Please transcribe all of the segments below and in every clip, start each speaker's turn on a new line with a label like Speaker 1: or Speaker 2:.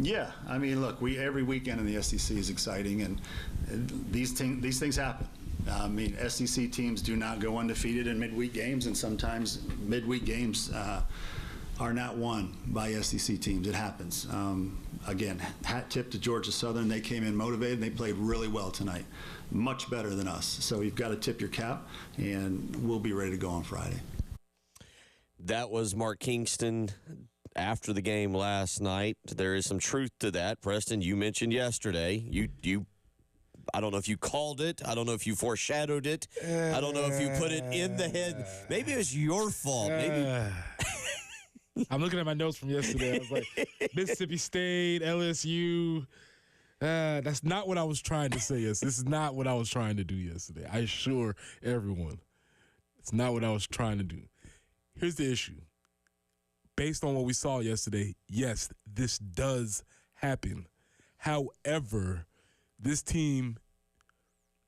Speaker 1: Yeah, I mean, look, every weekend in the SEC is exciting, and these things happen. I mean, SEC teams do not go undefeated in midweek games, and sometimes midweek games are not won by SEC teams. It happens. Again, hat tip to Georgia Southern. They came in motivated, and they played really well tonight, much better than us. So you've got to tip your cap, and we'll be ready to go on Friday.
Speaker 2: That was Mark Kingston after the game last night. There is some truth to that. Preston, you mentioned yesterday. You I don't know if you called it. I don't know if you foreshadowed it. I don't know if you put it in the head. Maybe it was your fault. Maybe.
Speaker 3: I'm looking at my notes from yesterday. I was like, Mississippi State, LSU. That's not what I was trying to say. Yes, this is not what I was trying to do yesterday. I assure everyone, it's not what I was trying to do. Here's the issue. Based on what we saw yesterday, yes, this does happen. However, this team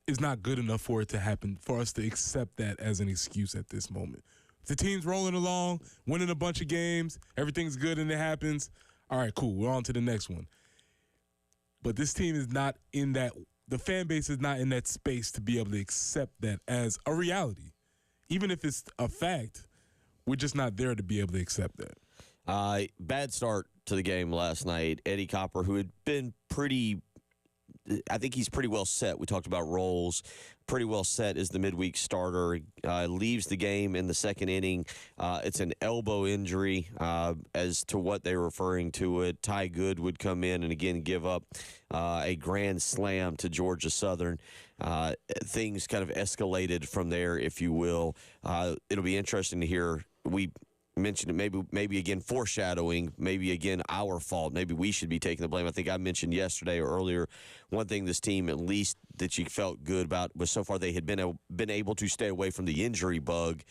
Speaker 3: is not good enough for it to happen, for us to accept that as an excuse at this moment. If the team's rolling along, winning a bunch of games, everything's good and it happens, all right, cool, we're on to the next one. But this team is not in that, the fan base is not in that space to be able to accept that as a reality. Even if it's a fact, we're just not there to be able to accept that.
Speaker 2: Bad start to the game last night. Eddie Copper, who had been I think he's pretty well set. We talked about roles. Pretty well set as the midweek starter. Leaves the game in the second inning. It's an elbow injury as to what they're referring to it. Ty Good would come in and, again, give up a grand slam to Georgia Southern. Things kind of escalated from there, if you will. It'll be interesting to hear. We mentioned it, maybe again foreshadowing, maybe again our fault. Maybe we should be taking the blame. I think I mentioned yesterday or earlier, one thing this team at least that you felt good about was so far they had been able to stay away from the injury bug.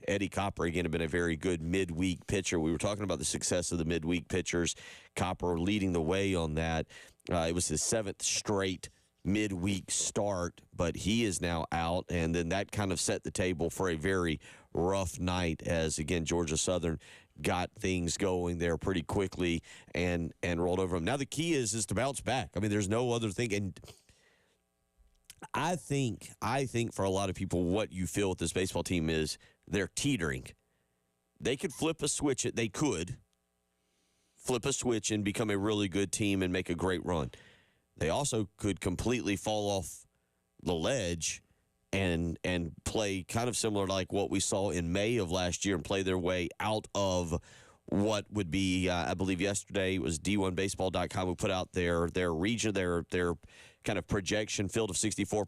Speaker 2: Eddie Copper, again, had been a very good midweek pitcher. We were talking about the success of the midweek pitchers. Copper leading the way on that. It was his 7th straight midweek start, but he is now out, and then that kind of set the table for a very rough night as, again, Georgia Southern got things going there pretty quickly and rolled over them. Now the key is to bounce back. I mean, there's no other thing, and I think for a lot of people what you feel with this baseball team is they're teetering. They could flip a switch. They could flip a switch and become a really good team and make a great run. They also could completely fall off the ledge and play kind of similar to like what we saw in May of last year and play their way out of what would be, I believe yesterday it was D1Baseball.com who put out their region, their kind of projection, field of 64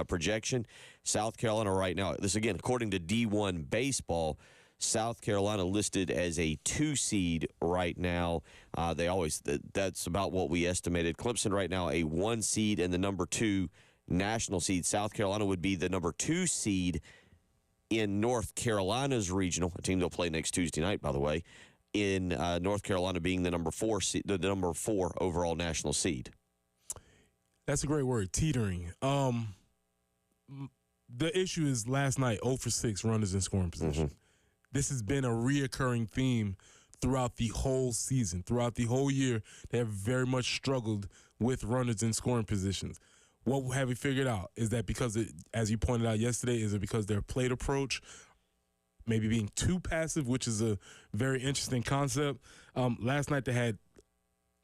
Speaker 2: projection. South Carolina right now, this again, according to D1 Baseball, South Carolina listed as a 2 seed right now. That's about what we estimated. Clemson right now a 1 seed and the number 2 national seed. South Carolina would be the number 2 seed in North Carolina's regional, a team they'll play next Tuesday night, by the way, in North Carolina being the number 4 overall national seed.
Speaker 3: That's a great word, teetering. The issue is last night, 0 for 6 runners in scoring position. Mm-hmm. This has been a reoccurring theme throughout the whole season. Throughout the whole year, they have very much struggled with runners in scoring positions. What have we figured out? Is that because, as you pointed out yesterday, is it because their plate approach, maybe being too passive, which is a very interesting concept? Last night they had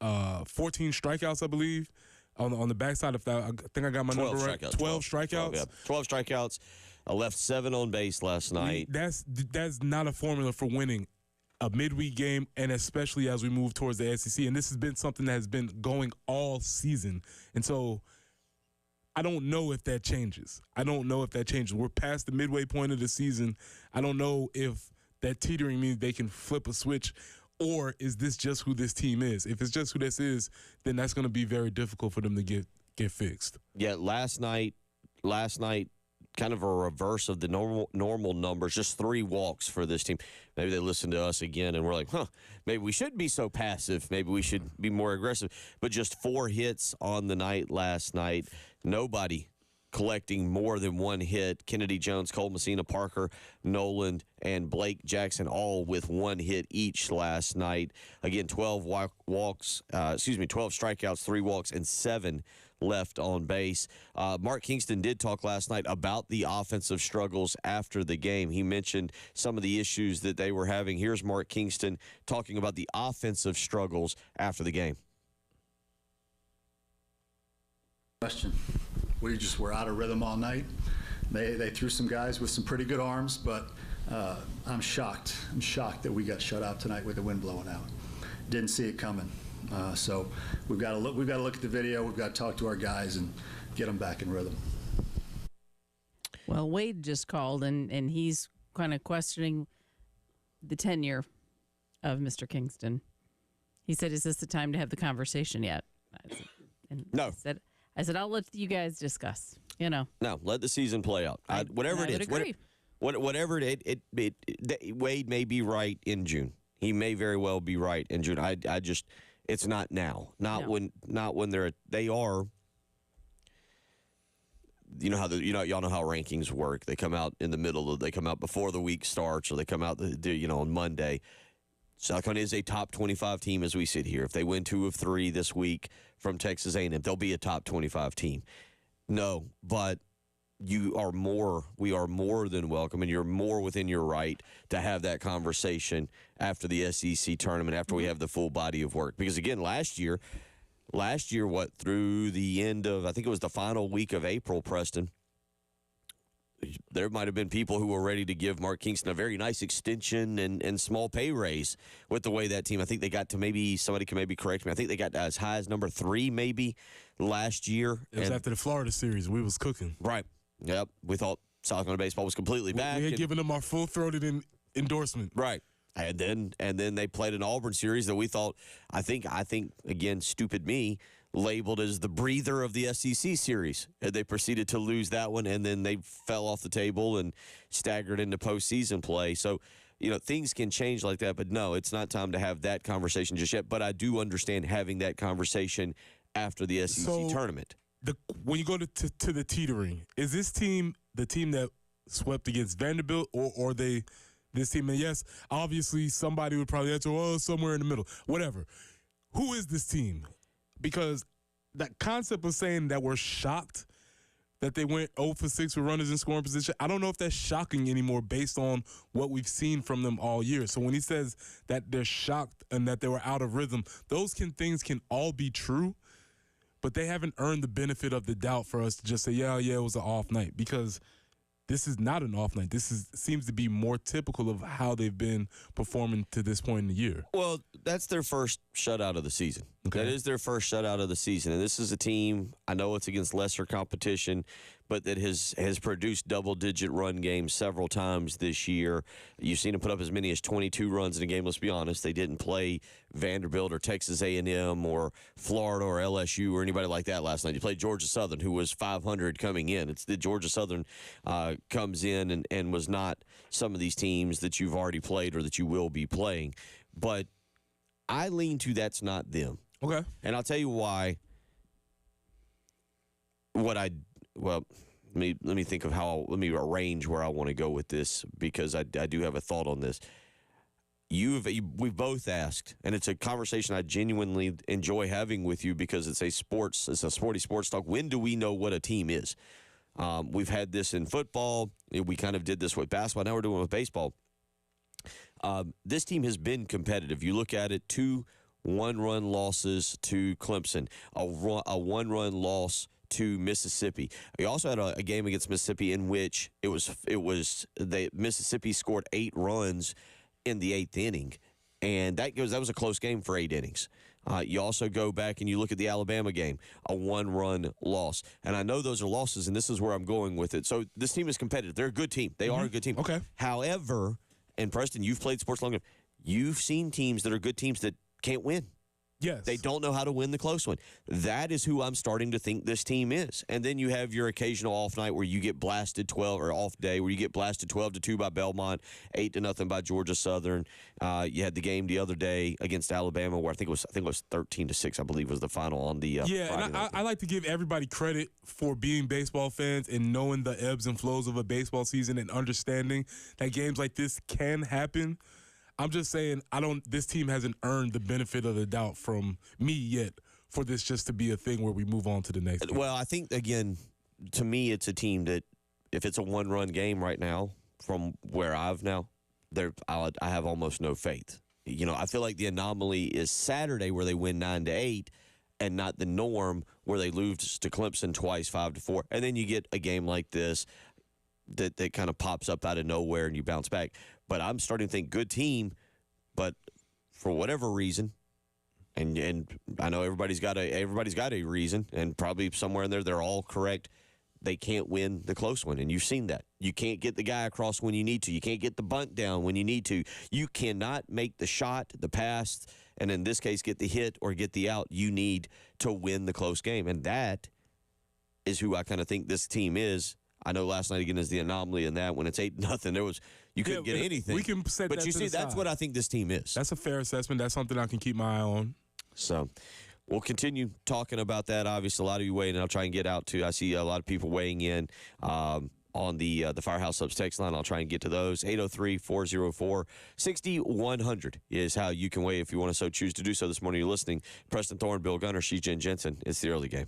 Speaker 3: 14 strikeouts, I believe. On the backside of that, I think I got my number right. 12 strikeouts. 12
Speaker 2: strikeouts. I left 7 on base last night.
Speaker 3: That's not a formula for winning a midweek game, and especially as we move towards the SEC. And this has been something that has been going all season. And so I don't know if that changes. We're past the midway point of the season. I don't know if that teetering means they can flip a switch, or is this just who this team is? If it's just who this is, then that's going to be very difficult for them to get fixed.
Speaker 2: Yeah, last night, kind of a reverse of the normal numbers, just 3 walks for this team. Maybe they listened to us again and we're like, maybe we shouldn't be so passive. Maybe we should be more aggressive. But just 4 hits on the night last night. Nobody collecting more than one hit. Kennedy Jones, Cole Messina, Parker Noland, and Blake Jackson all with one hit each last night. Again, 12 strikeouts, 3 walks, and 7 left on base. Mark Kingston did talk last night about the offensive struggles after the game. He mentioned some of the issues that they were having. Here's Mark Kingston talking about the offensive struggles after the game.
Speaker 1: Question. We just were out of rhythm all night. They threw some guys with some pretty good arms, but I'm shocked. I'm shocked that we got shut out tonight with the wind blowing out. Didn't see it coming. So we've got to look at the video. We've got to talk to our guys and get them back in rhythm.
Speaker 4: Well, Wade just called, and he's kind of questioning the tenure of Mr. Kingston. He said, "Is this the time to have the conversation yet?"
Speaker 2: No.
Speaker 4: I said, "I'll let you guys discuss." No,
Speaker 2: let the season play out. Whatever it is, whatever Wade may be right in June. He may very well be right in June. I just. It's not now. When they are. You know how y'all know how rankings work. They come out in the middle they come out before the week starts, or they come out on Monday. South Carolina is a top 25 team as we sit here. If they win 2 of 3 this week from Texas A&M, they'll be a top 25 team. No, but we are more than welcome, and you're more within your right to have that conversation after the SEC tournament, after we have the full body of work. Because, again, last year, through the end of, I think it was the final week of April, Preston, there might have been people who were ready to give Mark Kingston a very nice extension and small pay raise with the way that team. I think they got to somebody can maybe correct me. I think they got as high as number 3 maybe last year.
Speaker 3: It was after the Florida series. We was cooking.
Speaker 2: Right. Yep. We thought South Carolina baseball was completely back.
Speaker 3: We had given them our full-throated endorsement.
Speaker 2: Right. And then they played an Auburn series that we thought, I think again, stupid me, labeled as the breather of the SEC series. And they proceeded to lose that one, and then they fell off the table and staggered into postseason play. So, things can change like that. But no, it's not time to have that conversation just yet. But I do understand having that conversation after the SEC tournament.
Speaker 3: When you go to the teetering, is this team the team that swept against Vanderbilt, or this team? And yes, obviously somebody would probably answer, somewhere in the middle. Whatever. Who is this team? Because that concept of saying that we're shocked that they went 0 for 6 with runners in scoring position, I don't know if that's shocking anymore based on what we've seen from them all year. So when he says that they're shocked and that they were out of rhythm, those things can all be true. But they haven't earned the benefit of the doubt for us to just say, yeah, it was an off night, because this is not an off night. This seems to be more typical of how they've been performing to this point in the year.
Speaker 2: Well, that's their first shutout of the season. Okay. That is their first shutout of the season. And this is a team, I know it's against lesser competition, but that has produced double-digit run games several times this year. You've seen them put up as many as 22 runs in a game. Let's be honest, they didn't play Vanderbilt or Texas A&M or Florida or LSU or anybody like that last night. You played Georgia Southern, who was 500 coming in. It's the Georgia Southern comes in and was not some of these teams that you've already played or that you will be playing. But I lean to that's not them.
Speaker 3: Okay.
Speaker 2: And I'll tell you why. Let me think of let me arrange where I want to go with this, because I do have a thought on this. We've both asked, and it's a conversation I genuinely enjoy having with you, because it's a sporty sports talk. When do we know what a team is? We've had this in football. We kind of did this with basketball. Now we're doing it with baseball. This team has been competitive. You look at it, 2 one-run losses to Clemson, a 1-run loss to Mississippi. We also had a game against Mississippi in which Mississippi scored 8 runs in the 8th inning, and that was a close game for 8 innings. You also go back and you look at the Alabama game, a 1-run loss. And I know those are losses, and this is where I'm going with it. So this team is competitive. They're a good team. They are a good team.
Speaker 3: Okay.
Speaker 2: However, and Preston, you've played sports long enough. You've seen teams that are good teams that can't win.
Speaker 3: Yes.
Speaker 2: They don't know how to win the close one. That is who I'm starting to think this team is. And then you have your occasional off night where you get blasted 12, or off day where you get blasted 12-2 by Belmont, 8-0 by Georgia Southern. You had the game the other day against Alabama where I think it was 13-6, I believe, was the final on the
Speaker 3: Yeah,
Speaker 2: Friday
Speaker 3: and
Speaker 2: night.
Speaker 3: I like to give everybody credit for being baseball fans and knowing the ebbs and flows of a baseball season and understanding that games like this can happen. I'm just saying this team hasn't earned the benefit of the doubt from me yet for this just to be a thing where we move on to the next game.
Speaker 2: Well, I think, again, to me, it's a team that if it's a one-run game right now from where I have almost no faith. You know, I feel like the anomaly is Saturday where they win 9-8 and not the norm where they lose to Clemson twice, 5-4. And then you get a game like this that kind of pops up out of nowhere and you bounce back. But I'm starting to think good team, but for whatever reason, and I know everybody's got a reason, and probably somewhere in there they're all correct. They can't win the close one, and you've seen that. You can't get the guy across when you need to. You can't get the bunt down when you need to. You cannot make the shot, the pass, and in this case get the hit or get the out. You need to win the close game, and that is who I kind of think this team is. I know last night again is the anomaly in that when it's 8-0, you couldn't get anything.
Speaker 3: We can set
Speaker 2: but
Speaker 3: that
Speaker 2: you
Speaker 3: to
Speaker 2: see,
Speaker 3: the
Speaker 2: that's
Speaker 3: side.
Speaker 2: what I think this team is.
Speaker 3: That's a fair assessment. That's something I can keep my eye on.
Speaker 2: So we'll continue talking about that. Obviously, a lot of you waiting. I'll try and get out to. I see a lot of people weighing in on the Firehouse Subs text line. I'll try and get to those. 803-404-6100 is how you can weigh if you want to so choose to do so this morning. You're listening. Preston Thorne, Bill Gunner, she's Jen Jensen. It's the early game.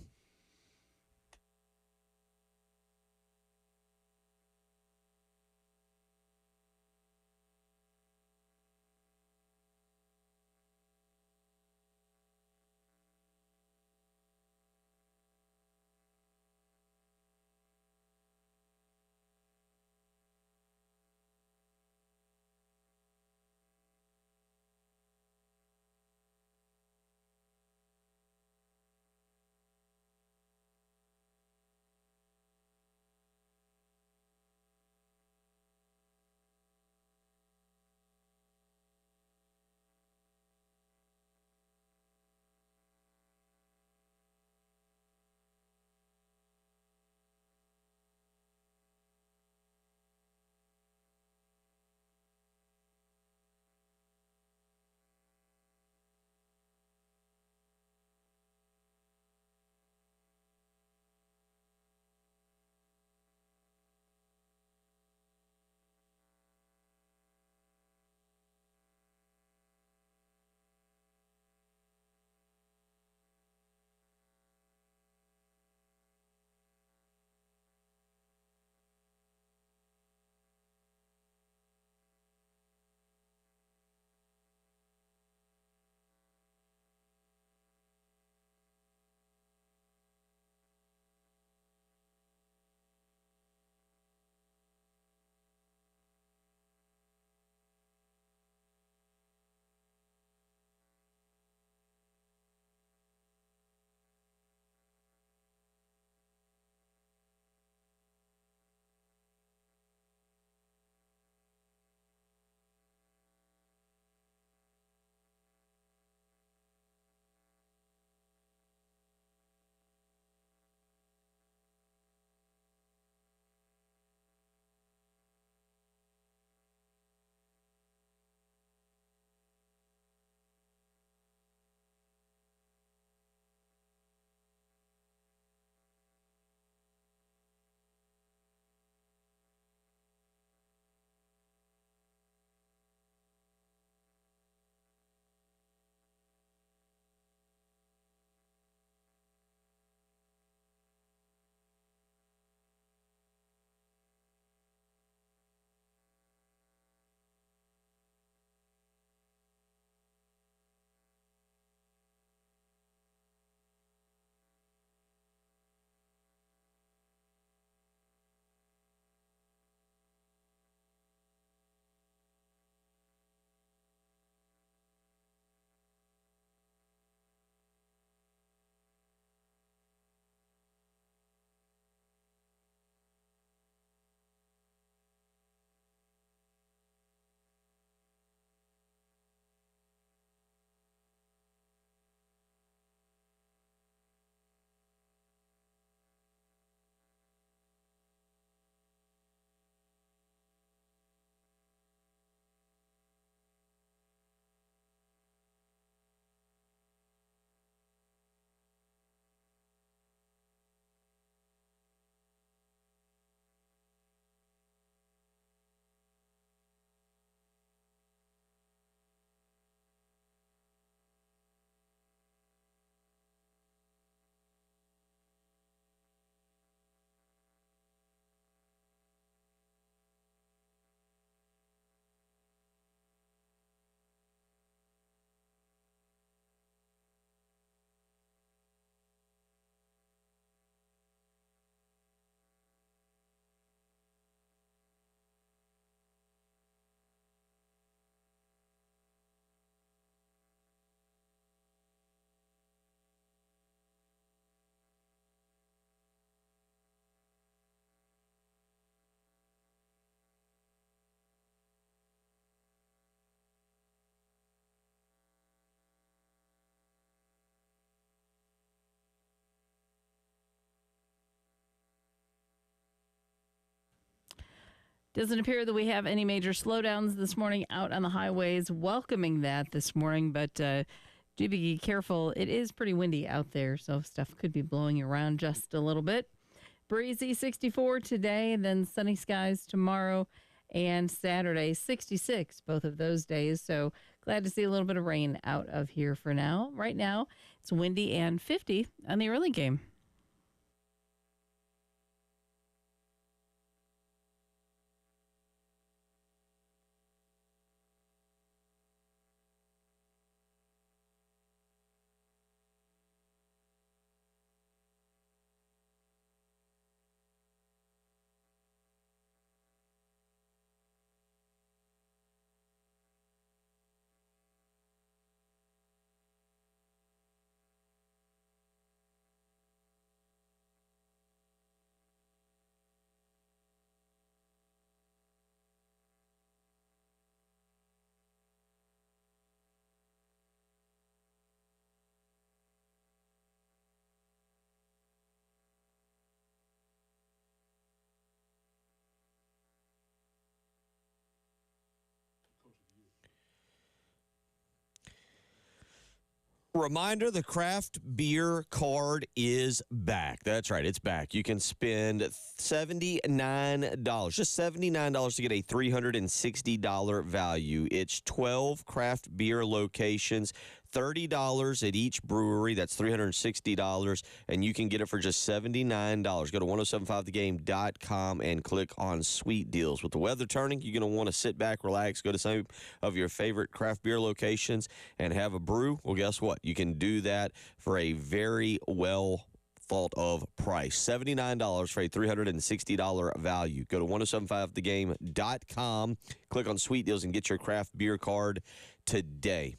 Speaker 4: Doesn't appear that we have any major slowdowns this morning out on the highways. Welcoming that this morning, but do be careful. It is pretty windy out there, so stuff could be blowing around just a little bit. Breezy 64 today, then sunny skies tomorrow and Saturday 66, both of those days. So glad to see a little bit of rain out of here for now. Right now, it's windy and 50 on the early game.
Speaker 2: Reminder, the craft beer card is back. That's right, it's back. You can spend $79, just $79 to get a $360 value. It's 12 craft beer locations, $30 at each brewery. That's $360, and you can get it for just $79. Go to 1075thegame.com and click on Sweet Deals. With the weather turning, you're going to want to sit back, relax, go to some of your favorite craft beer locations and have a brew. Well, guess what? You can do that for a very well thought of price. $79 for a $360 value. Go to 1075thegame.com, click on Sweet Deals, and get your craft beer card today.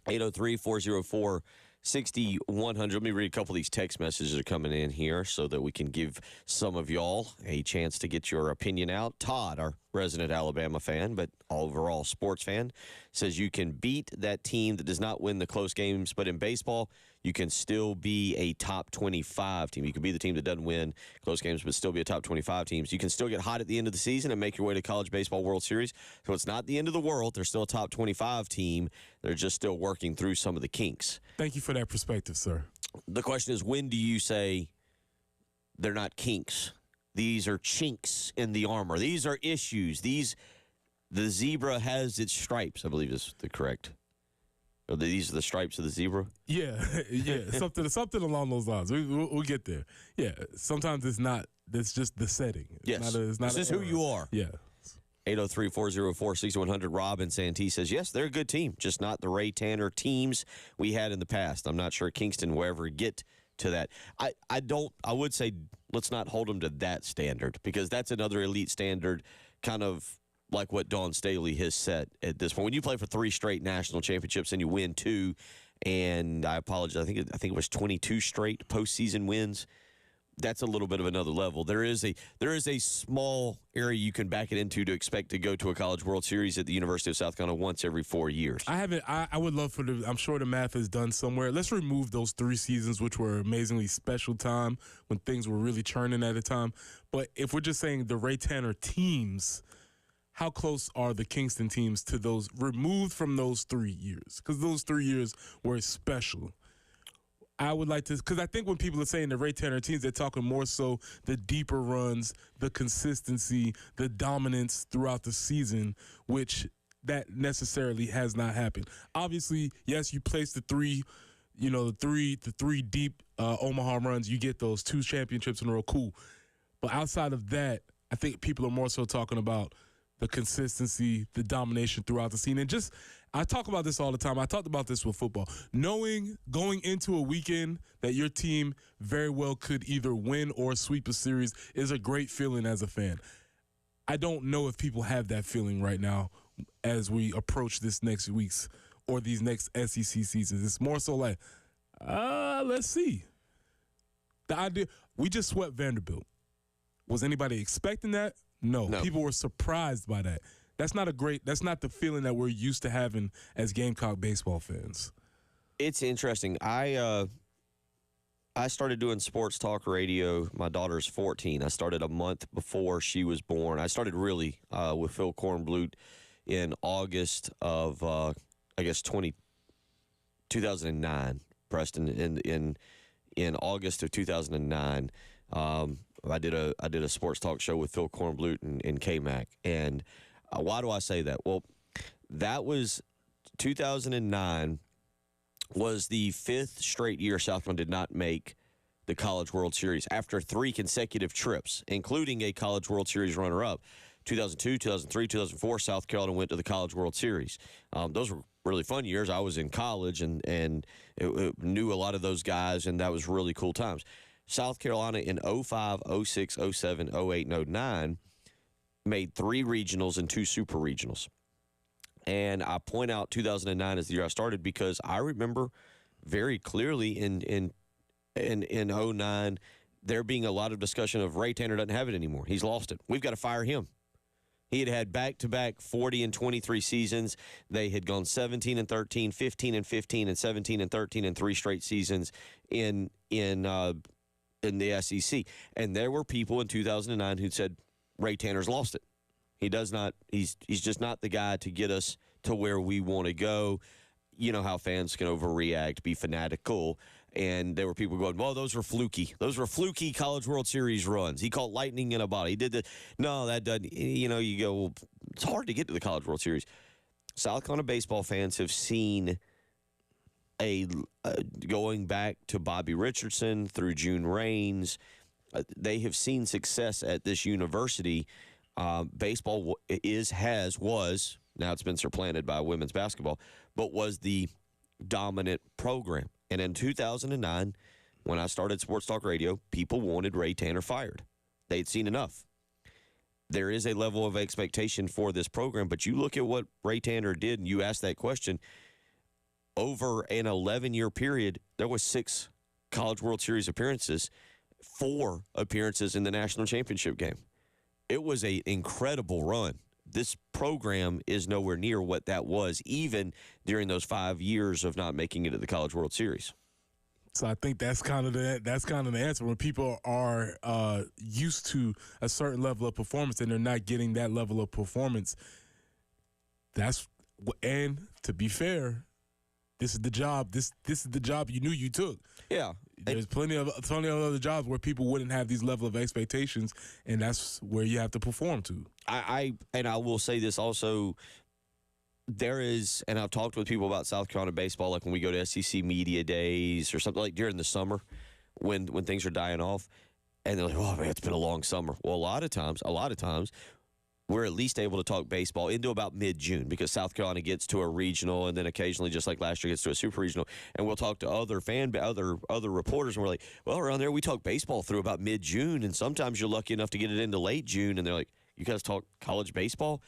Speaker 2: 803-404-6100. Let me read a couple of these text messages that are coming in here so that we can give some of y'all a chance to get your opinion out. Todd, our resident Alabama fan, but overall sports fan, says you can beat that team that does not win the close games, but in baseball, you can still be a top 25 team. You can be the team that doesn't win close games, but still be a top 25 team. So you can still get hot at the end of the season and make your way to College Baseball World Series. So it's not the end of the world. They're still a top 25 team. They're just still working through some of the kinks.
Speaker 3: Thank you for that perspective, sir.
Speaker 2: The question is, when do you say they're not kinks? These are chinks in the armor. These are issues. The zebra has its stripes, I believe is the correct. Or these are the stripes of the zebra?
Speaker 3: Yeah, something along those lines. We'll get there. Yeah, sometimes it's not. It's just the setting.
Speaker 2: Yes,
Speaker 3: it's not
Speaker 2: this is who you are.
Speaker 3: Yeah.
Speaker 2: 803-404-6100. Rob in Santee says, yes, they're a good team, just not the Ray Tanner teams we had in the past. I'm not sure Kingston will ever get to that. I would say let's not hold them to that standard, because that's another elite standard, kind of like what Dawn Staley has set at this point. When you play for 3 straight national championships and you win 2, and I apologize, I think it was 22 straight postseason wins, that's a little bit of another level. There is a small area you can back it into to expect to go to a College World Series at the University of South Carolina once every 4 years.
Speaker 3: I would love I'm sure the math is done somewhere. Let's remove those 3 seasons, which were amazingly special time when things were really churning at a time. But if we're just saying the Ray Tanner teams, how close are the Kingston teams to those removed from those 3 years? Because those 3 years were special. I would like to, because I think when people are saying the Ray Tanner teams, they're talking more so the deeper runs, the consistency, the dominance throughout the season, which that necessarily has not happened. Obviously, yes, you place the 3 deep Omaha runs, you get those 2 championships in a row, cool. But outside of that, I think people are more so talking about the consistency, the domination throughout the season. And just, I talk about this all the time. I talked about this with football. Knowing going into a weekend that your team very well could either win or sweep a series is a great feeling as a fan. I don't know if people have that feeling right now as we approach this next week's or these next SEC seasons. It's more so like, let's see. The idea, we just swept Vanderbilt. Was anybody expecting that? No. People were surprised by that. That's not the feeling that we're used to having as Gamecock baseball fans.
Speaker 2: It's interesting. I started doing sports talk radio. My daughter's 14. I started a month before she was born. I started really with Phil Kornblut in August of, 2009, Preston. In August of 2009, I did a sports talk show with Phil Kornblut in KMAC. And why do I say that? Well, that was 2009 was the 5th straight year South Carolina did not make the College World Series after 3 consecutive trips, including a College World Series runner-up. 2002, 2003, 2004, South Carolina went to the College World Series. Those were really fun years. I was in college and knew a lot of those guys, and that was really cool times. South Carolina in 05, 06, 07, 08, and 09 made 3 regionals and 2 super regionals. And I point out 2009 as the year I started because I remember very clearly in 09 there being a lot of discussion of Ray Tanner doesn't have it anymore. He's lost it. We've got to fire him. He had back-to-back 40 and 23 seasons. They had gone 17 and 13, 15 and 15, and 17 and 13 in 3 straight seasons in the SEC. And there were people in 2009 who said Ray Tanner's lost it. He does not. He's just not the guy to get us to where we want to go. You know how fans can overreact, be fanatical, and there were people going, "Well, those were fluky. Those were fluky College World Series runs. He caught lightning in a bottle. He did the no, that doesn't." You know, you go, well, it's hard to get to the College World Series. South Carolina baseball fans have seen going back to Bobby Richardson through June Raines. They have seen success at this university. Baseball was, now it's been supplanted by women's basketball, but was the dominant program. And in 2009, when I started Sports Talk Radio, people wanted Ray Tanner fired. They'd seen enough. There is a level of expectation for this program, but you look at what Ray Tanner did, and you ask that question, over an 11-year period, there was 6 College World Series appearances, 4 appearances in the national championship game. It was an incredible run. This program is nowhere near what that was, even during those 5 years of not making it to the College World Series.
Speaker 3: So I think that's kind of the answer. When people are used to a certain level of performance and they're not getting that level of performance, and to be fair, this is the job. This is the job you knew you took. Yeah. There's plenty of other jobs where people wouldn't have these level of expectations, and that's where you have to perform to.
Speaker 2: I will say this also. There is, and I've talked with people about South Carolina baseball, like when we go to SEC media days or something like during the summer when things are dying off, and they're like, "Oh man, it's been a long summer." Well, a lot of times, we're at least able to talk baseball into about mid-June because South Carolina gets to a regional and then occasionally, just like last year, gets to a super regional. And we'll talk to other reporters, and we're like, well, around there we talk baseball through about mid-June, and sometimes you're lucky enough to get it into late June, and they're like, you guys talk college baseball?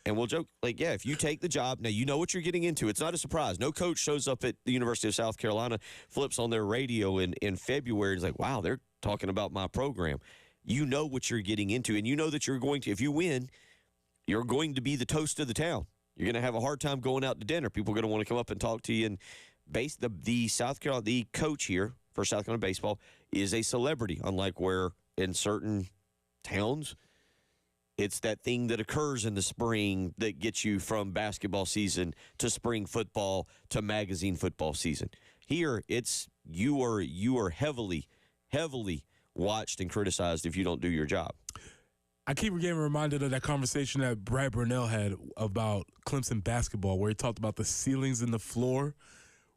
Speaker 2: And we'll joke, like, yeah, if you take the job, now you know what you're getting into. It's not a surprise. No coach shows up at the University of South Carolina, flips on their radio in February, and is like, wow, they're talking about my program. You know what you're getting into, and you know that you're going to, if you win, you're going to be the toast of the town. You're going to have a hard time going out to dinner. People are going to want to come up and talk to you. And the coach here for South Carolina baseball is a celebrity, unlike where in certain towns, it's that thing that occurs in the spring that gets you from basketball season to spring football to magazine football season. Here, it's you are heavily, heavily watched and criticized if you don't do your job.
Speaker 3: I keep getting reminded of that conversation that Brad Burnell had about Clemson basketball, where he talked about the ceilings and the floor,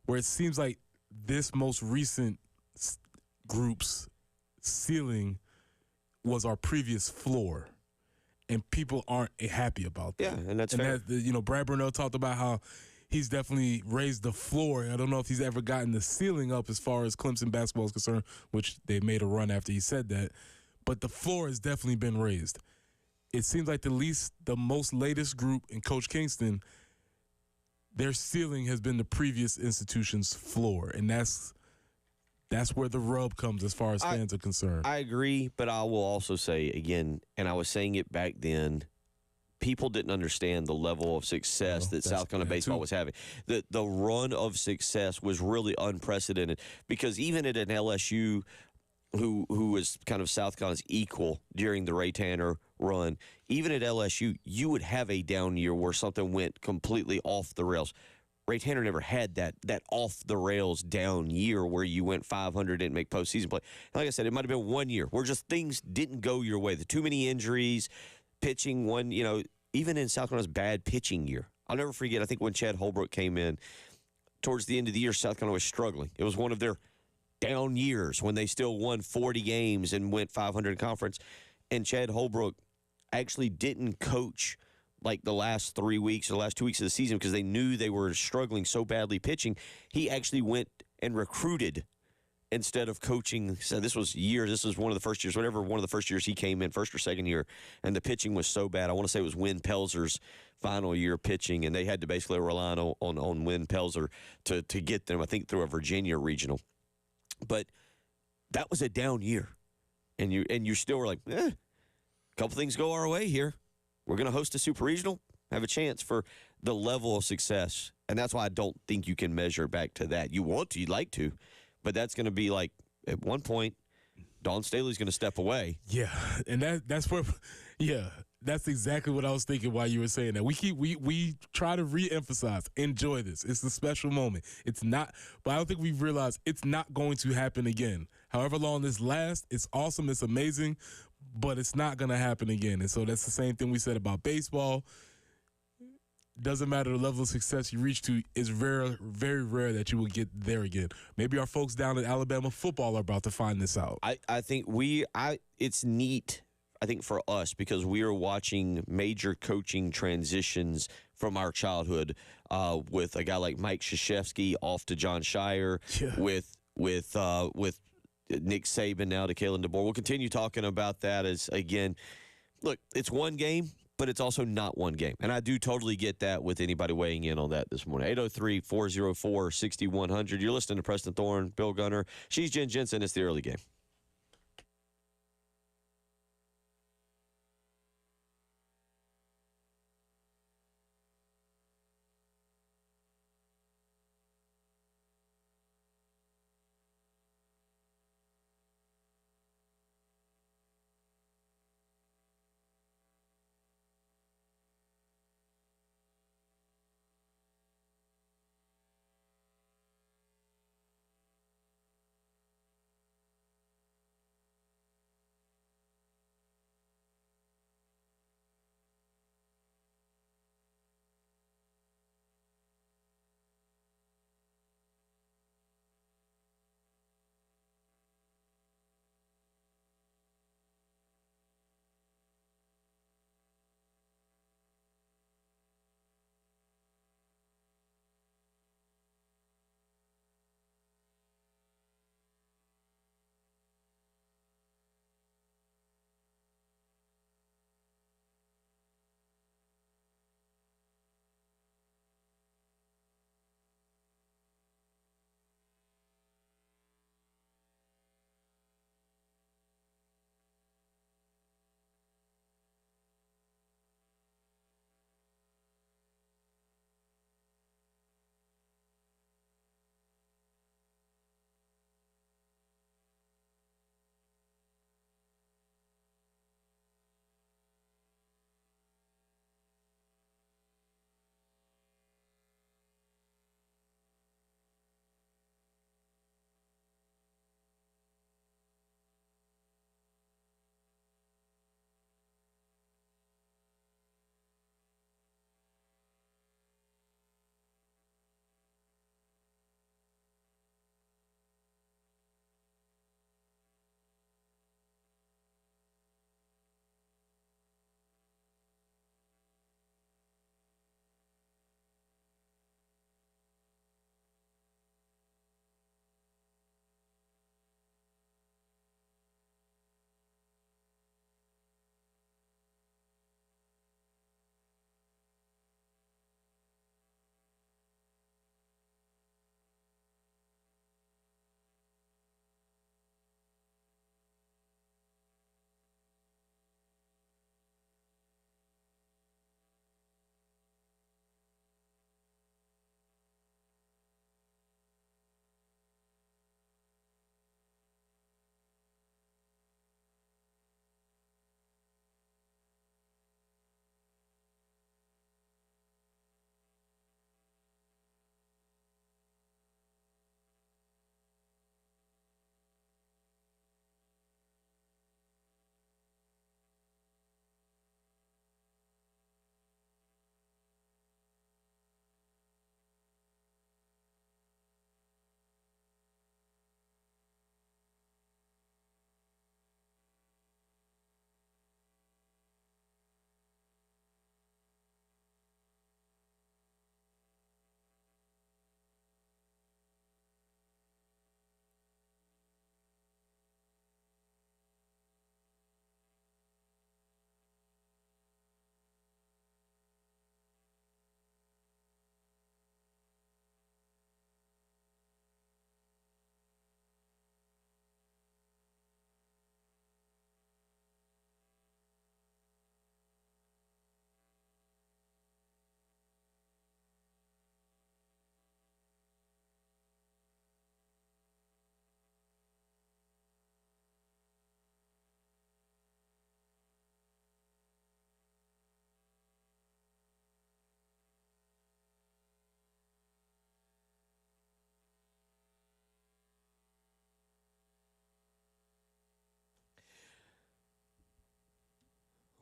Speaker 3: where it seems like this most recent group's ceiling was our previous floor, and people aren't happy about that.
Speaker 2: Yeah, and that's fair.
Speaker 3: Brad Burnell talked about how he's definitely raised the floor. I don't know if he's ever gotten the ceiling up as far as Clemson basketball is concerned, which they made a run after he said that. But the floor has definitely been raised. It seems like the most latest group in Coach Kingston, their ceiling has been the previous institution's floor, and that's where the rub comes as far as fans are concerned.
Speaker 2: I agree, but I will also say again, and I was saying it back then, people didn't understand the level of success that South Carolina baseball was having. The run of success was really unprecedented because even at an LSU who was kind of South Carolina's equal during the Ray Tanner run, even at LSU, you would have a down year where something went completely off the rails. Ray Tanner never had that off the rails down year where you went 500, didn't make postseason play. Like I said, it might have been 1 year where just things didn't go your way. The too many injuries, pitching even in South Carolina's bad pitching year. I'll never forget, I think when Chad Holbrook came in, towards the end of the year, South Carolina was struggling. It was one of their down years when they still won 40 games and went 500 in conference. And Chad Holbrook actually didn't coach like the last 3 weeks or the last 2 weeks of the season because they knew they were struggling so badly pitching. He actually went and recruited instead of coaching. So this was one of the first years, one of the first years he came in, first or second year, and the pitching was so bad. I want to say it was Win Pelzer's final year pitching, and they had to basically rely on Win Pelzer to get them, I think, through a Virginia regional. But that was a down year, and you still were like, a couple things go our way here. We're going to host a super regional, have a chance for the level of success, and that's why I don't think you can measure back to that. You want to, you'd like to, but that's going to be like at one point, Dawn Staley's going to step away.
Speaker 3: Yeah, and that's where, that's exactly what I was thinking while you were saying that. We try to re-emphasize, enjoy this. It's a special moment. It's not, but I don't think we've realized it's not going to happen again. However long this lasts, it's awesome, it's amazing, but it's not going to happen again. And so that's the same thing we said about baseball. Doesn't matter the level of success you reach to, it's very, very rare that you will get there again. Maybe our folks down at Alabama football are about to find this out.
Speaker 2: I think it's neat, I think, for us because we are watching major coaching transitions from our childhood with a guy like Mike Krzyzewski off to John Shire, with Nick Saban now to Kalen DeBoer. We'll continue talking about that as, again, look, it's one game, but it's also not one game. And I do totally get that with anybody weighing in on that this morning. 803-404-6100. You're listening to Preston Thorne, Bill Gunner. She's Jen Jensen. It's the early game.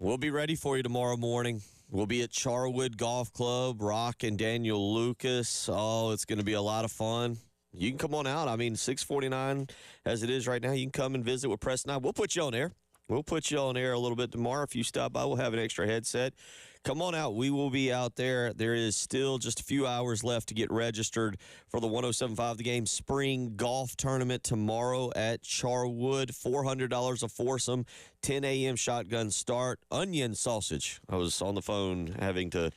Speaker 2: We'll be ready for you tomorrow morning. We'll be at Charwood Golf Club, Rock and Daniel Lucas. Oh, it's going to be a lot of fun. You can come on out. I mean, 6:49 as it is right now. You can come and visit with Preston and I. We'll put you on air. We'll put you on air a little bit tomorrow. If you stop by, we'll have an extra headset. Come on out. We will be out there. There is still just a few hours left to get registered for the 107.5 The Game Spring Golf Tournament tomorrow at Charwood. $400 a foursome, 10 a.m. shotgun start. Onion sausage. I was on the phone having to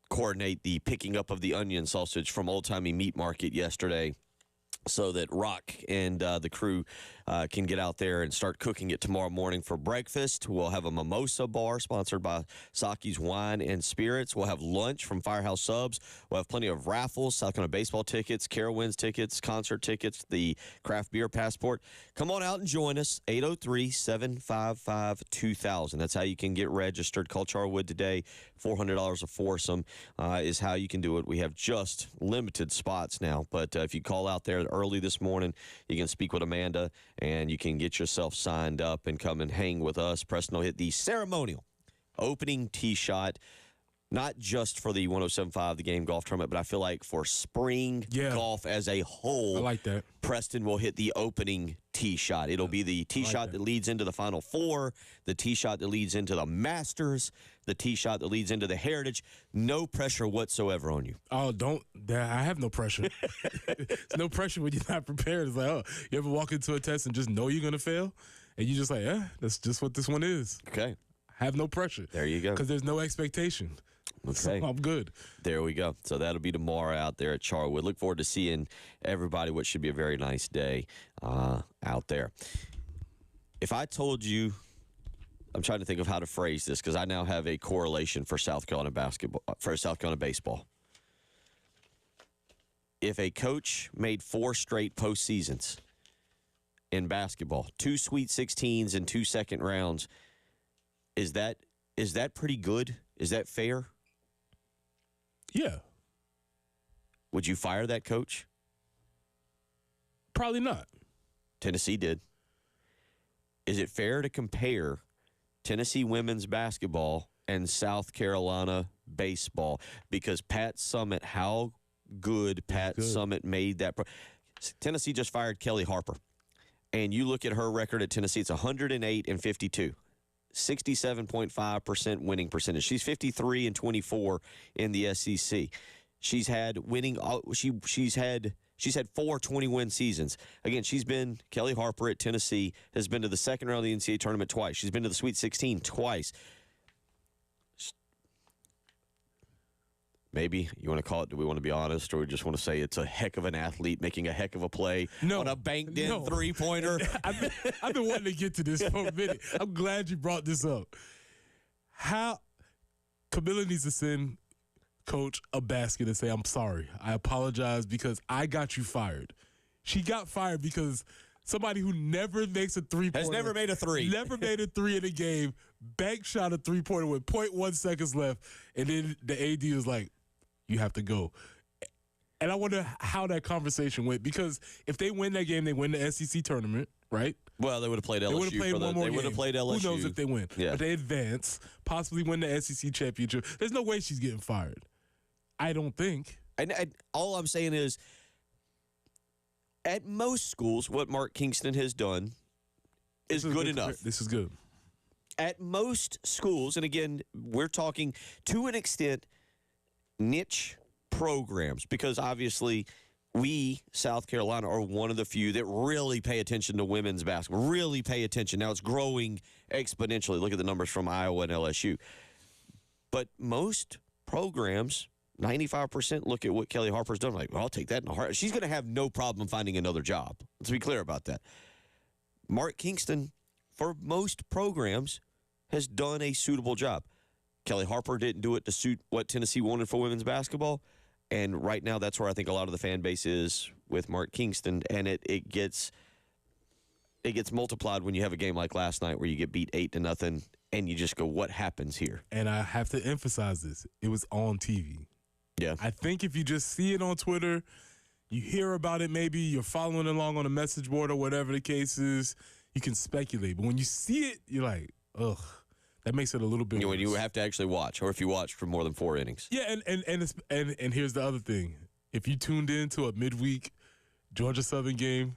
Speaker 2: coordinate the picking up of the onion sausage from Old Timey Meat Market yesterday, so that Rock and the crew can get out there and start cooking it tomorrow morning for breakfast. We'll have a mimosa bar sponsored by Saki's Wine and Spirits. We'll have lunch from Firehouse Subs. We'll have plenty of raffles, South Carolina baseball tickets, Carowinds tickets, concert tickets, the craft beer passport. Come on out and join us, 803-755-2000. That's how you can get registered. Call Charwood today. $400 a foursome is how you can do it. We have just limited spots now, but if you call out there early this morning, you can speak with Amanda, and you can get yourself signed up and come and hang with us. Preston will hit the ceremonial opening tee shot, not just for the 107.5 The Game Golf Tournament, but I feel like for spring golf as a whole.
Speaker 3: I like that.
Speaker 2: Preston will hit the opening tee shot. It'll be the tee shot that leads into the Final Four, the tee shot that leads into the Masters, the tee shot that leads into the Heritage. No pressure whatsoever on you.
Speaker 3: Oh, I have no pressure. It's no pressure when you're not prepared. It's like, oh, you ever walk into a test and just know you're going to fail? And you just like, that's just what this one is.
Speaker 2: Okay.
Speaker 3: Have no pressure.
Speaker 2: There you go.
Speaker 3: Because there's no expectation.
Speaker 2: Okay.
Speaker 3: So I'm good.
Speaker 2: There we go. So that'll be tomorrow out there at Charwood. Look forward to seeing everybody, what should be a very nice day out there. If I told you, I'm trying to think of how to phrase this because I now have a correlation for South Carolina basketball, for South Carolina baseball. If a coach made 4 straight postseasons in basketball, 2 Sweet 16s and 2 second rounds, is that pretty good? Is that fair?
Speaker 3: Yeah.
Speaker 2: Would you fire that coach?
Speaker 3: Probably not.
Speaker 2: Tennessee did. Is it fair to compare Tennessee women's basketball and South Carolina baseball? Because Pat Summitt, how good Pat Summitt made that. Tennessee just fired Kelly Harper. And you look at her record at Tennessee, it's 108-52. 67.5% winning percentage. She's 53-24 in the SEC. She's had winning. She's had 4 20-win seasons. Again, Kelly Harper at Tennessee has been to the second round of the NCAA tournament twice. She's been to the Sweet 16 twice. Maybe you want to call it, do we want to be honest, or we just want to say it's a heck of an athlete making a heck of a play on a banked-in three-pointer?
Speaker 3: I've been wanting to get to this for a minute. I'm glad you brought this up. Camilla needs to send Coach a basket and say, I'm sorry. I apologize because I got you fired. She got fired because somebody who never makes a three-pointer.
Speaker 2: Has never made a three.
Speaker 3: Never made a three in a game. Bank shot a three-pointer with 0.1 seconds left. And then the AD was like, you have to go. And I wonder how that conversation went, because if they win that game, they win the SEC tournament, right?
Speaker 2: Well, they would have played LSU.
Speaker 3: They would have played one more game.
Speaker 2: They would have played LSU.
Speaker 3: Who knows if they win?
Speaker 2: Yeah.
Speaker 3: But they advance, possibly win the SEC championship. There's no way she's getting fired. I don't think.
Speaker 2: And all I'm saying is, at most schools, what Mark Kingston has done is good enough.
Speaker 3: This is good.
Speaker 2: At most schools, and again, we're talking to an extent niche programs, because obviously we, South Carolina, are one of the few that really pay attention to women's basketball, really pay attention. Now it's growing exponentially. Look at the numbers from Iowa and LSU. But most programs, 95% look at what Kelly Harper's done. Like, well, I'll take that in a heart. She's going to have no problem finding another job. Let's be clear about that. Mark Kingston, for most programs, has done a suitable job. Kelly Harper didn't do it to suit what Tennessee wanted for women's basketball. And right now, that's where I think a lot of the fan base is with Mark Kingston. And it gets multiplied when you have a game like last night where you get beat 8-0, and you just go, what happens here?
Speaker 3: And I have to emphasize this. It was on TV.
Speaker 2: Yeah.
Speaker 3: I think if you just see it on Twitter, you hear about it maybe, you're following along on a message board or whatever the case is, you can speculate. But when you see it, you're like, ugh. That makes it a little bit
Speaker 2: When you
Speaker 3: worse.
Speaker 2: have to actually watch, or if you watched for more than 4 innings.
Speaker 3: Yeah, and here's the other thing. If you tuned in to a midweek Georgia Southern game,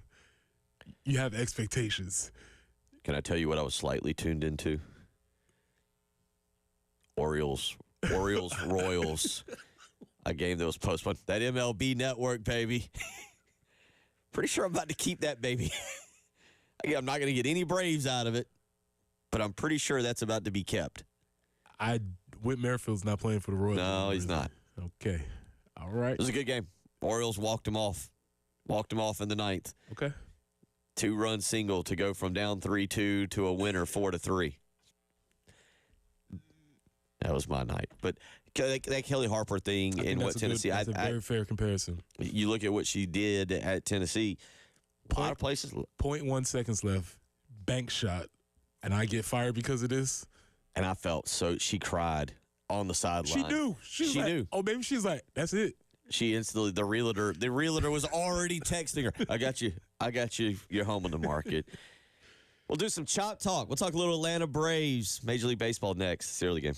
Speaker 3: you have expectations.
Speaker 2: Can I tell you what I was slightly tuned into? Orioles, Royals, a game that was postponed. That MLB network, baby. Pretty sure I'm about to keep that baby. I'm not going to get any Braves out of it, but I'm pretty sure that's about to be kept.
Speaker 3: Whit Merrifield's not playing for the Royals.
Speaker 2: No, he's not.
Speaker 3: Okay. All right.
Speaker 2: It was a good game. Orioles walked him off. Walked him off in the ninth.
Speaker 3: Okay.
Speaker 2: 2-run single to go from down 3-2 to a winner 4-3. That was my night. But that Kelly Harper thing in what Tennessee,
Speaker 3: that's a very fair comparison.
Speaker 2: You look at what she did at Tennessee. A lot of places.
Speaker 3: 0.1 seconds left. Bank shot. And I get fired because of this.
Speaker 2: And I felt so. She cried on the sideline.
Speaker 3: She knew. She knew. Oh, maybe she's like, that's it.
Speaker 2: She instantly, the realtor was already texting her. I got you. You're home on the market. We'll do some chop talk. We'll talk a little Atlanta Braves, Major League Baseball next. It's the early game.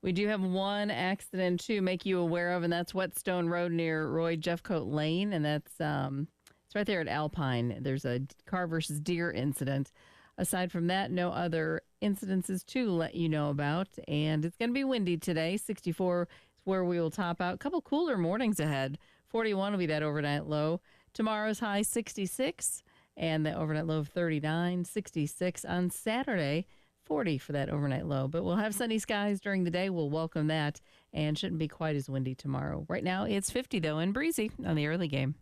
Speaker 4: We do have one accident to make you aware of, and that's Whetstone Road near Roy Jeffcoat Lane, and that's It's right there at Alpine. There's a car versus deer incident. Aside from that, no other incidences to let you know about. And it's going to be windy today. 64 is where we will top out. A couple cooler mornings ahead. 41 will be that overnight low. Tomorrow's high 66 and the overnight low of 39. 66 on Saturday. 40 for that overnight low. But we'll have sunny skies during the day. We'll welcome that and shouldn't be quite as windy tomorrow. Right now it's 50, though, and breezy on the early game.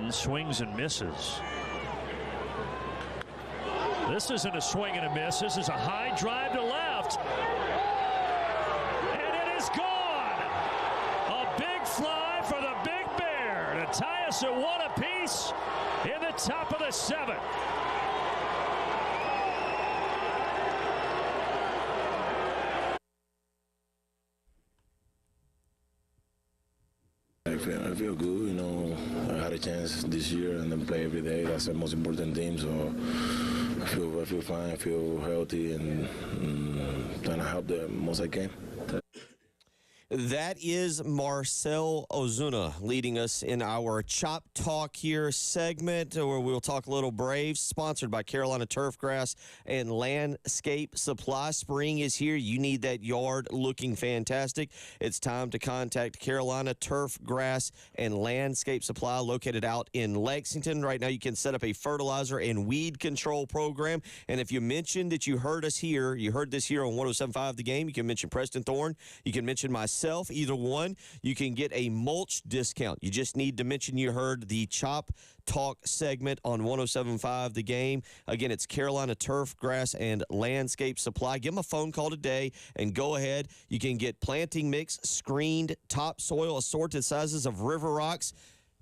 Speaker 5: Swings and misses. This isn't a swing and a miss. This is a high drive to left. And it is gone. A big fly for the Big Bear to tie us at 1 apiece in the top of the 7th.
Speaker 6: I feel good, you know. I had a chance this year and then play every day. That's the most important thing. So I feel fine. I feel healthy and trying to help the most I can.
Speaker 2: That is Marcell Ozuna leading us in our Chop Talk here segment where we'll talk a little Braves, sponsored by Carolina Turfgrass and Landscape Supply. Spring is here. You need that yard looking fantastic. It's time to contact Carolina Turfgrass and Landscape Supply, located out in Lexington. Right now you can set up a fertilizer and weed control program. And if you mentioned that you heard us here, you heard this here on 107.5 The Game, you can mention Preston Thorne, you can mention myself, either one, you can get a mulch discount. You just need to mention you heard the Chop Talk segment on 107.5 The Game. Again, it's Carolina Turf, Grass, and Landscape Supply. Give them a phone call today and go ahead. You can get planting mix, screened topsoil, assorted sizes of river rocks.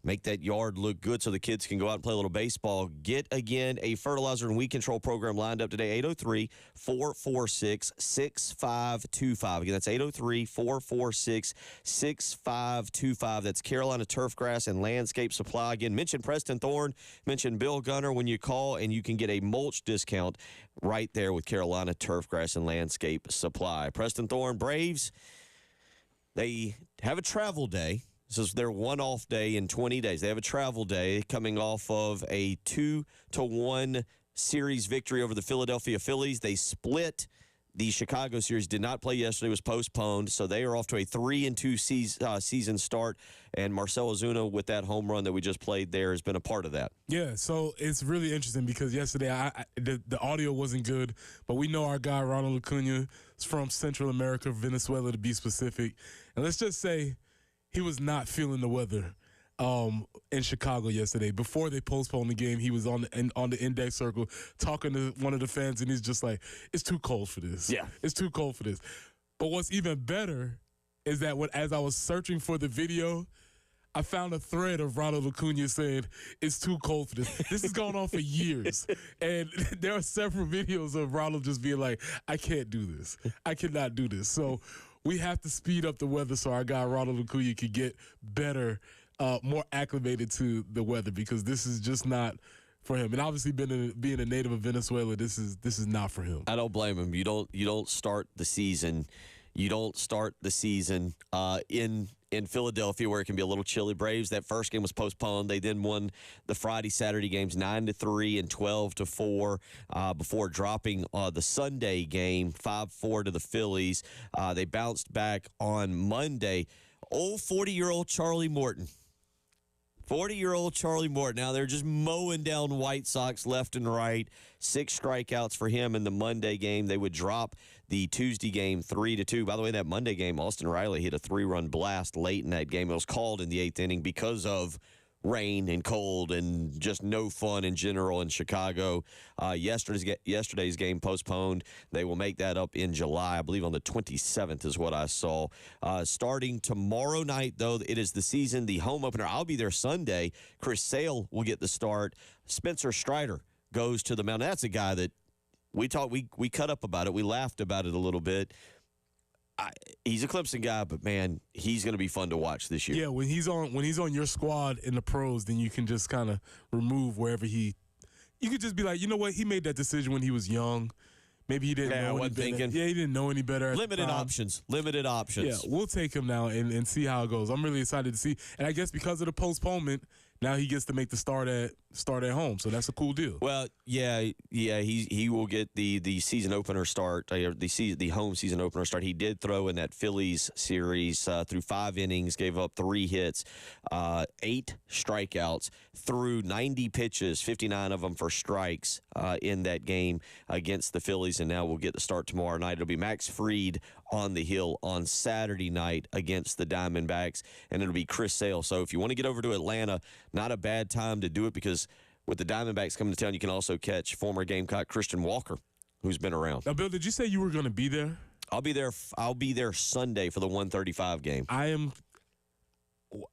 Speaker 2: Make that yard look good so the kids can go out and play a little baseball. Get, again, a fertilizer and weed control program lined up today, 803-446-6525. Again, that's 803-446-6525. That's Carolina Turfgrass and Landscape Supply. Again, mention Preston Thorne, mention Bill Gunner when you call, and you can get a mulch discount right there with Carolina Turfgrass and Landscape Supply. Preston Thorne, Braves, they have a travel day. This is their one off day in 20 days. They have a travel day coming off of a 2-1 series victory over the Philadelphia Phillies. They split. The Chicago series did not play yesterday, was postponed, so they are off to a 3-2 season start. And Marcell Ozuna, with that home run that we just played there, has been a part of that.
Speaker 3: Yeah, so it's really interesting because yesterday the audio wasn't good, but we know our guy Ronald Acuna is from Central America, Venezuela to be specific. And let's just say he was not feeling the weather in Chicago yesterday. Before they postponed the game, he was on the index circle talking to one of the fans, and he's just like, it's too cold for this.
Speaker 2: Yeah.
Speaker 3: It's too cold for this. But what's even better is that as I was searching for the video, I found a thread of Ronald Acuna saying, it's too cold for this. This has gone on for years. And there are several videos of Ronald just being like, I can't do this. I cannot do this. So we have to speed up the weather so our guy Ronald Acuna could get better, more acclimated to the weather, because this is just not for him. And obviously, being a native of Venezuela, this is not for him.
Speaker 2: I don't blame him. You don't start the season. You don't start the season in Philadelphia, where it can be a little chilly. Braves, that first game was postponed. They then won the Friday, Saturday games 9-3 and 12-4 before dropping the Sunday game 5-4 to the Phillies. They bounced back on Monday. Old 40-year-old Charlie Morton 40-year-old Charlie Morton. Now they're just mowing down White Sox left and right. 6 strikeouts for him in the Monday game. They would drop the Tuesday game 3-2. By the way, that Monday game, Austin Riley hit a 3-run blast late in that game. It was called in the 8th inning because of rain and cold and just no fun in general in Chicago. Yesterday's game postponed. They will make that up in July. I believe on the 27th is what I saw. Starting tomorrow night, though, it is the home opener. I'll be there Sunday. Chris Sale will get the start. Spencer Strider goes to the mound. That's a guy that we cut up about it. We laughed about it a little bit. He's a Clemson guy, but man, he's going to be fun to watch this year.
Speaker 3: Yeah, when he's on your squad in the pros, then you can just kind of remove wherever you could just be like, you know what, he made that decision when he was young. Maybe he didn't know any better. Yeah, he didn't know any better.
Speaker 2: Limited options.
Speaker 3: Yeah, we'll take him now and see how it goes. I'm really excited to see. And I guess because of the postponement, now he gets to make the start at home. So that's a cool deal.
Speaker 2: Well, yeah, he will get the season opener start, the home season opener start. He did throw in that Phillies series through 5 innings, gave up 3 hits, 8 strikeouts, threw 90 pitches, 59 of them for strikes in that game against the Phillies, and now we'll get the start tomorrow night. It'll be Max Fried on the hill on Saturday night against the Diamondbacks, and it'll be Chris Sale. So if you want to get over to Atlanta, not a bad time to do it because with the Diamondbacks coming to town, you can also catch former Gamecock Christian Walker, who's been around.
Speaker 3: Now, Bill, did you say you were going to be there?
Speaker 2: I'll be there Sunday for the 1:35 game.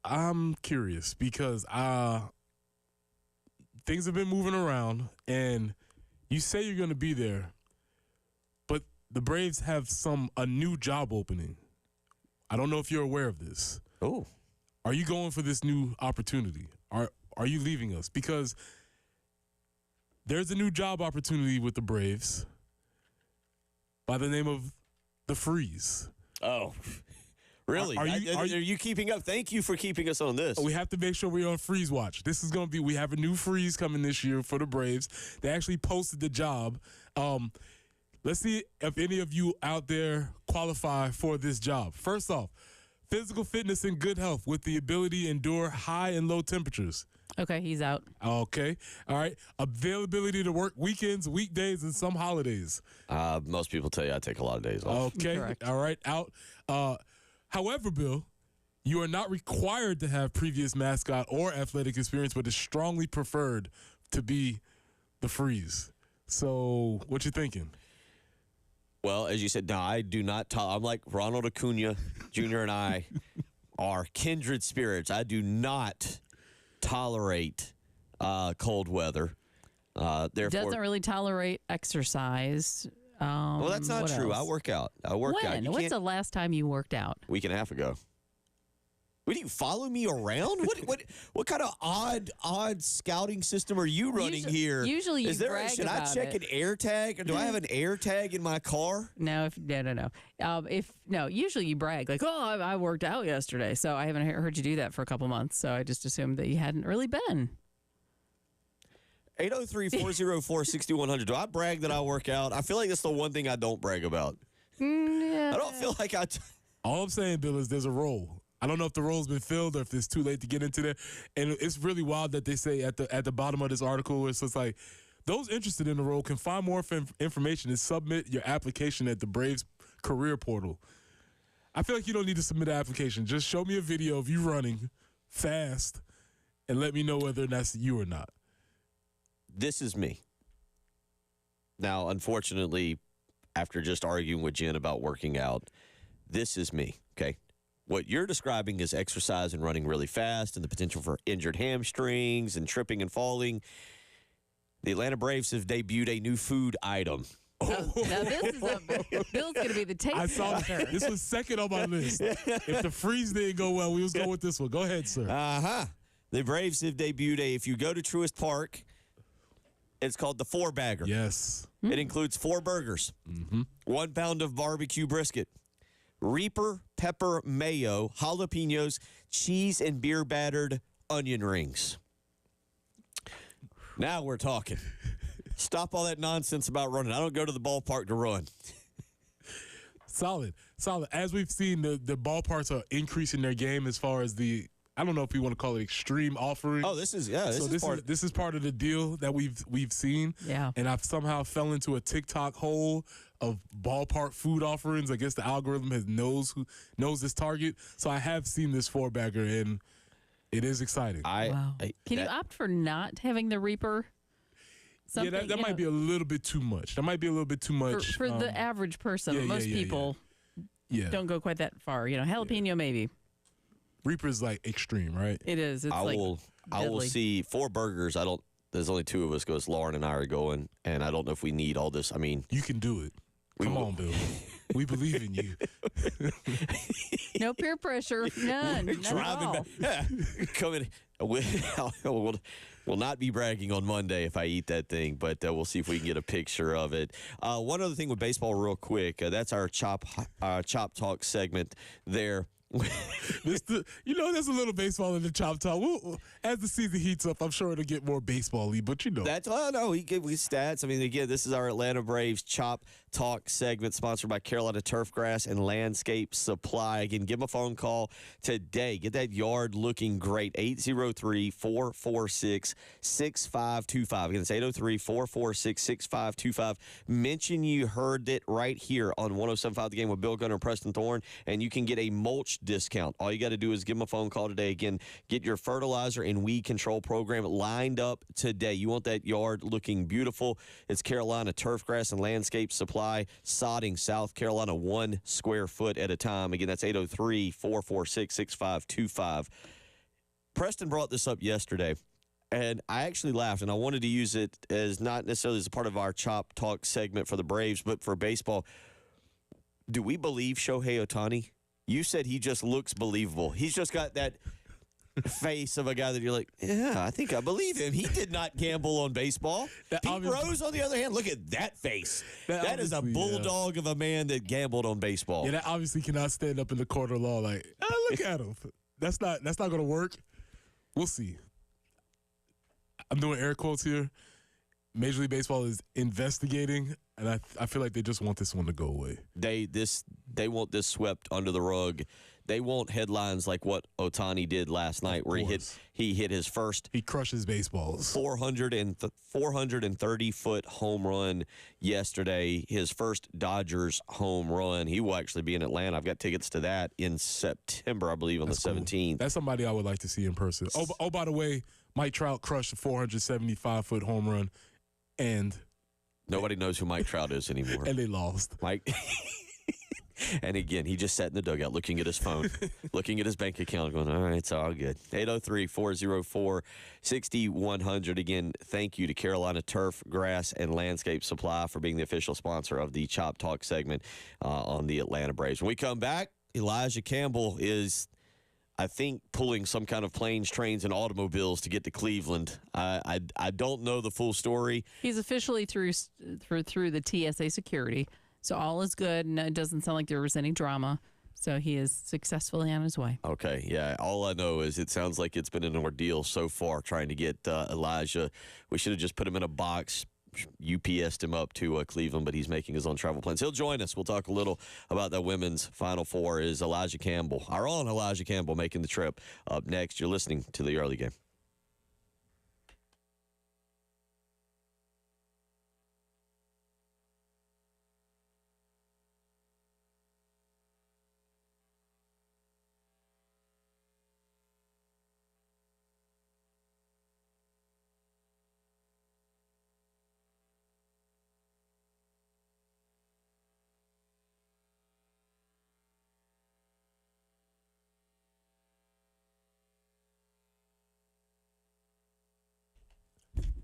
Speaker 3: I'm curious because things have been moving around, and you say you're going to be there, but the Braves have a new job opening. I don't know if you're aware of this.
Speaker 2: Oh.
Speaker 3: Are you going for this new opportunity? Are you leaving us? Because there's a new job opportunity with the Braves by the name of the Freeze.
Speaker 2: Oh, really? Are you keeping up? Thank you for keeping us on this.
Speaker 3: We have to make sure we're on Freeze watch. This is going to be, we have a new Freeze coming this year for the Braves. They actually posted the job. Let's see if any of you out there qualify for this job. First off, physical fitness and good health with the ability to endure high and low temperatures.
Speaker 4: Okay, he's out.
Speaker 3: Okay. All right. Availability to work weekends, weekdays, and some holidays.
Speaker 2: Most people tell you I take a lot of days off.
Speaker 3: Okay.
Speaker 4: Correct.
Speaker 3: All right. Out. However, Bill, you are not required to have previous mascot or athletic experience, but it's strongly preferred to be the Freeze. So what you thinking?
Speaker 2: Well, as you said, no, I do not. I'm like Ronald Acuna Jr. and I are kindred spirits. I do not tolerate cold weather. Therefore,
Speaker 4: Doesn't really tolerate exercise.
Speaker 2: Well, that's not true.
Speaker 4: Else?
Speaker 2: I work out. When?
Speaker 4: When's the last time you worked out?
Speaker 2: A week and a half ago. What do you follow me around? What kind of odd scouting system are you running here?
Speaker 4: Usually you brag
Speaker 2: should
Speaker 4: about
Speaker 2: I check
Speaker 4: it.
Speaker 2: an air tag? Or do I have an air tag in my car?
Speaker 4: No, no. Usually you brag like, oh, I worked out yesterday. So I haven't heard you do that for a couple months. So I just assumed that you hadn't really been.
Speaker 2: 803-404-6100. Do I brag that I work out? I feel like that's the one thing I don't brag about.
Speaker 4: Yeah.
Speaker 2: I don't feel like
Speaker 3: All I'm saying, Bill, is there's a role. I don't know if the role's been filled or if it's too late to get into there. And it's really wild that they say at the bottom of this article, it's just like, those interested in the role can find more information and submit your application at the Braves career portal. I feel like you don't need to submit an application. Just show me a video of you running fast and let me know whether that's you or not.
Speaker 2: This is me. Now, unfortunately, after just arguing with Jen about working out, this is me, okay? What you're describing is exercise and running really fast and the potential for injured hamstrings and tripping and falling. The Atlanta Braves have debuted a new food item.
Speaker 4: Now this is Bill's going to be the taste
Speaker 3: I saw
Speaker 4: tester.
Speaker 3: this was second on my list. If the Freeze didn't go well, we was going with this one. Go ahead, sir.
Speaker 2: The Braves have debuted if you go to Truist Park, it's called the 4-bagger.
Speaker 3: Yes.
Speaker 2: It includes 4 burgers, 1 pound of barbecue brisket, Reaper pepper mayo, jalapenos, cheese, and beer battered onion rings. Now we're talking. Stop all that nonsense about running. I don't go to the ballpark to run.
Speaker 3: Solid. As we've seen, the ballparks are increasing their game as far as the I don't know if you want to call it extreme offering.
Speaker 2: Oh, this is
Speaker 3: part of the deal that we've seen.
Speaker 4: Yeah.
Speaker 3: And I've somehow fell into a TikTok hole of ballpark food offerings. I guess the algorithm knows this target. So I have seen this four-bagger, and it is exciting.
Speaker 4: Wow. Can you opt for not having the Reaper?
Speaker 3: Yeah, that might be a little bit too much. That might be a little bit too much.
Speaker 4: For the average person, most people don't go quite that far. Jalapeno maybe.
Speaker 3: Reaper's like extreme, right?
Speaker 4: It is. It's
Speaker 2: I will see 4 burgers. There's only 2 of us because Lauren and I are going, and I don't know if we need all this. I mean,
Speaker 3: you can do it. Come on, Bill. We believe in you.
Speaker 4: No peer pressure. None.
Speaker 2: Driving back. Yeah. Coming. We'll not be bragging on Monday if I eat that thing, but we'll see if we can get a picture of it. One other thing with baseball real quick. That's our Chop Talk segment there.
Speaker 3: There's a little baseball in the Chop Talk. As the season heats up, I'm sure it'll get more baseball-y, but That's,
Speaker 2: we stats. I mean, again, this is our Atlanta Braves Chop Talk segment sponsored by Carolina Turfgrass and Landscape Supply. Again, give them a phone call today. Get that yard looking great. 803-446-6525. Again, it's 803-446-6525. Mention you heard it right here on 107.5 The Game with Bill Gunner and Preston Thorne, and you can get a mulch discount. All you got to do is give them a phone call today. Again, get your fertilizer and weed control program lined up today. You want that yard looking beautiful. It's Carolina Turfgrass and Landscape Supply, sodding South Carolina 1 square foot at a time. Again, that's 803-446-6525. Preston brought this up yesterday, and I actually laughed, and I wanted to use it as not necessarily as a part of our Chop Talk segment for the Braves, but for baseball. Do we believe Shohei Ohtani? You said he just looks believable. He's just got that face of a guy that you're like, yeah, I think I believe him. He did not gamble on baseball. Pete Rose, on the other hand, look at that face. That is a bulldog of a man that gambled on baseball.
Speaker 3: Yeah, that obviously cannot stand up in the court of law like, look at him. That's not going to work. We'll see. I'm doing air quotes here. Major League Baseball is investigating, and I feel like they just want this one to go away.
Speaker 2: They want this swept under the rug. They want headlines like what Ohtani did last night, where he hit his first.
Speaker 3: He crushes baseballs.
Speaker 2: 430-foot home run yesterday. His first Dodgers home run. He will actually be in Atlanta. I've got tickets to that in September, I believe, on the 17th.
Speaker 3: That's somebody I would like to see in person. Oh, by the way, Mike Trout crushed a 475-foot home run, and
Speaker 2: nobody knows who Mike Trout is anymore.
Speaker 3: And they lost.
Speaker 2: Mike. And again, he just sat in the dugout looking at his phone, looking at his bank account, going, all right, it's all good. 803-404-6100. Again, thank you to Carolina Turf, Grass, and Landscape Supply for being the official sponsor of the Chop Talk segment on the Atlanta Braves. When we come back, Elijah Campbell is, I think, pulling some kind of planes, trains, and automobiles to get to Cleveland. I don't know the full story.
Speaker 4: He's officially through the TSA security. So all is good, and it doesn't sound like there was any drama. So he is successfully on his way.
Speaker 2: Okay, yeah. All I know is it sounds like it's been an ordeal so far trying to get Elijah. We should have just put him in a box, UPS'd him up to Cleveland, but he's making his own travel plans. He'll join us. We'll talk a little about the women's Final Four. Is Elijah Campbell, our own Elijah Campbell, making the trip. Up next, you're listening to the Early Game.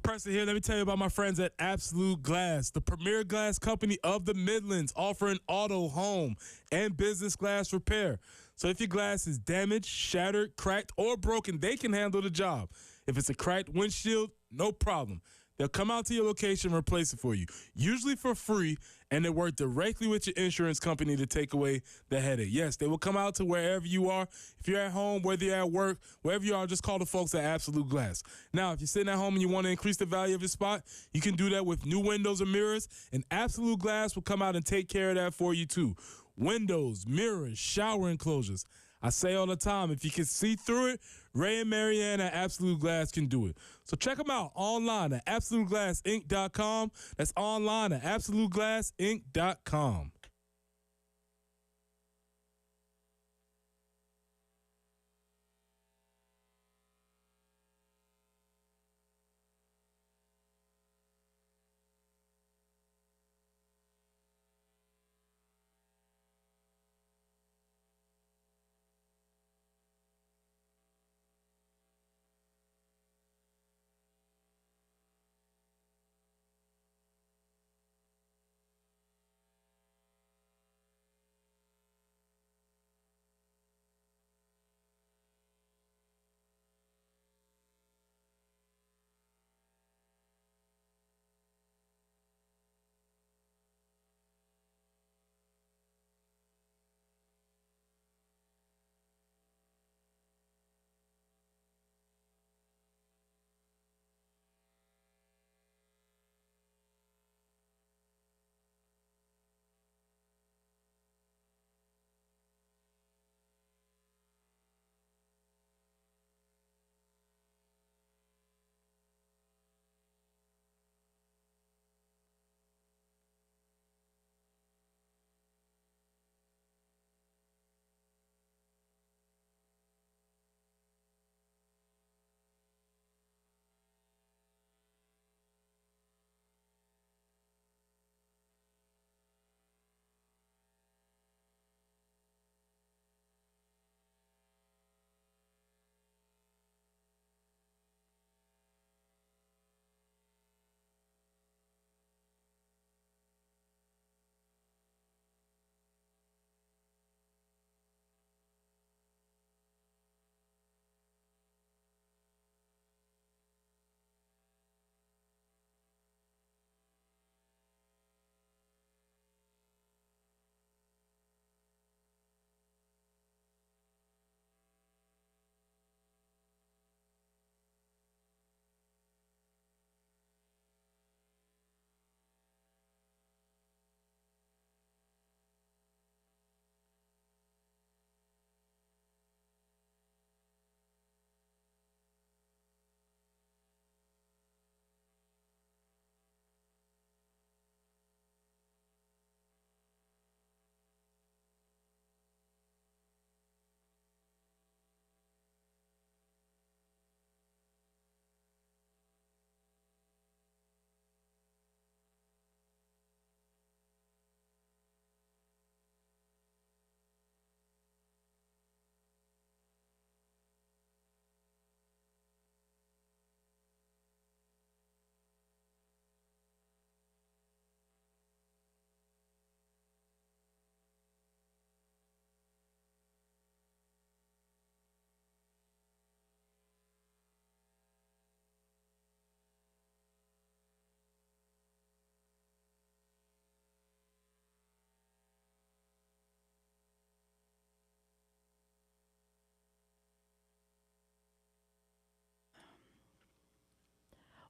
Speaker 3: Preston here. Let me tell you about my friends at Absolute Glass, the premier glass company of the Midlands, offering auto, home, and business glass repair. So if your glass is damaged, shattered, cracked, or broken, they can handle the job. If it's a cracked windshield, no problem. They'll come out to your location and replace it for you, usually for free, and they work directly with your insurance company to take away the headache. Yes, they will come out to wherever you are. If you're at home, whether you're at work, wherever you are, just call the folks at Absolute Glass. Now, if you're sitting at home and you want to increase the value of your spot, you can do that with new windows or mirrors, and Absolute Glass will come out and take care of that for you too. Windows, mirrors, shower enclosures. I say all the time, if you can see through it, Ray and Marianne at Absolute Glass can do it. So check them out online at AbsoluteGlassInc.com. That's online at AbsoluteGlassInc.com.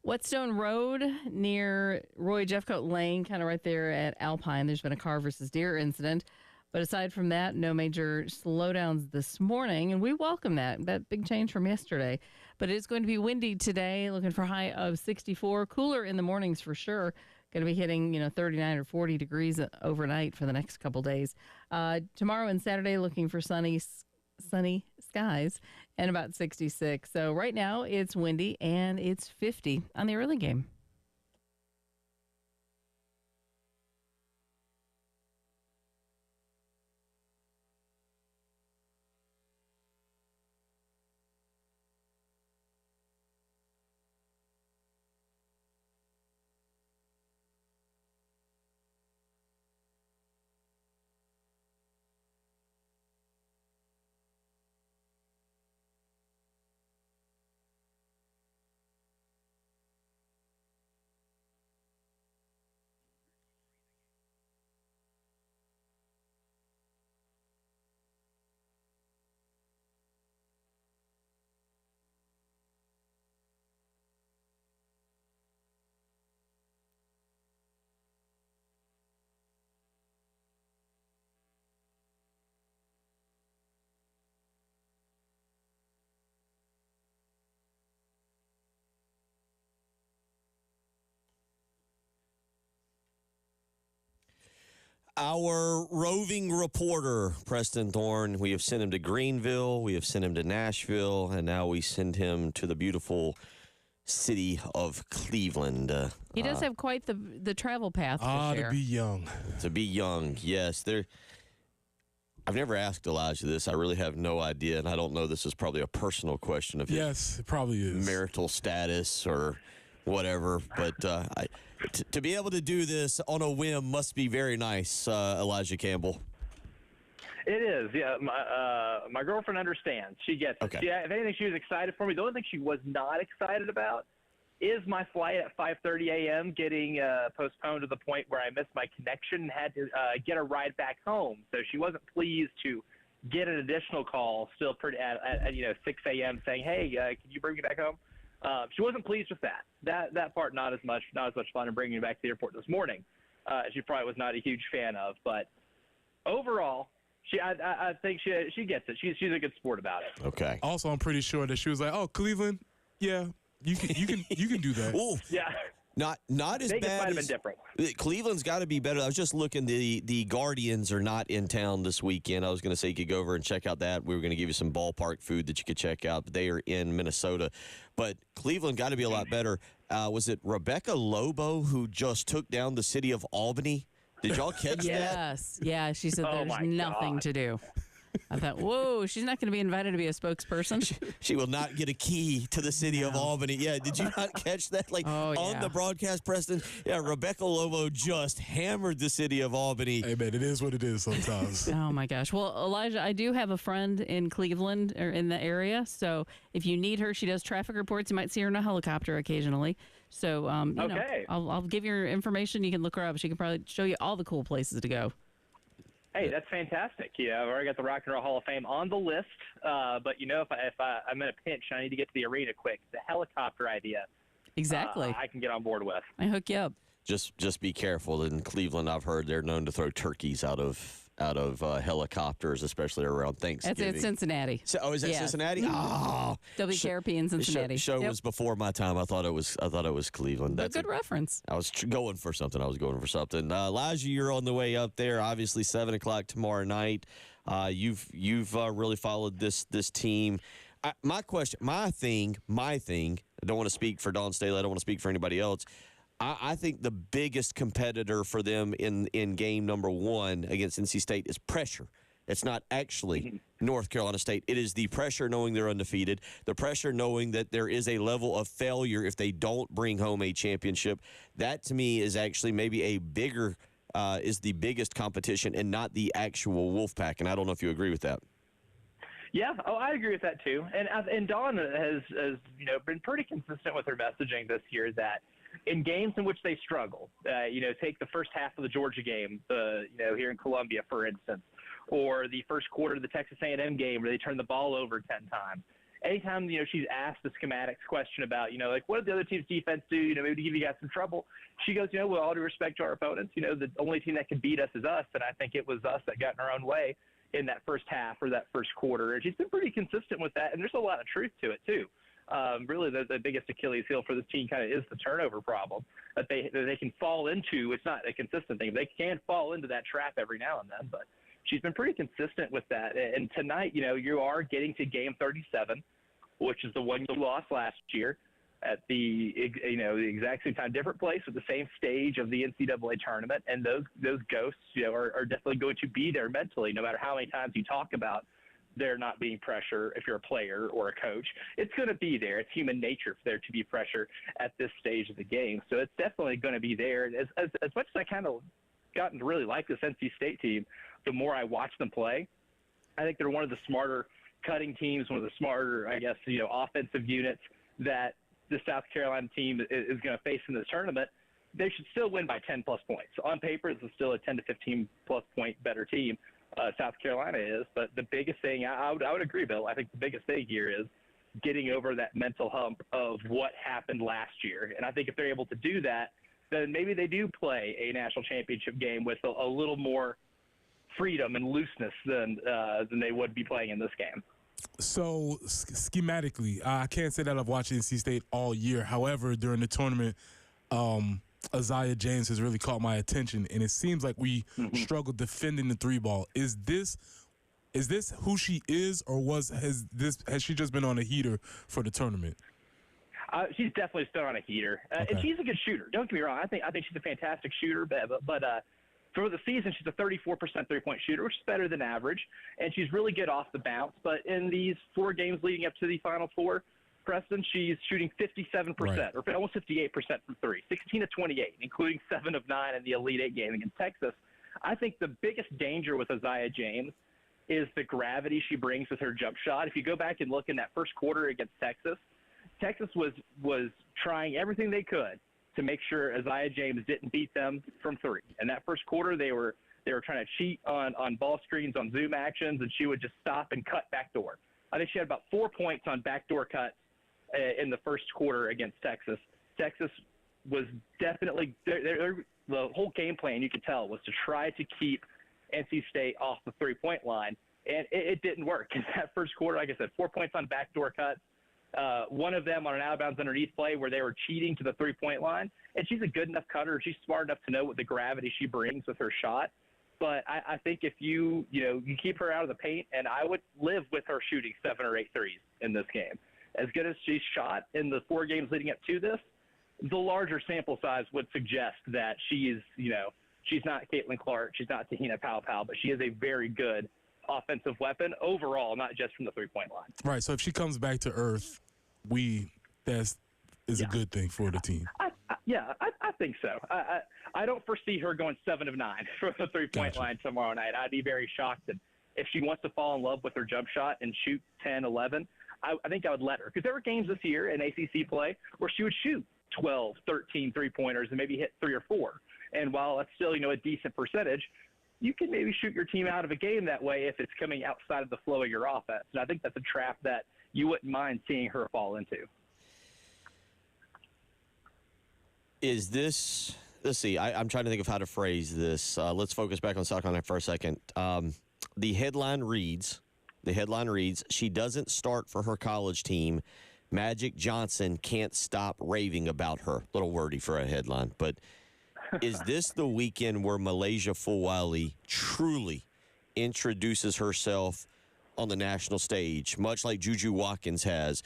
Speaker 4: Whetstone Road near Roy Jeffcoat Lane, kind of right there at Alpine. There's been a car versus deer incident. But aside from that, no major slowdowns this morning. And we welcome that big change from yesterday. But it is going to be windy today, looking for a high of 64. Cooler in the mornings for sure. Going to be hitting, 39 or 40 degrees overnight for the next couple days. Tomorrow and Saturday, looking for sunny skies and about 66. So right now it's windy and it's 50 on the early game.
Speaker 2: Our roving reporter, Preston Thorne, we have sent him to Greenville, we have sent him to Nashville, and now we send him to the beautiful city of Cleveland.
Speaker 4: He does have quite the travel path to share.
Speaker 3: To be young.
Speaker 2: To be young, yes. I've never asked Elijah this. I really have no idea, and I don't know. This is probably a personal question of his
Speaker 3: Yes, it probably is.
Speaker 2: marital status or whatever. But to be able to do this on a whim must be very nice, Elijah Campbell.
Speaker 7: It is, yeah. My girlfriend understands. She gets it.
Speaker 2: Okay.
Speaker 7: If anything, she was excited for me. The only thing she was not excited about is my flight at 5:30 a.m. getting postponed to the point where I missed my connection and had to get a ride back home. So she wasn't pleased to get an additional call still at 6 a.m. saying, "Hey, can you bring me back home?" She wasn't pleased with that. That part not as much fun in bringing me back to the airport this morning. She probably was not a huge fan of, but overall. I think she gets it. She's a good sport about it.
Speaker 2: Okay.
Speaker 3: Also, I'm pretty sure that she was like, "Oh, Cleveland, yeah, you can do that."
Speaker 2: Ooh,
Speaker 7: Yeah.
Speaker 2: Not as
Speaker 7: Vegas
Speaker 2: bad
Speaker 7: might have
Speaker 2: as
Speaker 7: been different.
Speaker 2: Cleveland's got to be better. I was just looking. The Guardians are not in town this weekend. I was going to say you could go over and check out that. We were going to give you some ballpark food that you could check out. But they are in Minnesota. But Cleveland got to be a lot better. Was it Rebecca Lobo who just took down the city of Albany? Did y'all catch that?
Speaker 4: Yes. Yeah, she said
Speaker 7: Oh
Speaker 4: there's
Speaker 7: my
Speaker 4: nothing
Speaker 7: God.
Speaker 4: to do. I thought, whoa, she's not going to be invited to be a spokesperson.
Speaker 2: She will not get a key to the city of Albany. Yeah, did you not catch that? On the broadcast, Preston? Yeah, Rebecca Lobo just hammered the city of Albany.
Speaker 3: Hey, man, it is what it is sometimes.
Speaker 4: Oh, my gosh. Well, Elijah, I do have a friend in Cleveland or in the area. So if you need her, she does traffic reports. You might see her in a helicopter occasionally. So,
Speaker 7: Okay.
Speaker 4: I'll give you her information. You can look her up. She can probably show you all the cool places to go.
Speaker 7: Hey, that's fantastic. Yeah, I've already got the Rock and Roll Hall of Fame on the list. But if I'm in a pinch and I need to get to the arena quick, the helicopter idea,
Speaker 4: Exactly.
Speaker 7: I can get on board with.
Speaker 4: I hook you up.
Speaker 2: Just be careful. In Cleveland, I've heard they're known to throw turkeys out of helicopters, especially around Thanksgiving.
Speaker 4: It's Cincinnati.
Speaker 2: So, is that
Speaker 4: Yeah.
Speaker 2: Cincinnati? Oh,
Speaker 4: WKRP in Cincinnati.
Speaker 2: Show
Speaker 4: Yep.
Speaker 2: was before my time. I thought it was Cleveland.
Speaker 4: But good reference.
Speaker 2: I was going for something. Elijah, you're on the way up there. Obviously, 7:00 tomorrow night. You've really followed this team. My thing. I don't want to speak for Dawn Staley. I don't want to speak for anybody else. I think the biggest competitor for them in game number 1 against NC State is pressure. It's not actually North Carolina State. It is the pressure knowing they're undefeated, the pressure knowing that there is a level of failure if they don't bring home a championship. That, to me, is actually maybe is the biggest competition and not the actual Wolfpack. And I don't know if you agree with that.
Speaker 7: Yeah, I agree with that too. And Dawn has been pretty consistent with her messaging this year that in games in which they struggle, take the first half of the Georgia game, here in Columbia, for instance, or the first quarter of the Texas A&M game where they turn the ball over 10 times. Anytime, she's asked the schematics question about, what did the other team's defense do, maybe to give you guys some trouble, she goes, with all due respect to our opponents, the only team that can beat us is us, and I think it was us that got in our own way in that first half or that first quarter. And she's been pretty consistent with that, and there's a lot of truth to it, too. Really, the biggest Achilles heel for this team kind of is the turnover problem that they can fall into. It's not a consistent thing. They can fall into that trap every now and then, but she's been pretty consistent with that. And tonight, you are getting to game 37, which is the one you lost last year at the exact same time, different place with the same stage of the NCAA tournament. And those ghosts, are definitely going to be there mentally, no matter how many times you talk about there not being pressure if you're a player or a coach. It's going to be there. It's human nature for there to be pressure at this stage of the game. So it's definitely going to be there. As much as I kind of gotten to really like this NC State team, the more I watch them play, I think they're one of the smarter cutting teams, one of the smarter, offensive units that the South Carolina team is going to face in this tournament. They should still win by 10-plus points. On paper, this is still a 10 to 15-plus point better team. South Carolina is, but the biggest thing, I would agree, Bill, I think the biggest thing here is getting over that mental hump of what happened last year. And I think if they're able to do that, then maybe they do play a national championship game with a little more freedom and looseness than they would be playing in this game.
Speaker 3: So, schematically, I can't say that I've watched NC State all year. However, during the tournament, Isaiah James has really caught my attention, and it seems like we struggle defending the three ball. Is this who she is, or has she just been on a heater for the tournament?
Speaker 7: She's definitely still on a heater, and she's a good shooter. Don't get me wrong. I think she's a fantastic shooter, but for the season, she's a 34% three-point shooter, which is better than average, and she's really good off the bounce. But in these 4 games leading up to the Final Four, Preston, she's shooting 57%, or almost 58% from three, 16 of 28, including 7 of 9 in the Elite Eight game against Texas. I think the biggest danger with Isaiah James is the gravity she brings with her jump shot. If you go back and look in that first quarter against Texas, Texas was trying everything they could to make sure Isaiah James didn't beat them from three. In that first quarter, they were trying to cheat on ball screens, on zoom actions, and she would just stop and cut backdoor. I think she had about 4 points on backdoor cuts in the first quarter against Texas. Texas was definitely the whole game plan, you could tell, was to try to keep NC State off the three-point line, and it didn't work. In that first quarter, like I said, 4 points on backdoor cuts. One of them on an out-of-bounds underneath play where they were cheating to the three-point line. And she's a good enough cutter. She's smart enough to know what the gravity she brings with her shot. But I think if you keep her out of the paint, and I would live with her shooting 7 or 8 threes in this game. As good as she's shot in the 4 games leading up to this, the larger sample size would suggest that she's not Caitlin Clark, she's not Tahina Powell, but she is a very good offensive weapon overall, not just from the three-point line.
Speaker 3: Right. So if she comes back to earth, that is a good thing for the team.
Speaker 7: I think so. I don't foresee her going 7 of 9 from the three-point line tomorrow night. I'd be very shocked. And if she wants to fall in love with her jump shot and shoot 10, 11, I think I would let her. Because there were games this year in ACC play where she would shoot 12, 13 three-pointers and maybe hit 3 or 4. And while that's still, a decent percentage, you can maybe shoot your team out of a game that way if it's coming outside of the flow of your offense. And I think that's a trap that you wouldn't mind seeing her fall into.
Speaker 2: Is this – let's see. I'm trying to think of how to phrase this. Let's focus back on South Carolina for a second. The headline reads, she doesn't start for her college team. Magic Johnson can't stop raving about her. A little wordy for a headline, but – is this the weekend where Malaysia Fulwiley truly introduces herself on the national stage, much like Juju Watkins has?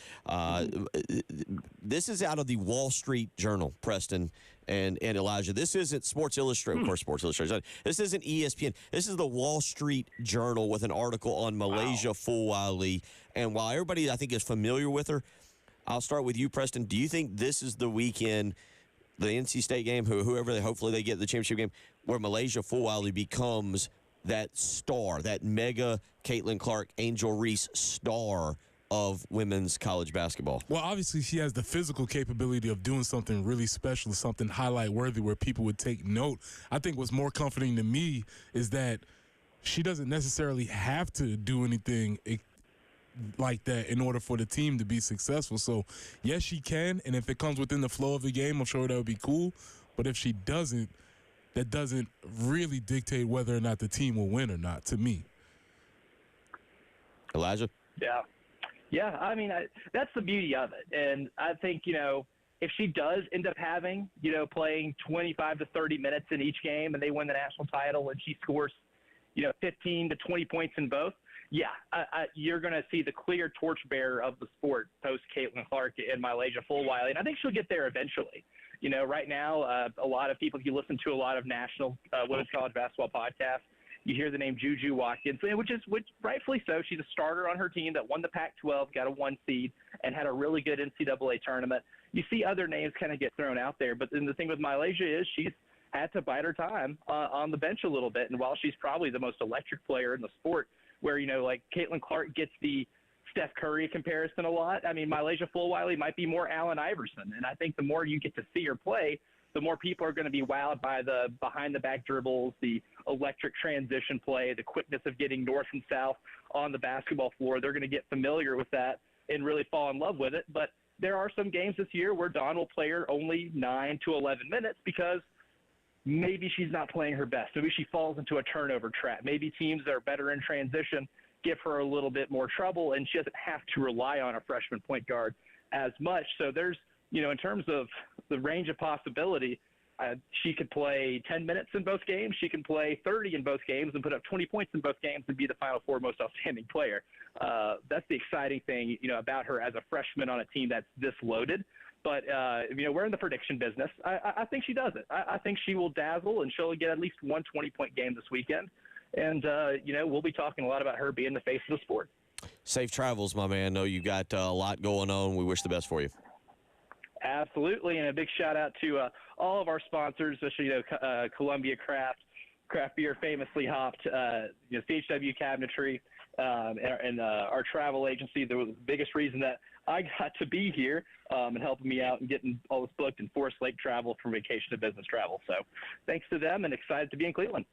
Speaker 2: This is out of the Wall Street Journal, Preston and Elijah. This isn't Sports Illustrated. Of course, Sports Illustrated. This isn't ESPN. This is the Wall Street Journal with an article on Malaysia Fulwiley. And while everybody, I think, is familiar with her, I'll start with you, Preston. Do you think this is the weekend – the NC State game, hopefully they get the championship game, where Malaysia Fulwiley becomes that star, that mega Caitlin Clark, Angel Reese star of women's college basketball?
Speaker 3: Well, obviously she has the physical capability of doing something really special, something highlight-worthy where people would take note. I think what's more comforting to me is that she doesn't necessarily have to do anything like that in order for the team to be successful. So, yes, she can, and if it comes within the flow of the game, I'm sure that would be cool. But if she doesn't, that doesn't really dictate whether or not the team will win or not, to me.
Speaker 2: Elijah?
Speaker 7: Yeah, I mean, that's the beauty of it. And I think, if she does end up having, playing 25 to 30 minutes in each game and they win the national title and she scores, 15 to 20 points in both, you're going to see the clear torchbearer of the sport post Caitlin Clark and Malaysia Fulwiley. And I think she'll get there eventually. Right now, a lot of people, if you listen to a lot of national women's college basketball podcasts, you hear the name Juju Watkins, which rightfully so. She's a starter on her team that won the Pac-12, got a 1 seed, and had a really good NCAA tournament. You see other names kind of get thrown out there. But then the thing with Malaysia is she's had to bide her time on the bench a little bit. And while she's probably the most electric player in the sport, where, like Caitlin Clark gets the Steph Curry comparison a lot. I mean, Malaysia Fulwiley might be more Allen Iverson. And I think the more you get to see her play, the more people are going to be wowed by the behind-the-back dribbles, the electric transition play, the quickness of getting north and south on the basketball floor. They're going to get familiar with that and really fall in love with it. But there are some games this year where Dawn will play her only 9 to 11 minutes because maybe she's not playing her best. Maybe she falls into a turnover trap. Maybe teams that are better in transition give her a little bit more trouble, and she doesn't have to rely on a freshman point guard as much. So there's, in terms of the range of possibility, She could play 10 minutes in both games. She can play 30 in both games and put up 20 points in both games and be the Final Four most outstanding player. That's the exciting thing, about her as a freshman on a team that's this loaded. But, we're in the prediction business. I think she does it. I think she will dazzle, and she'll get at least one 20-point game this weekend. And, we'll be talking a lot about her being the face of the sport.
Speaker 2: Safe travels, my man. Know you got a lot going on. We wish the best for you.
Speaker 7: Absolutely, and a big shout-out to all of our sponsors, especially, Columbia Craft Beer, famously hopped, CHW Cabinetry, and our travel agency. The biggest reason that I got to be here and helping me out and getting all this booked in Forest Lake travel from vacation to business travel. So thanks to them, and excited to be in Cleveland.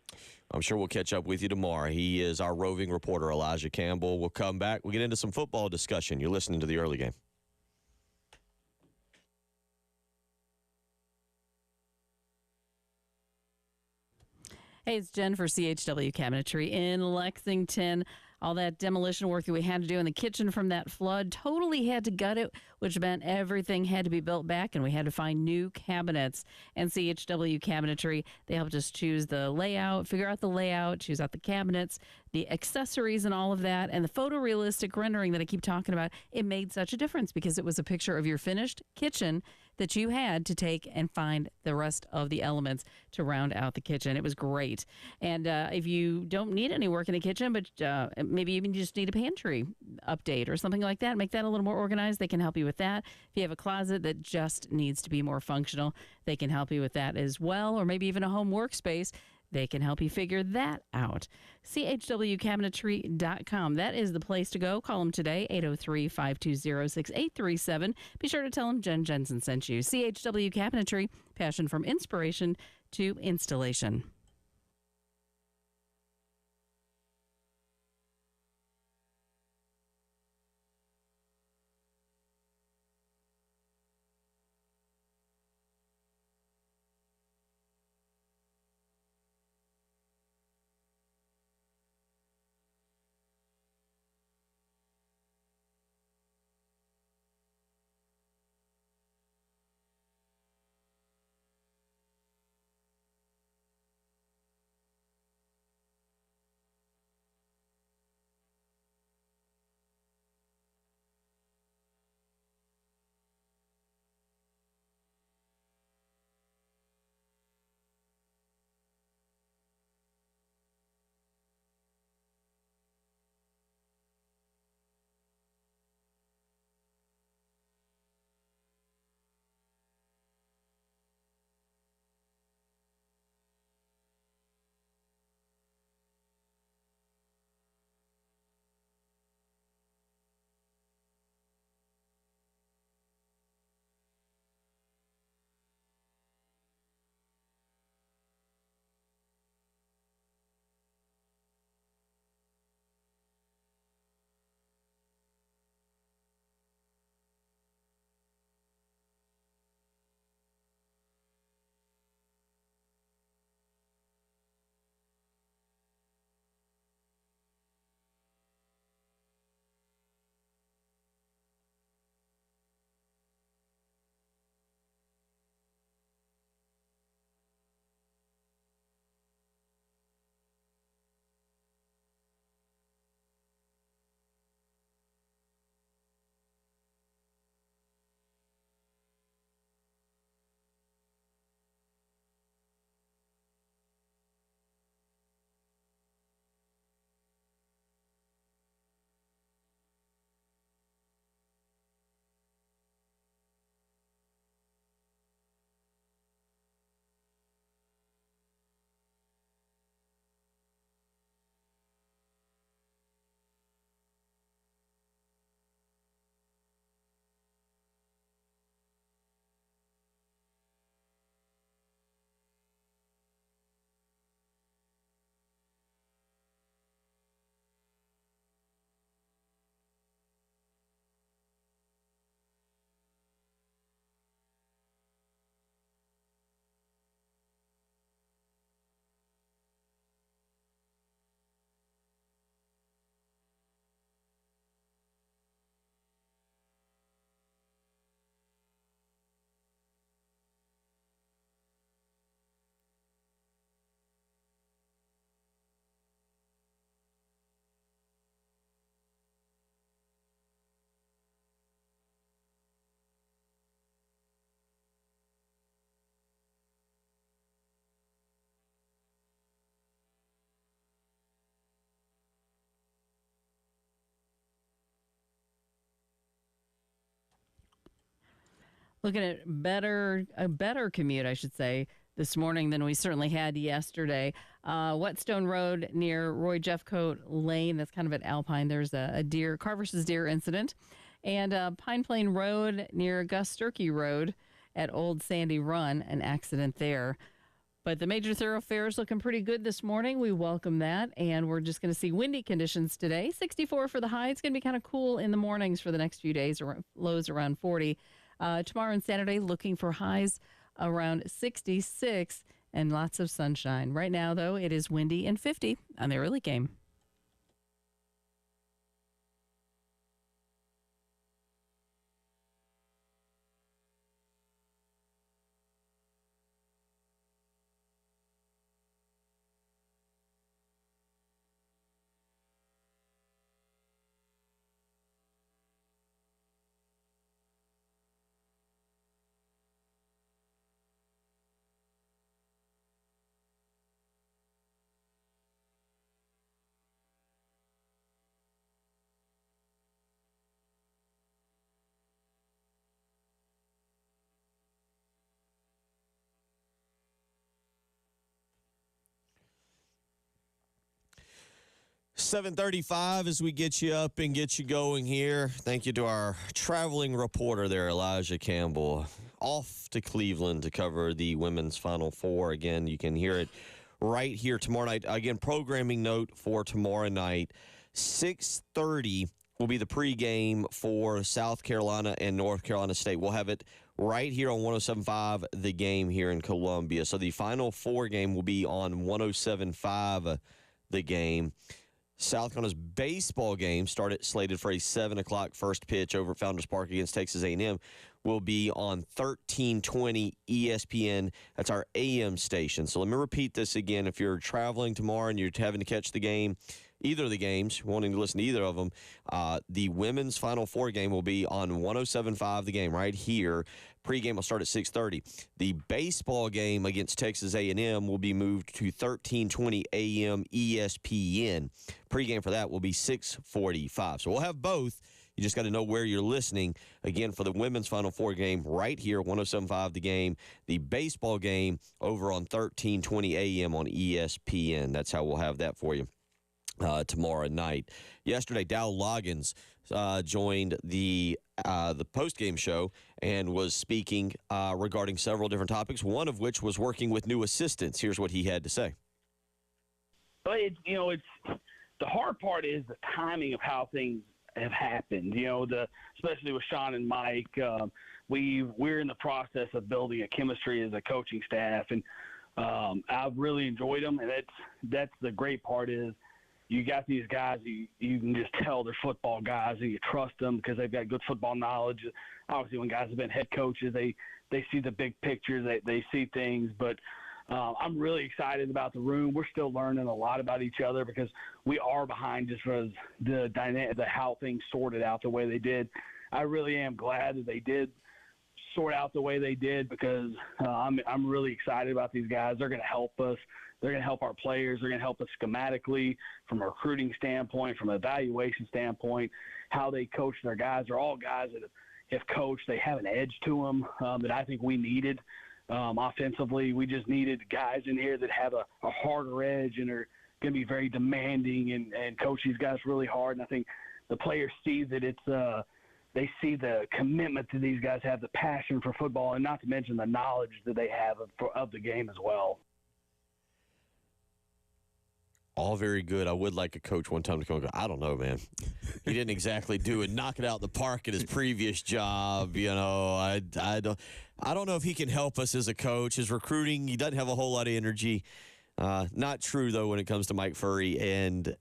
Speaker 7: I'm
Speaker 2: sure we'll catch up with you tomorrow. He is our roving reporter, Elijah Campbell. We'll come back. We'll get into some football discussion. You're listening to The Early Game.
Speaker 4: Hey, it's Jen for CHW Cabinetry in Lexington. All that demolition work that we had to do in the kitchen from that flood, totally had to gut it, which meant everything had to be built back, and we had to find new cabinets. And CHW Cabinetry, they helped us choose the layout, figure out the layout, choose out the cabinets, the accessories and all of that, and the photorealistic rendering that I keep talking about. It made such a difference because it was a picture of your finished kitchen that you had to take and find the rest of the elements to round out the kitchen. It was great. And if you don't need any work in the kitchen, but maybe even just need a pantry update or something like that, make that a little more organized, they can help you with that. If you have a closet that just needs to be more functional, they can help you with that as well. Or maybe even a home workspace, they can help you figure that out. CHWCabinetry.com. That is the place to go. Call them today, 803-520-6837. Be sure to tell them Jen Jensen sent you. CHW Cabinetry, passion from inspiration to installation. Looking at a better commute, I should say, this morning than we certainly had yesterday. Whetstone Road near Roy Jeffcoat Lane, that's kind of at Alpine. There's a car versus deer incident. And Pine Plain Road near Gus Sturkey Road at Old Sandy Run, an accident there. But the major thoroughfares looking pretty good this morning. We welcome that. And we're just going to see windy conditions today. 64 for the high. It's going to be kind of cool in the mornings for the next few days, lows around 40. Tomorrow and Saturday, looking for highs around 66 and lots of sunshine. Right now, though, it is windy and 50 on the early game.
Speaker 2: $7:35 as we get you up and get you going here. Thank you to our traveling reporter there, Elijah Campbell, off to Cleveland to cover the women's Final Four. Again, you can hear it right here tomorrow night. Again, programming note for tomorrow night, 6:30 will be the pregame for South Carolina and North Carolina State. We'll have it right here on 107.5, the game here in Columbia. So the Final Four game will be on 107.5, the game. South Carolina's baseball game, slated for a 7 o'clock first pitch over at Founders Park against Texas A&M, will be on 1320 ESPN. That's our AM station. So let me repeat this again. If you're traveling tomorrow and you're having to catch the game, either of the games, wanting to listen to either of them, the women's Final Four game will be on 107.5, the game right here. Pre-game will start at 6:30. The baseball game against Texas A&M will be moved to 1320 AM ESPN. Pre-game for that will be 6:45. So we'll have both. You just got to know where you're listening. Again, for the women's Final Four game right here, 107.5 the game. The baseball game over on 1320 AM on ESPN. That's how we'll have that for you tomorrow night. Yesterday, Dow Loggins joined the post-game show and was speaking regarding several different topics, one of which was working with new assistants. Here's what he had to say.
Speaker 8: But it's the hard part is the timing of how things have happened. Especially with Sean and Mike, we're in the process of building a chemistry as a coaching staff, and I've really enjoyed them. And that's the great part is you got these guys you can just tell they're football guys and you trust them because they've got good football knowledge. Obviously, when guys have been head coaches, they see the big picture, they see things. But I'm really excited about the room. We're still learning a lot about each other because we are behind just for the dynamic, how things sorted out the way they did. I really am glad that they did sort out the way they did because I'm really excited about these guys. They're going to help us. They're going to help our players. They're going to help us schematically from a recruiting standpoint, from an evaluation standpoint, how they coach their guys. They're all guys that have coached. They have an edge to them that I think we needed. Offensively, we just needed guys in here that have a harder edge and are going to be very demanding and coach these guys really hard. And I think the players see that they see the commitment that these guys have, the passion for football, and not to mention the knowledge that they have of the game as well.
Speaker 2: All very good. I would like a coach one time to come and go, I don't know, man. He didn't exactly knock it out the park at his previous job. I don't know if he can help us as a coach. His recruiting, he doesn't have a whole lot of energy. Not true, though, when it comes to Mike Furry and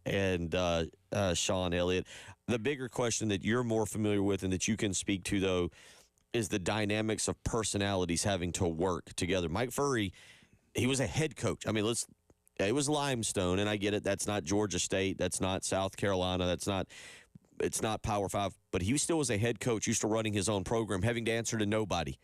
Speaker 2: Sean Elliott. The bigger question that you're more familiar with and that you can speak to, though, is the dynamics of personalities having to work together. Mike Furry, he was a head coach. I mean, it was Limestone, and I get it. That's not Georgia State. That's not South Carolina. It's not Power 5. But he still was a head coach, used to running his own program, having to answer to nobody.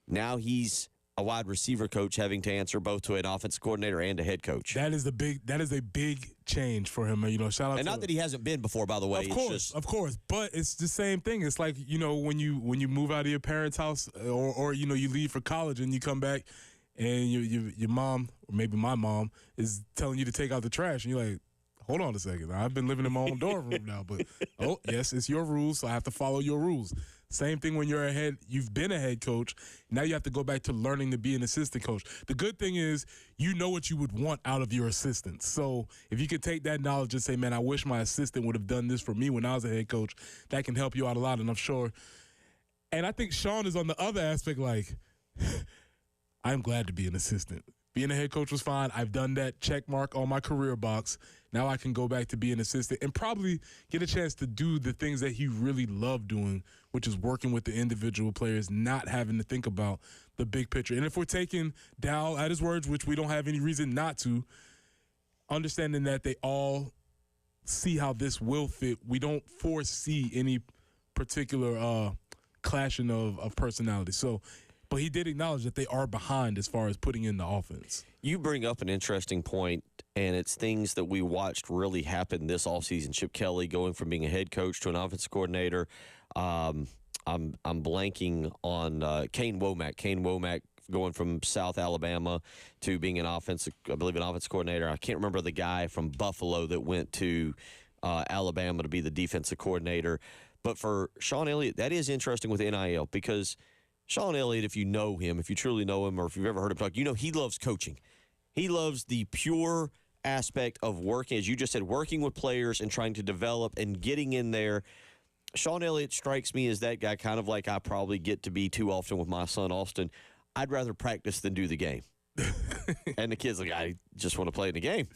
Speaker 2: Now he's a wide receiver coach having to answer both to an offensive coordinator and a head coach.
Speaker 3: That is a big change for him. Shout out
Speaker 2: and
Speaker 3: to
Speaker 2: not that he hasn't been before, by the way.
Speaker 3: Of course. But it's the same thing. It's like, when you move out of your parents' house or you leave for college and you come back and your mom, or maybe my mom, is telling you to take out the trash. And you're like, hold on a second. I've been living in my own dorm room now. But, yes, it's your rules, so I have to follow your rules. Same thing when you've been a head coach. Now you have to go back to learning to be an assistant coach. The good thing is you know what you would want out of your assistants. So if you could take that knowledge and say, man, I wish my assistant would have done this for me when I was a head coach, that can help you out a lot, and I'm sure. And I think Sean is on the other aspect, like, I'm glad to be an assistant. Being a head coach was fine. I've done that check mark on my career box. Now I can go back to be an assistant and probably get a chance to do the things that he really loved doing, which is working with the individual players, not having to think about the big picture. And if we're taking Dow at his words, which we don't have any reason not to, understanding that they all see how this will fit, we don't foresee any particular clashing of personality. But he did acknowledge that they are behind as far as putting in the offense.
Speaker 2: You bring up an interesting point, and it's things that we watched really happen this offseason. Chip Kelly going from being a head coach to an offensive coordinator. I'm blanking on Kane Womack. Kane Womack going from South Alabama to being an offensive coordinator. I can't remember the guy from Buffalo that went to Alabama to be the defensive coordinator. But for Sean Elliott, that is interesting with NIL because – Sean Elliott, if you know him, if you truly know him, or if you've ever heard him talk, he loves coaching. He loves the pure aspect of working, as you just said, working with players and trying to develop and getting in there. Sean Elliott strikes me as that guy, kind of like I probably get to be too often with my son, Austin. I'd rather practice than do the game. And the kid's like, I just want to play in the game.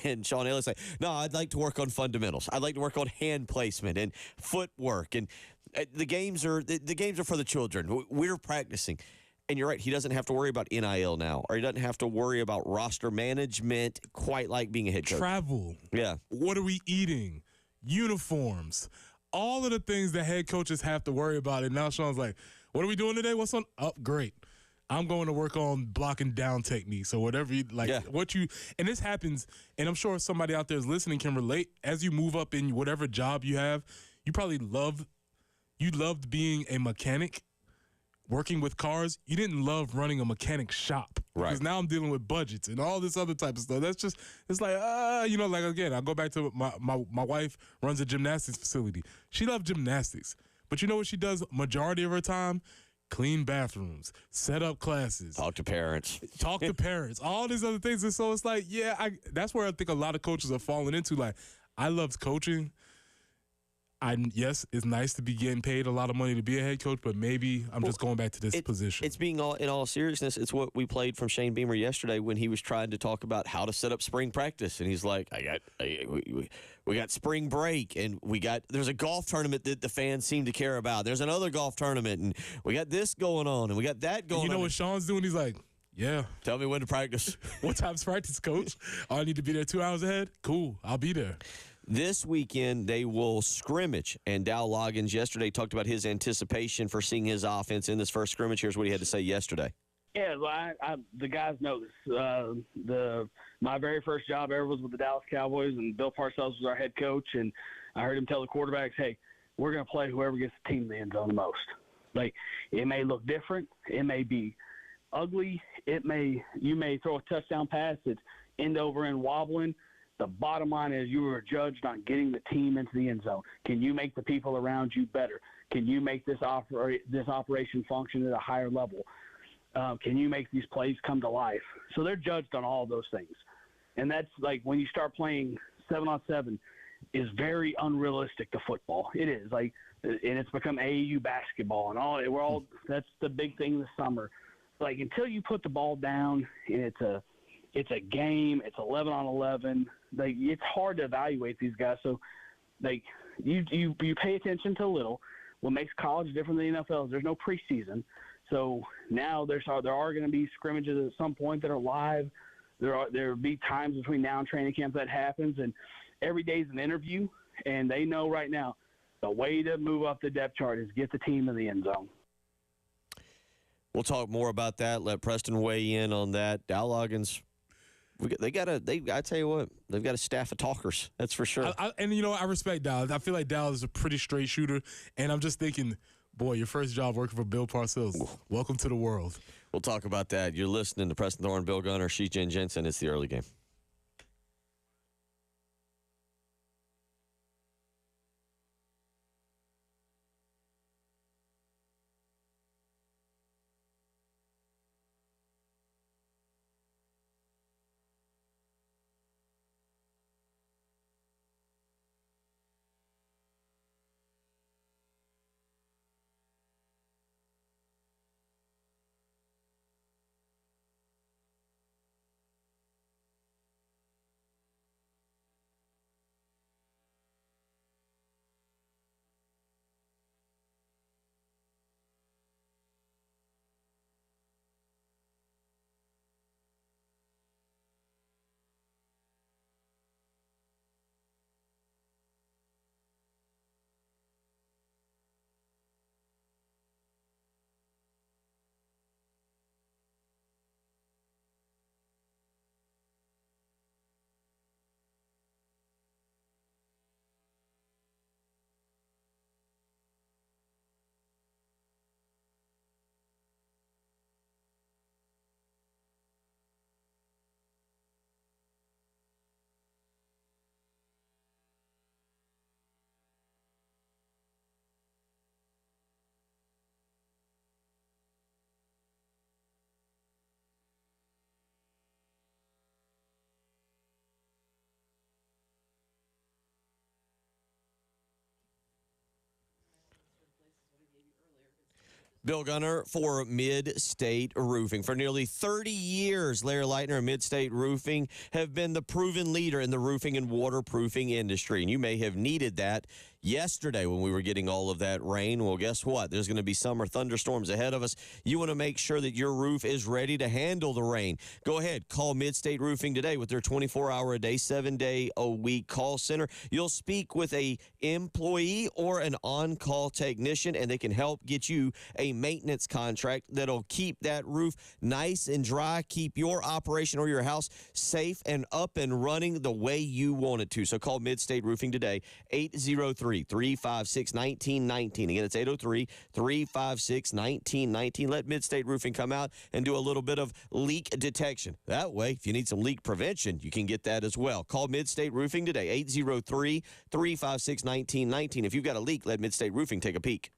Speaker 2: and Sean Elliott's like, no, I'd like to work on fundamentals. I'd like to work on hand placement and footwork. And the games are for the children. We're practicing. And you're right, he doesn't have to worry about NIL now, or he doesn't have to worry about roster management quite like being a head coach.
Speaker 3: Travel.
Speaker 2: Yeah.
Speaker 3: What are we eating? Uniforms. All of the things that head coaches have to worry about. And now Sean's like, what are we doing today? What's on? Oh, great. I'm going to work on blocking down techniques or whatever you like.
Speaker 2: Yeah.
Speaker 3: And this happens, and I'm sure somebody out there is listening can relate. As you move up in whatever job you have, you probably loved being a mechanic, working with cars. You didn't love running a mechanic shop.
Speaker 2: Right.
Speaker 3: Because now I'm dealing with budgets and all this other type of stuff. That's just, it's like, like again, I'll go back to my wife runs a gymnastics facility. She loves gymnastics. But you know what she does majority of her time? Clean bathrooms, set up classes.
Speaker 2: Talk to parents,
Speaker 3: all these other things. And so it's like, that's where I think a lot of coaches are falling into. Like, I loved coaching. Yes, it's nice to be getting paid a lot of money to be a head coach, but maybe I'm just going back to this position.
Speaker 2: It's being in all seriousness. It's what we played from Shane Beamer yesterday when he was trying to talk about how to set up spring practice, and he's like, we got spring break, and there's a golf tournament that the fans seem to care about. There's another golf tournament, and we got this going on, and we got that going on.
Speaker 3: You know what Sean's doing? He's like, yeah.
Speaker 2: Tell me when to practice.
Speaker 3: What time's practice, coach? Oh, I need to be there 2 hours ahead? Cool, I'll be there.
Speaker 2: This weekend, they will scrimmage, and Dow Loggins yesterday talked about his anticipation for seeing his offense in this first scrimmage. Here's what he had to say yesterday.
Speaker 8: Yeah, well, the guys know this. My very first job ever was with the Dallas Cowboys, and Bill Parcells was our head coach, and I heard him tell the quarterbacks, hey, we're going to play whoever gets the team in the end zone the most. Like, it may look different. It may be ugly. You may throw a touchdown pass that's end over end wobbling. The bottom line is you are judged on getting the team into the end zone. Can you make the people around you better? Can you make this operation function at a higher level? Can you make these plays come to life? So they're judged on all of those things. And that's like when you start playing 7-on-7 is very unrealistic to football. It is. And it's become AAU basketball and all. That's the big thing this summer. Like, until you put the ball down and it's a game, it's 11-on-11. Like, it's hard to evaluate these guys. So, like, you pay attention to little. What makes college different than the NFL is there's no preseason. So now there are going to be scrimmages at some point that are live. There will be times between now and training camp that happens, and every day is an interview. And they know right now the way to move up the depth chart is get the team in the end zone.
Speaker 2: We'll talk more about that. Let Preston weigh in on that. Dow Loggins I tell you what, they've got a staff of talkers. That's for sure.
Speaker 3: I respect Dallas. I feel like Dallas is a pretty straight shooter, and I'm just thinking, boy, your first job working for Bill Parcells. Welcome to the world.
Speaker 2: We'll talk about that. You're listening to Preston Thorne, Bill Gunner, Sheet Jen Jensen. It's the early game. Bill Gunner for Mid-State Roofing. For nearly 30 years, Larry Leitner and Mid-State Roofing have been the proven leader in the roofing and waterproofing industry. And you may have needed that yesterday when we were getting all of that rain. Well, guess what? There's going to be summer thunderstorms ahead of us. You want to make sure that your roof is ready to handle the rain. Go ahead. Call Mid-State Roofing today with their 24-hour-a-day, 7-day-a-week call center. You'll speak with a employee or an on-call technician, and they can help get you a maintenance contract that'll keep that roof nice and dry, keep your operation or your house safe and up and running the way you want it to. So call Mid-State Roofing today, 803-356-1919. Again, it's 803-356-1919. Let Mid-State Roofing come out and do a little bit of leak detection. That way, if you need some leak prevention, you can get that as well. Call Mid-State Roofing today, 803-356-1919. If you've got a leak, let Mid-State Roofing take a peek.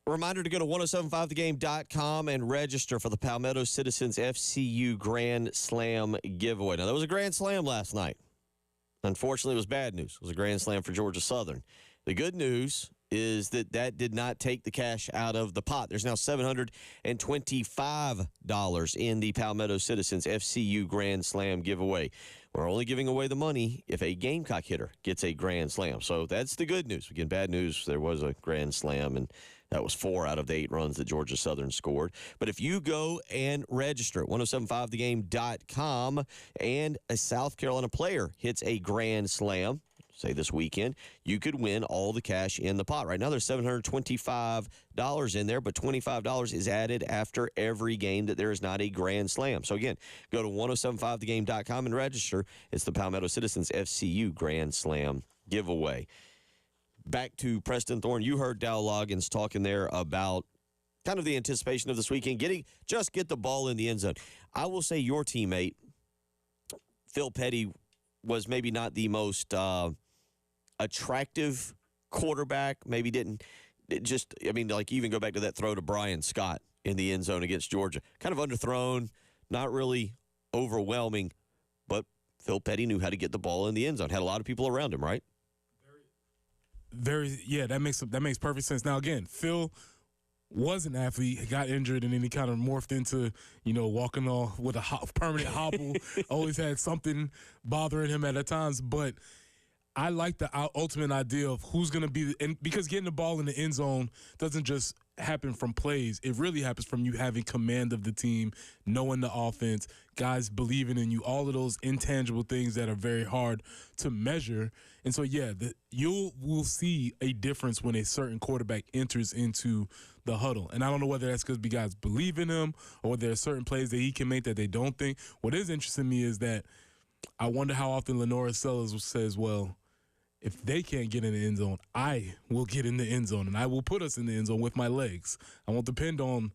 Speaker 2: Reminder to go to 1075thegame.com and register for the Palmetto Citizens FCU Grand Slam giveaway. Now, there was a Grand Slam last night. Unfortunately, it was bad news. It was a Grand Slam for Georgia Southern. The good news is that did not take the cash out of the pot. There's now $725 in the Palmetto Citizens FCU Grand Slam giveaway. we're only giving away the money if a Gamecock hitter gets a grand slam. So that's the good news. Again, bad news, there was a grand slam, and that was 4 out of the 8 runs that Georgia Southern scored. But if you go and register at 1075thegame.com and a South Carolina player hits a grand slam, say this weekend, you could win all the cash in the pot. Right now there's $725 in there, but $25 is added after every game that there is not a grand slam. So again, go to 1075thegame.com and register. It's the Palmetto Citizens FCU Grand Slam giveaway. Back to Preston Thorne. You heard Dow Loggins talking there about kind of the anticipation of this weekend, get the ball in the end zone. I will say your teammate, Phil Petty, was maybe not the most attractive quarterback. Maybe didn't just, I mean, like even go back to that throw to Brian Scott in the end zone against Georgia. Kind of underthrown, not really overwhelming, but Phil Petty knew how to get the ball in the end zone. Had a lot of people around him, right?
Speaker 3: That makes perfect sense. Now again, Phil was an athlete, got injured, and then he kind of morphed into, walking off with a permanent hobble. Always had something bothering him at times, but I like the ultimate idea of who's going to be, and because getting the ball in the end zone doesn't just happen from plays. It really happens from you having command of the team, knowing the offense, guys believing in you, all of those intangible things that are very hard to measure. And so, you will see a difference when a certain quarterback enters into the huddle. And I don't know whether that's because guys believe in him or whether there are certain plays that he can make that they don't think. What is interesting to me is that I wonder how often Lenora Sellers says, well, if they can't get in the end zone, I will get in the end zone, and I will put us in the end zone with my legs. I won't depend on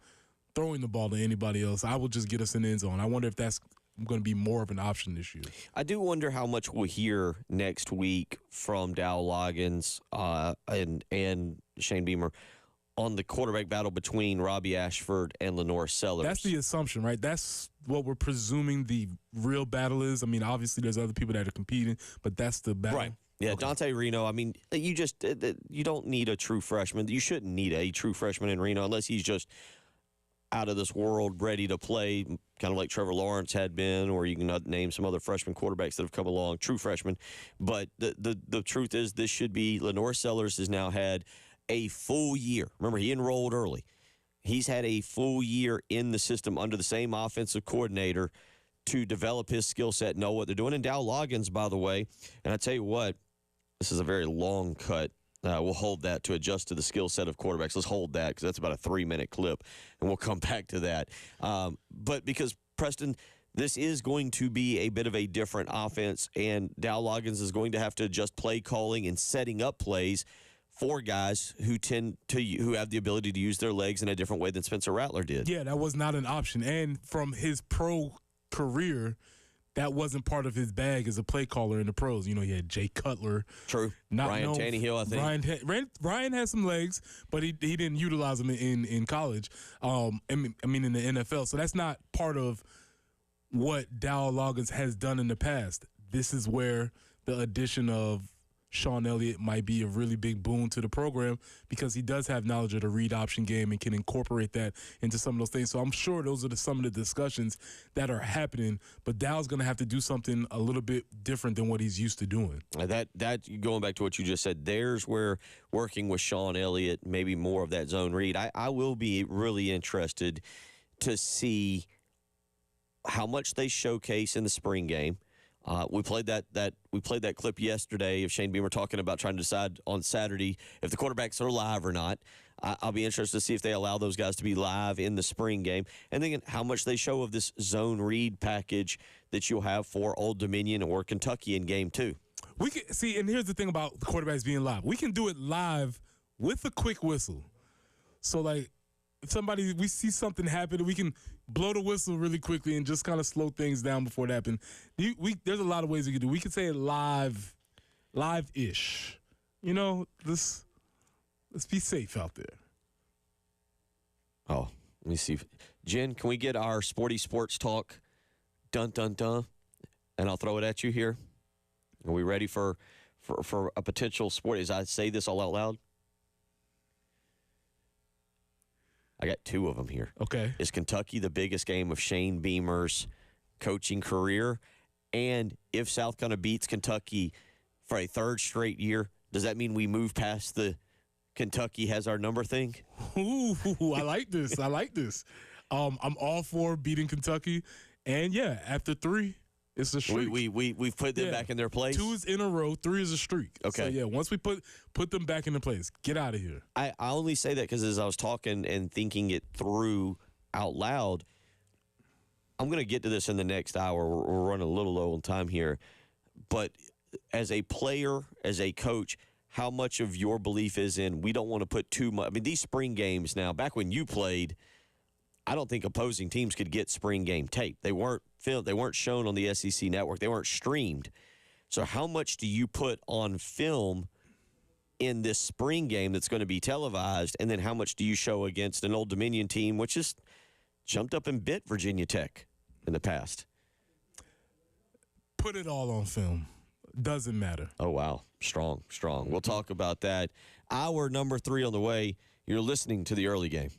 Speaker 3: throwing the ball to anybody else. I will just get us in the end zone. I wonder if that's going to be more of an option this year.
Speaker 2: I do wonder how much we'll hear next week from Dow Loggins and Shane Beamer on the quarterback battle between Robbie Ashford and Lenore Sellers.
Speaker 3: That's the assumption, right? That's what we're presuming the real battle is. I mean, obviously there's other people that are competing, but that's the battle.
Speaker 2: Right. Yeah, okay. Dante Reno, I mean, you don't need a true freshman. You shouldn't need a true freshman in Reno unless he's just out of this world, ready to play, kind of like Trevor Lawrence had been, or you can name some other freshman quarterbacks that have come along, true freshmen. But the truth is this should be Lenore Sellers has now had a full year. Remember, he enrolled early. He's had a full year in the system under the same offensive coordinator to develop his skill set, know what they're doing. And Dow Loggins, by the way, and I tell you what, this is a very long cut. We'll hold that to adjust to the skill set of quarterbacks. Let's hold that because that's about a 3-minute clip, and we'll come back to that. But because, Preston, this is going to be a bit of a different offense, and Dow Loggins is going to have to adjust play calling and setting up plays for guys who have the ability to use their legs in a different way than Spencer Rattler did.
Speaker 3: Yeah, that was not an option. And from his pro career, that wasn't part of his bag as a play caller in the pros. He had Jay Cutler.
Speaker 2: True. Ryan Tannehill, I think.
Speaker 3: Ryan had some legs, but he didn't utilize them in college. In the NFL. So that's not part of what Dow Loggins has done in the past. This is where the addition of Sean Elliott might be a really big boon to the program because he does have knowledge of the read option game and can incorporate that into some of those things. So I'm sure those are some of the discussions that are happening, but Dow's going to have to do something a little bit different than what he's used to doing.
Speaker 2: That going back to what you just said, there's where working with Sean Elliott, maybe more of that zone read. I will be really interested to see how much they showcase in the spring game. We played that clip yesterday of Shane Beamer talking about trying to decide on Saturday if the quarterbacks are live or not. I'll be interested to see if they allow those guys to be live in the spring game, and then how much they show of this zone read package that you'll have for Old Dominion or Kentucky in game 2.
Speaker 3: We can see, and here's the thing about the quarterbacks being live: we can do it live with a quick whistle. So like, if we see something happen, we can blow the whistle really quickly and just kind of slow things down before it happens. There's a lot of ways we can do it. We can say it live-ish. Let's be safe out there.
Speaker 2: Oh, let me see. Jen, can we get our sporty sports talk? Dun, dun, dun. And I'll throw it at you here. Are we ready for a potential sport? As I say this all out loud? I got 2 of them here.
Speaker 3: Okay.
Speaker 2: Is Kentucky the biggest game of Shane Beamer's coaching career? And if South Carolina beats Kentucky for a third straight year, does that mean we move past the Kentucky has our number thing?
Speaker 3: Ooh, I like this. I like this. I'm all for beating Kentucky. And, yeah, after 3, it's a streak.
Speaker 2: We've put them back in their place?
Speaker 3: 2 is in a row. 3 is a streak.
Speaker 2: Okay.
Speaker 3: So, yeah, once we put them back into place, get out of here.
Speaker 2: I only say that because as I was talking and thinking it through out loud, I'm going to get to this in the next hour. We're running a little low on time here. But as a player, as a coach, how much of your belief is in we don't want to put too much? I mean, these spring games now, back when you played, I don't think opposing teams could get spring game tape. They weren't filmed. They weren't shown on the SEC network. They weren't streamed. So how much do you put on film in this spring game that's going to be televised, and then how much do you show against an Old Dominion team, which has jumped up and bit Virginia Tech in the past?
Speaker 3: Put it all on film. Doesn't matter.
Speaker 2: Oh, wow. Strong. We'll talk about that. Hour number 3 on the way. You're listening to the early game.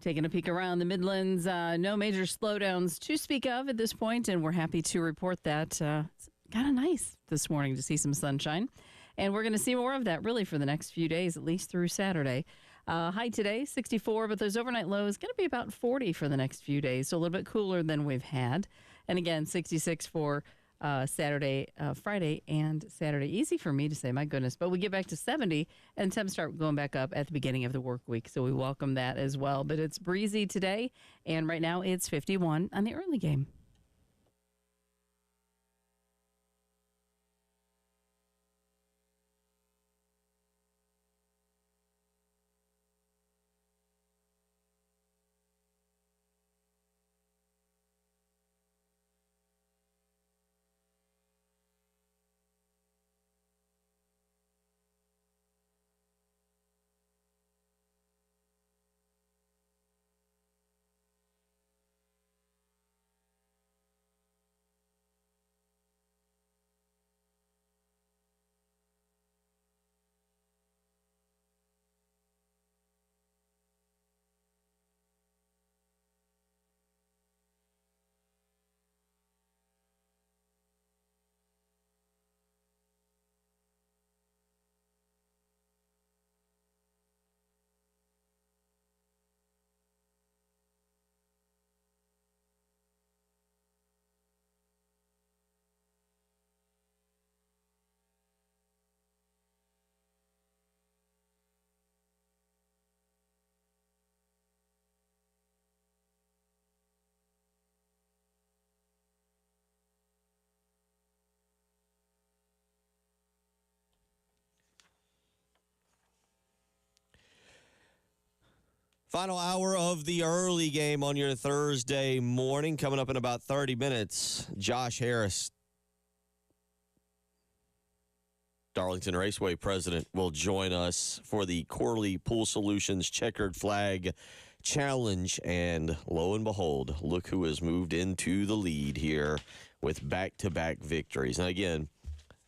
Speaker 4: Taking a peek around the Midlands, no major slowdowns to speak of at this point, and we're happy to report that it's kind of nice this morning to see some sunshine. And we're going to see more of that really for the next few days, at least through Saturday. High today, 64, but those overnight lows going to be about 40 for the next few days, so a little bit cooler than we've had. And again, 66 for Friday and Saturday. Easy for me to say, my goodness. But we get back to 70 and temps start going back up at the beginning of the work week. So we welcome that as well. But it's breezy today, and right now it's 51 on the early game.
Speaker 2: Final hour of the early game on your Thursday morning. Coming up in about 30 minutes, Josh Harris, Darlington Raceway president, will join us for the Corley Pool Solutions Checkered Flag Challenge. And lo and behold, look who has moved into the lead here with back-to-back victories. And again,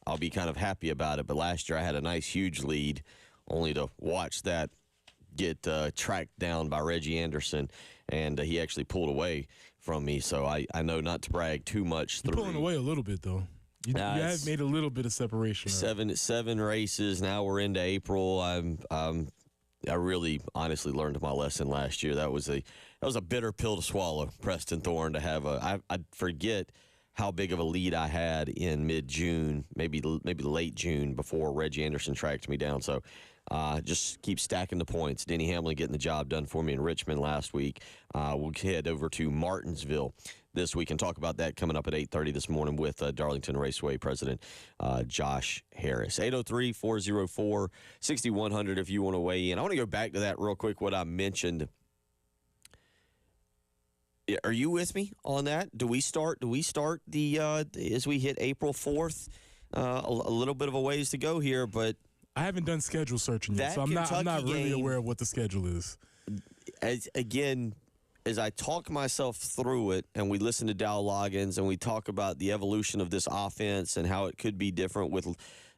Speaker 2: I'll be kind of happy about it, but last year I had a nice, huge lead, only to watch that get tracked down by Reggie Anderson, and he actually pulled away from me. So I know not to brag too much.
Speaker 3: You're pulling away a little bit, though. You have made a little bit of separation.
Speaker 2: Seven races. Now we're into April. I really honestly learned my lesson last year. That was a bitter pill to swallow, Preston Thorne, to have I forget how big of a lead I had in mid-June, maybe late June, before Reggie Anderson tracked me down. So just keep stacking the points. Denny Hamlin getting the job done for me in Richmond last week. We'll head over to Martinsville this week and talk about that coming up at 8:30 this morning with Darlington Raceway president Josh Harris. 803-404-6100 if you want to weigh in. I want to go back to that real quick, what I mentioned. Are you with me on that? Do we start the as we hit April 4th? A little bit of a ways to go here, but
Speaker 3: I haven't done schedule searching yet, so I'm not really aware of what the schedule is.
Speaker 2: As I talk myself through it, and we listen to Dow Loggins, and we talk about the evolution of this offense and how it could be different with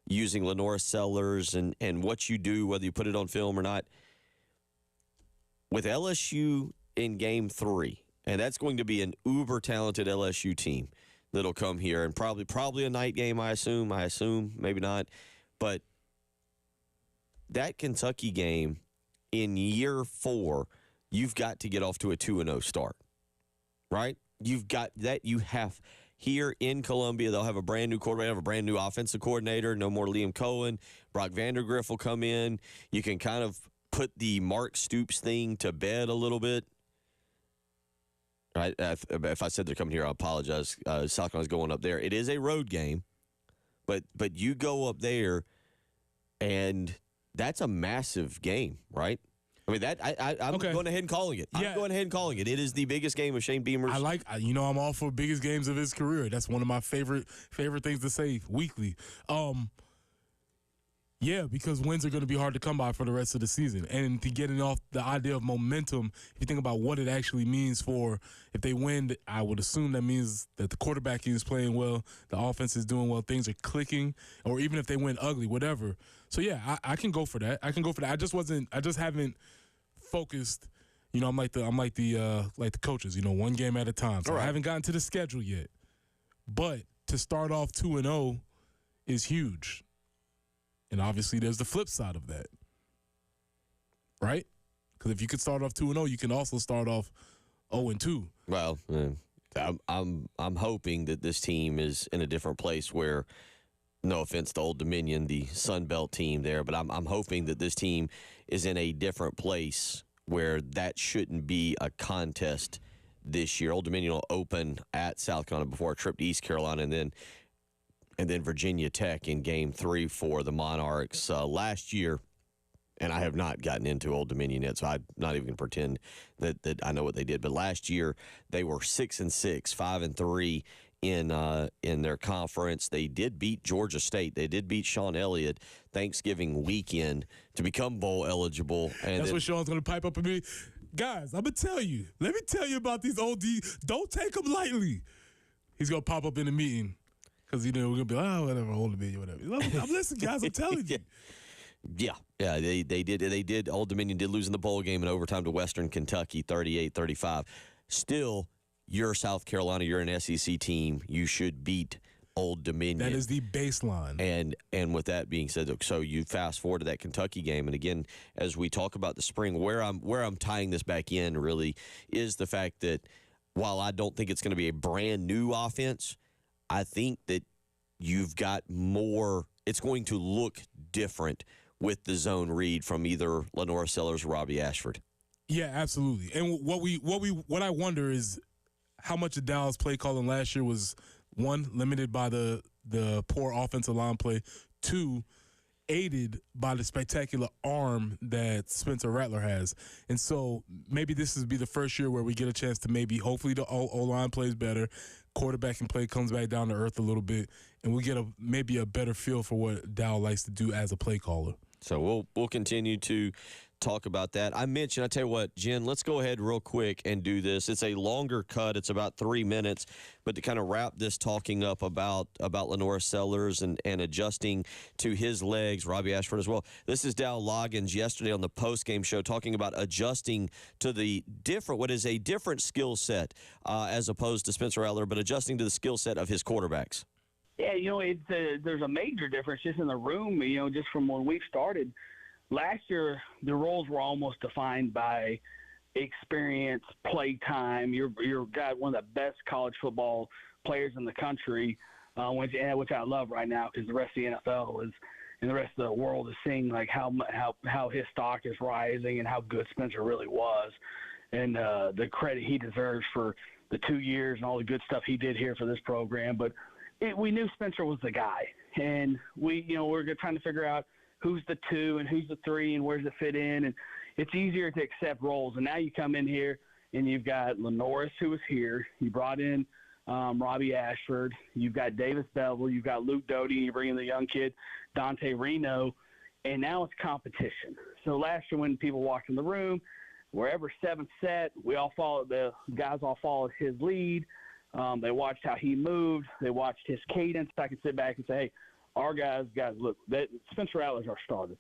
Speaker 2: using Lenore Sellers and what you do, whether you put it on film or not. With LSU in Game 3, and that's going to be an uber-talented LSU team that'll come here, and probably a night game, I assume, maybe not. But that Kentucky game in year 4, you've got to get off to a 2-0 start, right? You've got that. You have here in Columbia, they'll have a brand new quarterback, have a brand new offensive coordinator, no more Liam Cohen. Brock Vandergriff will come in. You can kind of put the Mark Stoops thing to bed a little bit. Right? If I said they're coming here, I apologize. South Carolina's going up there. It is a road game, but you go up there, and that's a massive game, right? I mean, I'm going ahead and calling it. I'm going ahead and calling it. It is the biggest game of Shane Beamer's.
Speaker 3: I'm all for biggest games of his career. That's one of my favorite things to say weekly. Yeah, because wins are going to be hard to come by for the rest of the season. And to getting off the idea of momentum, if you think about what it actually means for if they win, I would assume that means that the quarterback is playing well, the offense is doing well, things are clicking, or even if they win ugly, whatever. So, yeah, I can go for that. I just haven't focused. I'm like the coaches, one game at a time. So I haven't gotten to the schedule yet. But to start off 2-0 is huge. And obviously there's the flip side of that, right? Because if you could start off 2-0, you can also start off 0-2.
Speaker 2: Well, I'm hoping that this team is in a different place where, no offense to Old Dominion, the Sun Belt team there, but I'm hoping that this team is in a different place where that shouldn't be a contest this year. Old Dominion will open at South Carolina before a trip to East Carolina, and then Virginia Tech in Game 3 for the Monarchs. Last year, and I have not gotten into Old Dominion yet, so I'm not even going to pretend that I know what they did. But last year, they were 6-6, 5-3 in their conference. They did beat Georgia State. They did beat Sean Elliott Thanksgiving weekend to become bowl eligible. And
Speaker 3: that's what Sean's going to pipe up at me. Guys, I'm going to tell you. Let me tell you about these OD. Don't take them lightly. He's going to pop up in the meeting because, we're going to be like, whatever, Old Dominion, whatever. I'm listening, guys. I'm telling you.
Speaker 2: Yeah, they did. Old Dominion did lose in the bowl game in overtime to Western Kentucky, 38-35. Still, you're South Carolina. You're an SEC team. You should beat Old Dominion.
Speaker 3: That is the baseline.
Speaker 2: And with that being said, so you fast forward to that Kentucky game, and again, as we talk about the spring, where I'm tying this back in really is the fact that while I don't think it's going to be a brand new offense, I think that you've got more. It's going to look different with the zone read from either Lenora Sellers or Robbie Ashford.
Speaker 3: Yeah, absolutely. And what I wonder is how much of Dow's play calling last year was, one, limited by the poor offensive line play, two, aided by the spectacular arm that Spencer Rattler has. And so maybe this will be the first year where we get a chance to hopefully the O-line plays better, quarterbacking play comes back down to earth a little bit, and we get maybe a better feel for what Dow likes to do as a play caller.
Speaker 2: So we'll continue to talk about that. I tell you what, Jen, let's go ahead real quick and do this. It's a longer cut. It's about 3 minutes, but to kind of wrap this talking up about Lenora Sellers and adjusting to his legs, Robbie Ashford as well. This is Dow Loggins yesterday on the postgame show talking about adjusting to what is a different skill set as opposed to Spencer Rattler, but adjusting to the skill set of his quarterbacks.
Speaker 8: Yeah, there's a major difference just in the room, just from when we started. Last year, the roles were almost defined by experience, play time. You're got one of the best college football players in the country, which I love right now because the rest of the NFL and the rest of the world is seeing like how his stock is rising and how good Spencer really was, and the credit he deserves for the 2 years and all the good stuff he did here for this program. But we knew Spencer was the guy, and we're trying to figure out who's the 2 and who's the 3 and where does it fit in. And it's easier to accept roles. And now you come in here and you've got Lenoris, who was here. You brought in Robbie Ashford. You've got Davis Bevel. You've got Luke Doty. And you bring in the young kid, Dante Reno. And now it's competition. So last year when people walked in the room, wherever 7th set, the guys all followed his lead. They watched how he moved. They watched his cadence. I can sit back and say, hey, our guys, look, Spencer Rattler's our starter.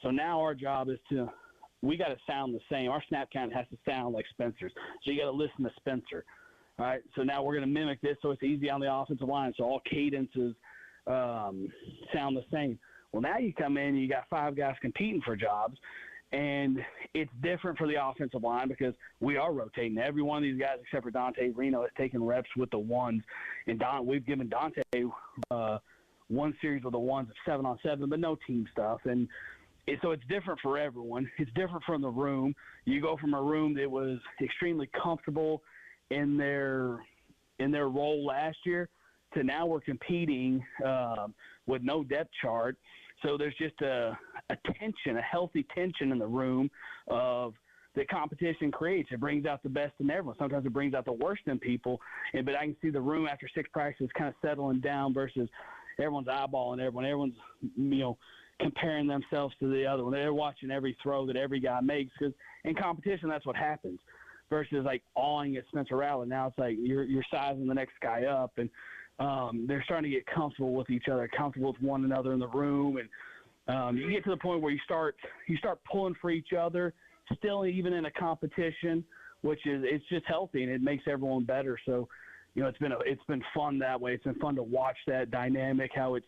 Speaker 8: So now our job is we got to sound the same. Our snap count has to sound like Spencer's. So you got to listen to Spencer. All right. So now we're going to mimic this so it's easy on the offensive line. So all cadences sound the same. Well, now you come in and you got 5 guys competing for jobs. And it's different for the offensive line because we are rotating. Every one of these guys, except for Dante Reno, is taking reps with the ones. And we've given Dante one series with the ones of 7-on-7, but no team stuff. And so it's different for everyone. It's different from the room. You go from a room that was extremely comfortable in their role last year to now we're competing with no depth chart. So there's just a tension, a healthy tension in the room of that competition creates. It brings out the best in everyone. Sometimes it brings out the worst in people. But I can see the room after 6 practices kind of settling down versus everyone's eyeballing everyone. Everyone's, comparing themselves to the other one. They're watching every throw that every guy makes because in competition, that's what happens versus like awing at Spencer Rattler. Now it's like you're sizing the next guy up and they're starting to get comfortable with each other, comfortable with one another in the room. And you get to the point where you start pulling for each other, still even in a competition, it's just healthy and it makes everyone better. So, it's been fun that way. It's been fun to watch that dynamic, how it's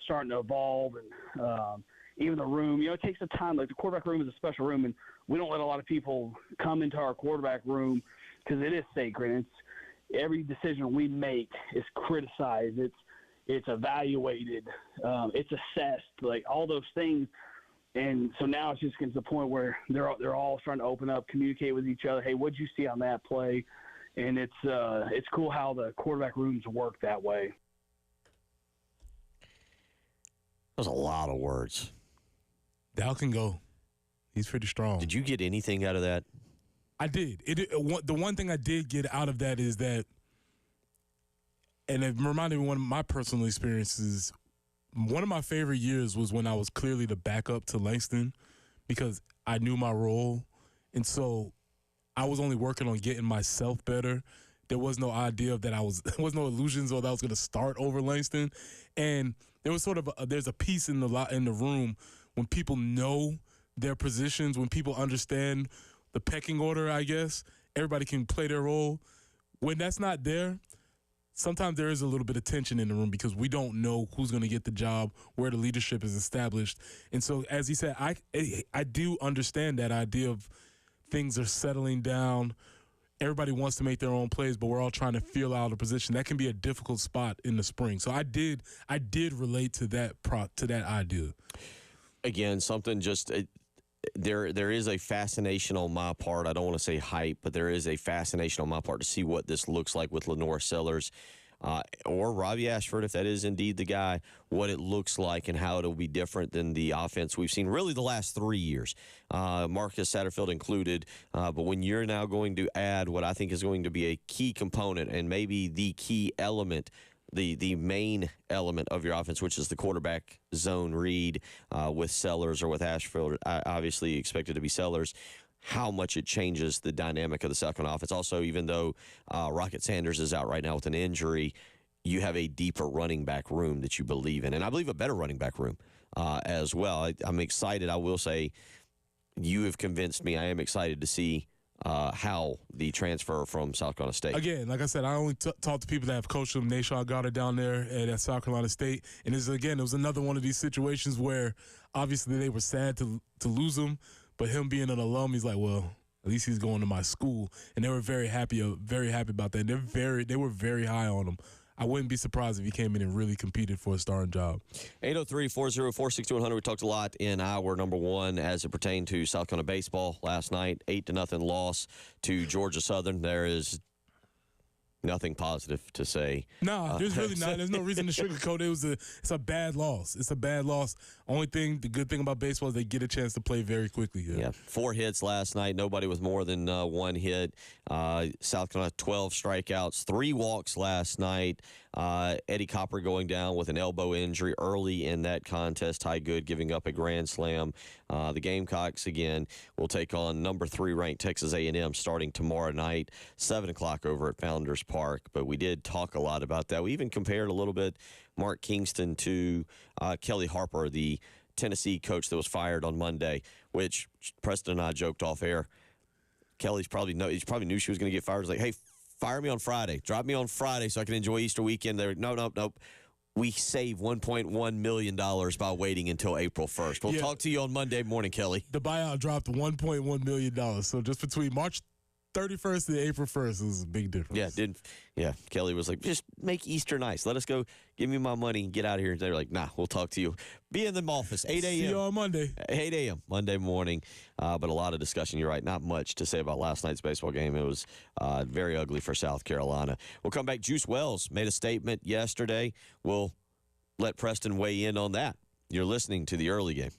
Speaker 8: starting to evolve. And even the room. It takes some time. Like the quarterback room is a special room, and we don't let a lot of people come into our quarterback room because it is sacred. It's every decision we make is criticized. It's evaluated. It's assessed. Like all those things. And so now it's just getting to the point where they're all starting to open up, communicate with each other. Hey, what'd you see on that play? And it's cool how the quarterback rooms work that way.
Speaker 2: That was a lot of words.
Speaker 3: Dal can go. He's pretty strong.
Speaker 2: Did you get anything out of that?
Speaker 3: I did. The one thing I did get out of that is that, and it reminded me of one of my personal experiences. One of my favorite years was when I was clearly the backup to Langston because I knew my role. And so I was only working on getting myself better. There was no idea of that there was no illusions or that I was going to start over Langston. And there was sort of there's a piece in the room when people know their positions, when people understand the pecking order, I guess. Everybody can play their role. When that's not there, sometimes there is a little bit of tension in the room because we don't know who's going to get the job, where the leadership is established. And so, as he said, I do understand that idea of things are settling down. Everybody wants to make their own plays, but we're all trying to feel out a position. That can be a difficult spot in the spring. So I did relate to that idea.
Speaker 2: Again, something just there is a fascination on my part. I don't want to say hype, but there is a fascination on my part to see what this looks like with Lenore Sellers or Robbie Ashford, if that is indeed the guy, what it looks like and how it'll be different than the offense we've seen really the last 3 years, Marcus Satterfield included. But when you're now going to add what I think is going to be a key component and maybe the key element, the main element of your offense, which is the quarterback zone read with Sellers or with Ashfield, obviously expected to be Sellers, how much it changes the dynamic of the South Carolina offense. Also, even though Rocket Sanders is out right now with an injury, you have a deeper running back room that you believe in, and I believe a better running back room as well. I'm excited. I will say you have convinced me. I am excited to see how the transfer from South Carolina State.
Speaker 3: Again, like I said, I only talk to people that have coached them. Nashawn Goddard down there at South Carolina State. And it was another one of these situations where obviously they were sad to lose him, but him being an alum, he's like, well, at least he's going to my school. And they were very happy about that. They were very high on him. I wouldn't be surprised if he came in and really competed for a starting job.
Speaker 2: 803-404-6100. We talked a lot in hour number one as it pertained to South Carolina baseball last night. 8-0 loss to Georgia Southern. There is nothing positive to say.
Speaker 3: No, there's really not. There's no reason to sugarcoat it. It's a bad loss. It's a bad loss. The good thing about baseball is they get a chance to play very quickly.
Speaker 2: Yeah, 4 hits last night. Nobody with more than 1 hit. South Carolina, 12 strikeouts, 3 walks last night. Eddie Copper going down with an elbow injury early in that contest. Ty Good giving up a grand slam. The Gamecocks, again, will take on number 3 ranked Texas A&M starting tomorrow night, 7 o'clock over at Founders Park. But we did talk a lot about that. We even compared a little bit Mark Kingston to Kelly Harper, the Tennessee coach that was fired on Monday, which Preston and I joked off air. Kelly's probably knew she was going to get fired. He was like, hey, fire me on Friday. Drop me on Friday so I can enjoy Easter weekend. They're nope. We save $1.1 million by waiting until April 1st. We'll talk to you on Monday morning, Kelly.
Speaker 3: The buyout dropped $1.1 million. So just between March 31st and April 1st is a big difference.
Speaker 2: Kelly was like, just make Easter nice. Let us go. Give me my money and get out of here. And they're like, nah, we'll talk to you. Be in the office, 8 a.m.
Speaker 3: See you on Monday.
Speaker 2: 8 a.m. Monday morning. But a lot of discussion. You're right. Not much to say about last night's baseball game. It was very ugly for South Carolina. We'll come back. Juice Wells made a statement yesterday. We'll let Preston weigh in on that. You're listening to the early game.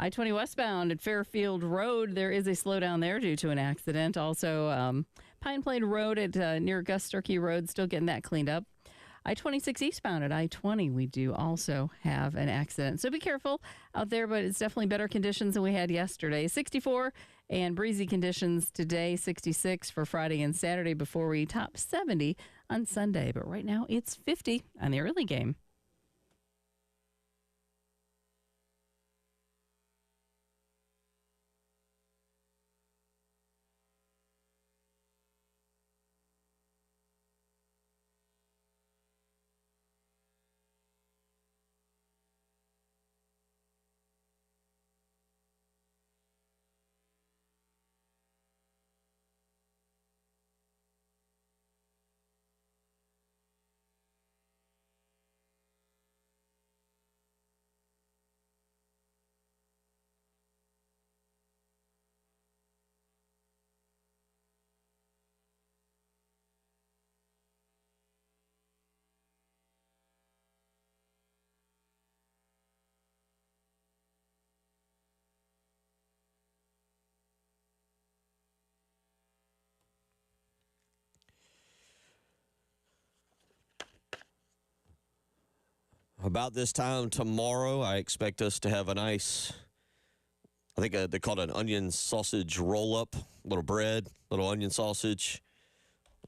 Speaker 4: I-20 westbound at Fairfield Road, there is a slowdown there due to an accident. Also, Pine Plain Road at near Gus Sturkey Road, still getting that cleaned up. I-26 eastbound at I-20, we do also have an accident. So be careful out there, but it's definitely better conditions than we had yesterday. 64 and breezy conditions today, 66 for Friday and Saturday before we top 70 on Sunday. But right now it's 50 on the early game.
Speaker 2: About this time tomorrow, I expect us to have a nice, I think they call it an onion sausage roll-up, little bread, little onion sausage,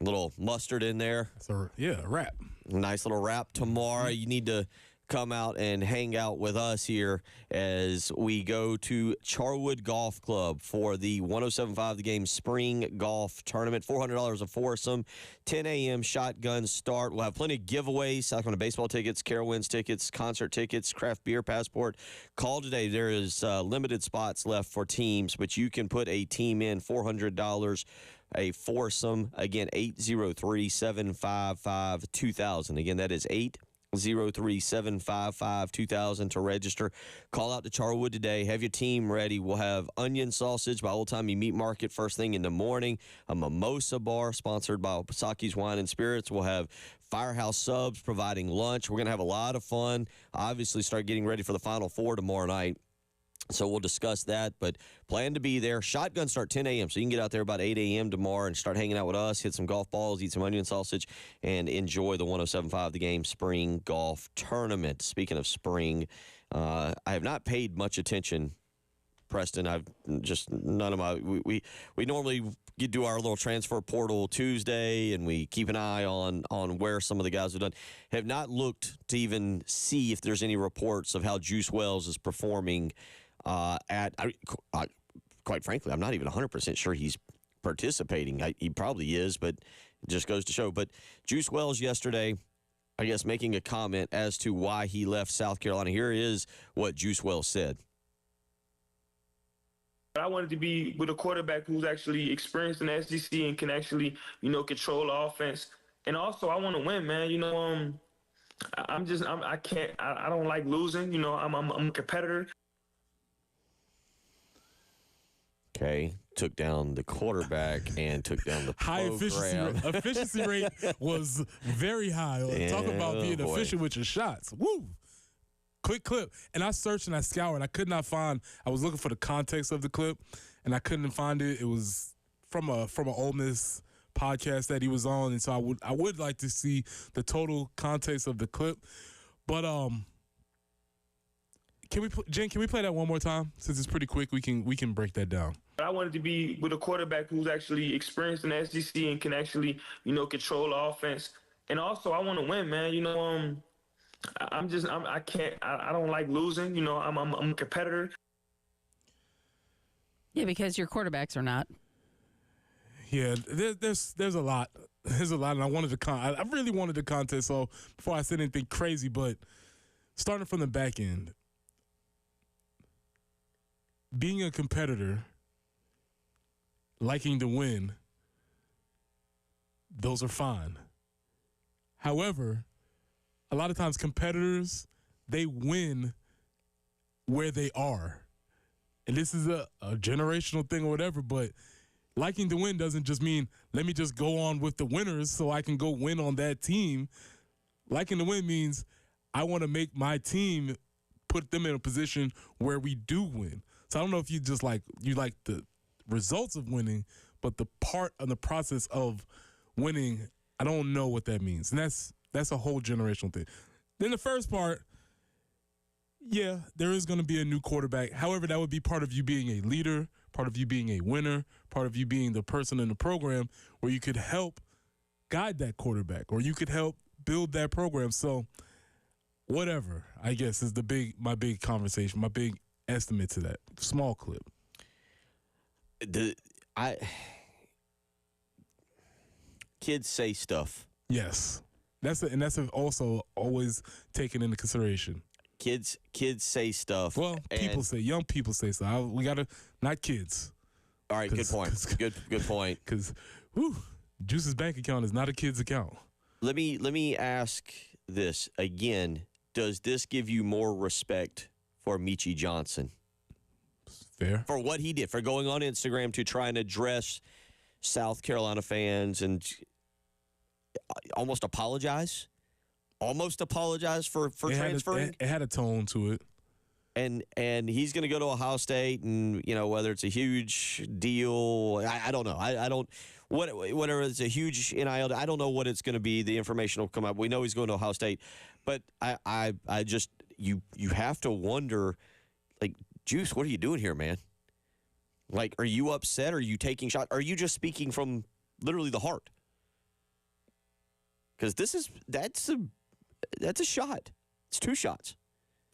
Speaker 2: a little mustard in there.
Speaker 3: So, yeah, a wrap.
Speaker 2: Nice little wrap tomorrow. You need to come out and hang out with us here as we go to Charwood Golf Club for the 107.5 The Game Spring Golf Tournament. $400 a foursome, 10 a.m. shotgun start. We'll have plenty of giveaways, South Carolina baseball tickets, Carowinds tickets, concert tickets, craft beer passport. Call today. There is limited spots left for teams, but you can put a team in, $400 a foursome. Again, 803-755-2000. Again, that is 803-755-2000 to register. Call out to Charwood today. Have your team ready. We'll have onion sausage by Old Timey Meat Market first thing in the morning. A mimosa bar sponsored by Saki's Wine and Spirits. We'll have Firehouse Subs providing lunch. We're going to have a lot of fun. Obviously, start getting ready for the Final Four tomorrow night. So we'll discuss that, but plan to be there. Shotgun start 10 a.m., so you can get out there about 8 a.m. tomorrow and start hanging out with us, hit some golf balls, eat some onion sausage, and enjoy the 107.5 The Game Spring Golf Tournament. Speaking of spring, I have not paid much attention, Preston. I've just none of my we normally do our little transfer portal Tuesday, and we keep an eye on where some of the guys have done. Have not looked to even see if there's any reports of how Juice Wells is performing. Quite frankly, I'm not even 100% sure he's participating. He probably is, but it just goes to show. But Juice Wells yesterday, I guess, making a comment as to why he left South Carolina. Here is what Juice Wells said.
Speaker 9: I wanted to be with a quarterback who's actually experienced in the SEC and can actually, control the offense. And also, I want to win, man. I don't like losing. I'm a competitor.
Speaker 2: Okay, took down the quarterback and took down the
Speaker 3: high
Speaker 2: program.
Speaker 3: efficiency rate was very high. Talk about being efficient with your shots. Woo! Quick clip. And I searched and I scoured. I could not find. I was looking for the context of the clip, and I couldn't find it. It was from a Ole Miss podcast that he was on, and so I would like to see the total context of the clip. But Jen, can we play that one more time? Since it's pretty quick, we can break that down.
Speaker 9: I wanted to be with a quarterback who's actually experienced in the SEC and can actually, control the offense. And also, I want to win, man. I don't like losing. I'm a competitor.
Speaker 4: Yeah, because your quarterbacks are not.
Speaker 3: Yeah, there's a lot. There's a lot, and I really wanted the context. So before I said anything crazy, but starting from the back end, being a competitor, liking to win, those are fine. However, a lot of times competitors, they win where they are. And this is a generational thing or whatever, but liking to win doesn't just mean let me just go on with the winners so I can go win on that team. Liking to win means I want to make my team put them in a position where we do win. So I don't know if you like the results of winning, but the part of the process of winning, I don't know what that means. And that's a whole generational thing. Then the first part, yeah, there is going to be a new quarterback. However, that would be part of you being a leader, part of you being a winner, part of you being the person in the program where you could help guide that quarterback or you could help build that program. So whatever, I guess, is my big conversation, my big estimate to that. Small clip.
Speaker 2: Kids say stuff.
Speaker 3: Yes. That's also always taken into consideration.
Speaker 2: Kids say stuff.
Speaker 3: Well, young people say stuff. We got to, not kids.
Speaker 2: All right, good point. Good point.
Speaker 3: Because, Juice's bank account is not a kid's account.
Speaker 2: Let me ask this again. Does this give you more respect for Michie Johnson?
Speaker 3: Fair.
Speaker 2: For what he did, for going on Instagram to try and address South Carolina fans and almost apologize for transferring?
Speaker 3: It had a tone to it.
Speaker 2: And he's going to go to Ohio State, and whether it's a huge deal, I don't know. I don't whatever it's a huge NIL. I don't know what it's going to be. The information will come up. We know he's going to Ohio State, but I just you have to wonder, like, Juice, what are you doing here, man? Like, are you upset? Are you taking shots? Are you just speaking from literally the heart? Because that's a shot. It's two shots.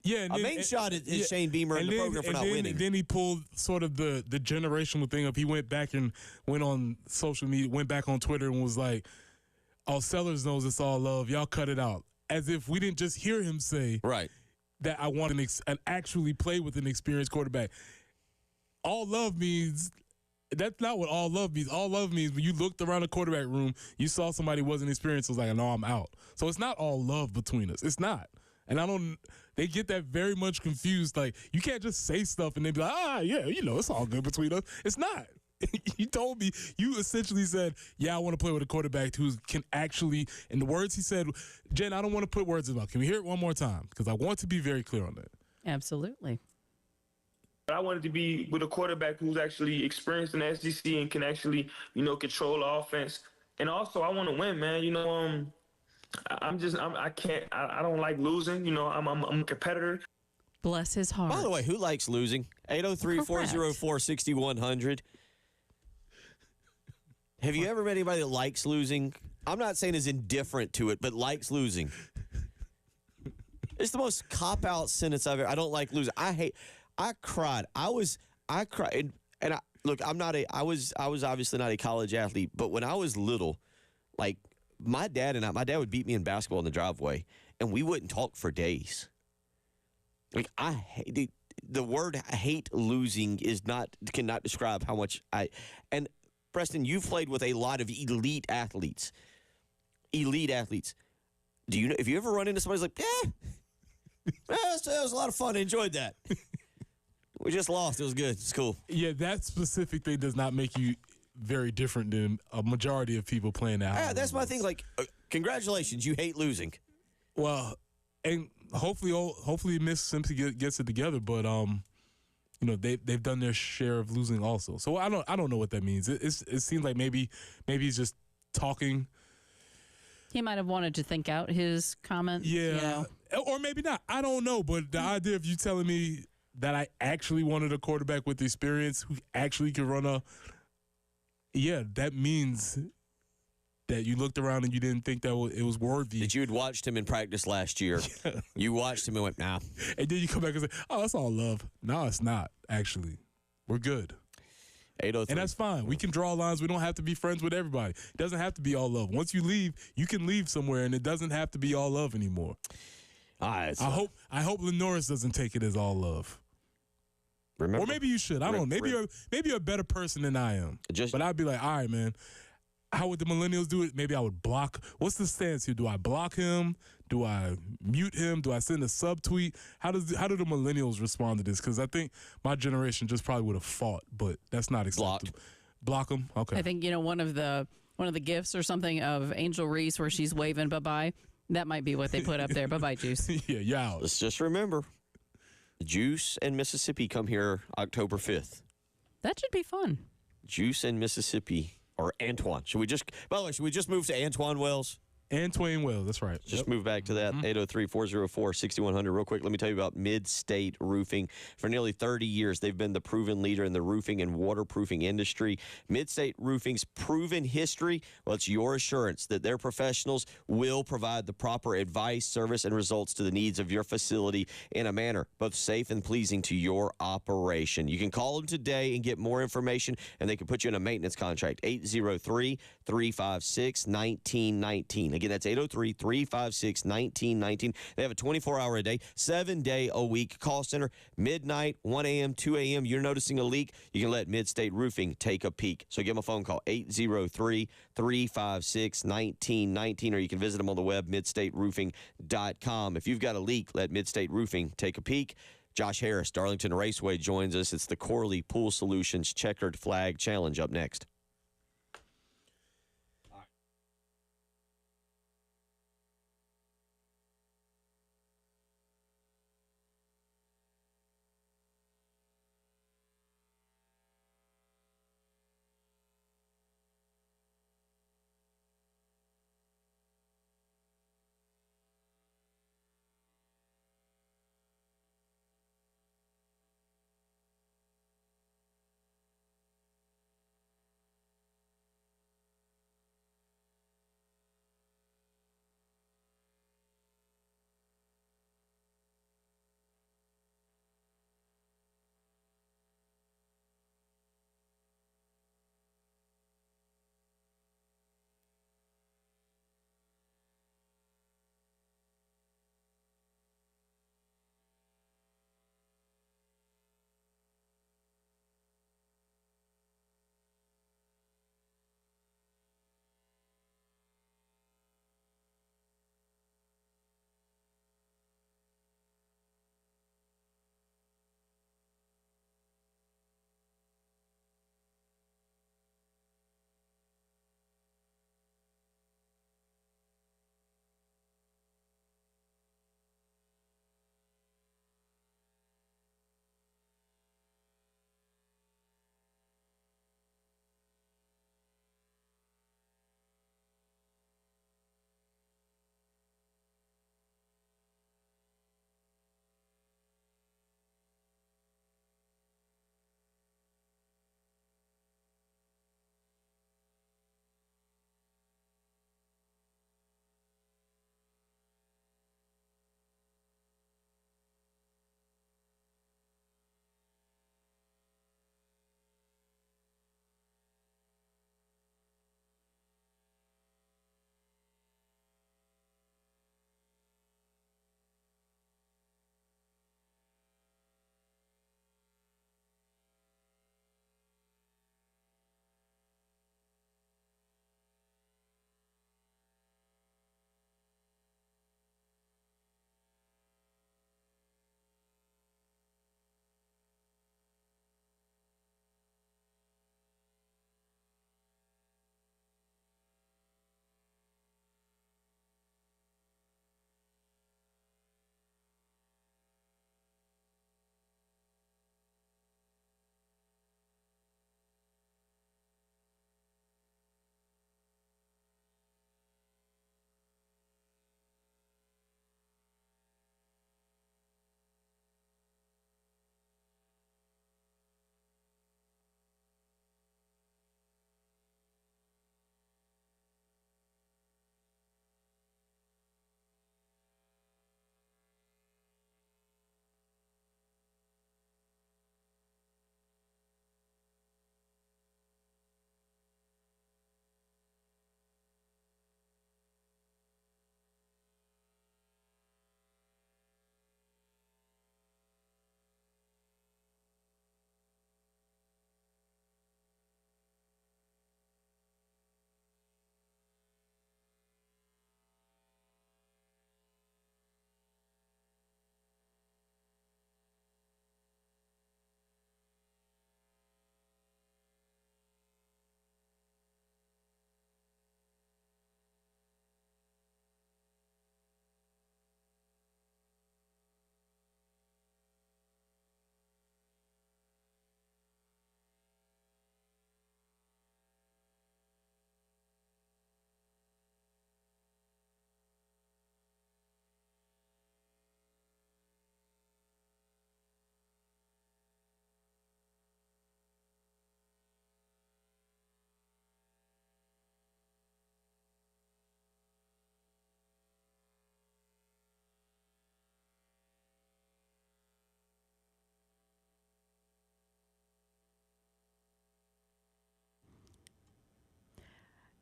Speaker 3: Yeah,
Speaker 2: a main shot is Shane Beamer in the program for not winning.
Speaker 3: And then he pulled sort of the generational thing up. He went back and went on social media, went back on Twitter and was like, "Oh, Sellers knows it's all love. Y'all cut it out." As if we didn't just hear him say that I want an actually play with an experienced quarterback. All love means that's not what all love means. All love means when you looked around the quarterback room, you saw somebody wasn't experienced, was like, "No, I'm out." So it's not all love between us. It's not. And they get that very much confused. Like, you can't just say stuff and then be like, yeah, it's all good between us. It's not. You told me, you essentially said, yeah, I want to play with a quarterback who can actually, in the words he said, Jen, I don't want to put words in my mouth. Can we hear it one more time? Because I want to be very clear on that.
Speaker 4: Absolutely.
Speaker 9: I wanted to be with a quarterback who's actually experienced in the SEC and can actually, control the offense. And also, I want to win, man. I don't like losing. I'm a competitor.
Speaker 4: Bless his heart.
Speaker 2: By the way, who likes losing? 803-404-6100. Have you ever met anybody that likes losing? I'm not saying is indifferent to it, but likes losing. It's the most cop-out sentence I've ever. I don't like losing. I cried. I cried. And look, I was obviously not a college athlete, but when I was little, like, my dad would beat me in basketball in the driveway, and we wouldn't talk for days. Like, I hate the word hate losing cannot describe how much and Preston, you've played with a lot of elite athletes. Do you know if you ever run into somebody's like, that was a lot of fun. I enjoyed that. We just lost. It was good. It's cool.
Speaker 3: Yeah, that specific thing does not make you very different than a majority of people playing that.
Speaker 2: Yeah, that's my thing. Like, congratulations, you hate losing.
Speaker 3: Well, and hopefully Mississippi gets it together, but they've done their share of losing also. So I don't know what that means. It seems like maybe he's just talking.
Speaker 4: He might have wanted to think out his comments.
Speaker 3: Yeah, or maybe not. I don't know. But the idea of you telling me that I actually wanted a quarterback with experience who actually could run that means that you looked around and you didn't think that it was worthy.
Speaker 2: That you had watched him in practice last year. Yeah. You watched him and went, nah.
Speaker 3: And then you come back and say, oh, that's all love. No, it's not, actually. We're good.
Speaker 2: 803.
Speaker 3: And that's fine. We can draw lines. We don't have to be friends with everybody. It doesn't have to be all love. Once you leave, you can leave somewhere, and it doesn't have to be all love anymore.
Speaker 2: All right,
Speaker 3: I hope Lenoris doesn't take it as all love.
Speaker 2: Remember,
Speaker 3: or maybe you should. I don't know. Maybe you're a better person than I am. But I'd be like, all right, man. How would the millennials do it? Maybe I would block. What's the stance here? Do I block him? Do I mute him? Do I send a subtweet? How do the millennials respond to this? Because I think my generation just probably would have fought, but that's not acceptable. Block them? Okay.
Speaker 4: I think, one of the gifts or something of Angel Reese where she's waving bye-bye, that might be what they put up there. Bye-bye, Juice.
Speaker 3: Yeah, out.
Speaker 2: Let's just remember, Juice and Mississippi come here October 5th.
Speaker 4: That should be fun.
Speaker 2: Juice and Mississippi. Or Antoine. By the way, should we just move to Antoine Wells?
Speaker 3: Antoine Wells, that's right.
Speaker 2: Just move back to that, 803-404-6100. Real quick, let me tell you about Mid-State Roofing. For nearly 30 years, they've been the proven leader in the roofing and waterproofing industry. Mid-State Roofing's proven history, well, it's your assurance that their professionals will provide the proper advice, service, and results to the needs of your facility in a manner both safe and pleasing to your operation. You can call them today and get more information, and they can put you in a maintenance contract, 803-356-1919. Again, that's 803-356-1919. They have a 24-hour-a-day, 7-day-a-week call center. Midnight, 1 a.m., 2 a.m., you're noticing a leak, you can let Mid-State Roofing take a peek. So give them a phone call, 803-356-1919, or you can visit them on the web, midstateroofing.com. If you've got a leak, let Mid-State Roofing take a peek. Josh Harris, Darlington Raceway, joins us. It's the Corley Pool Solutions Checkered Flag Challenge up next.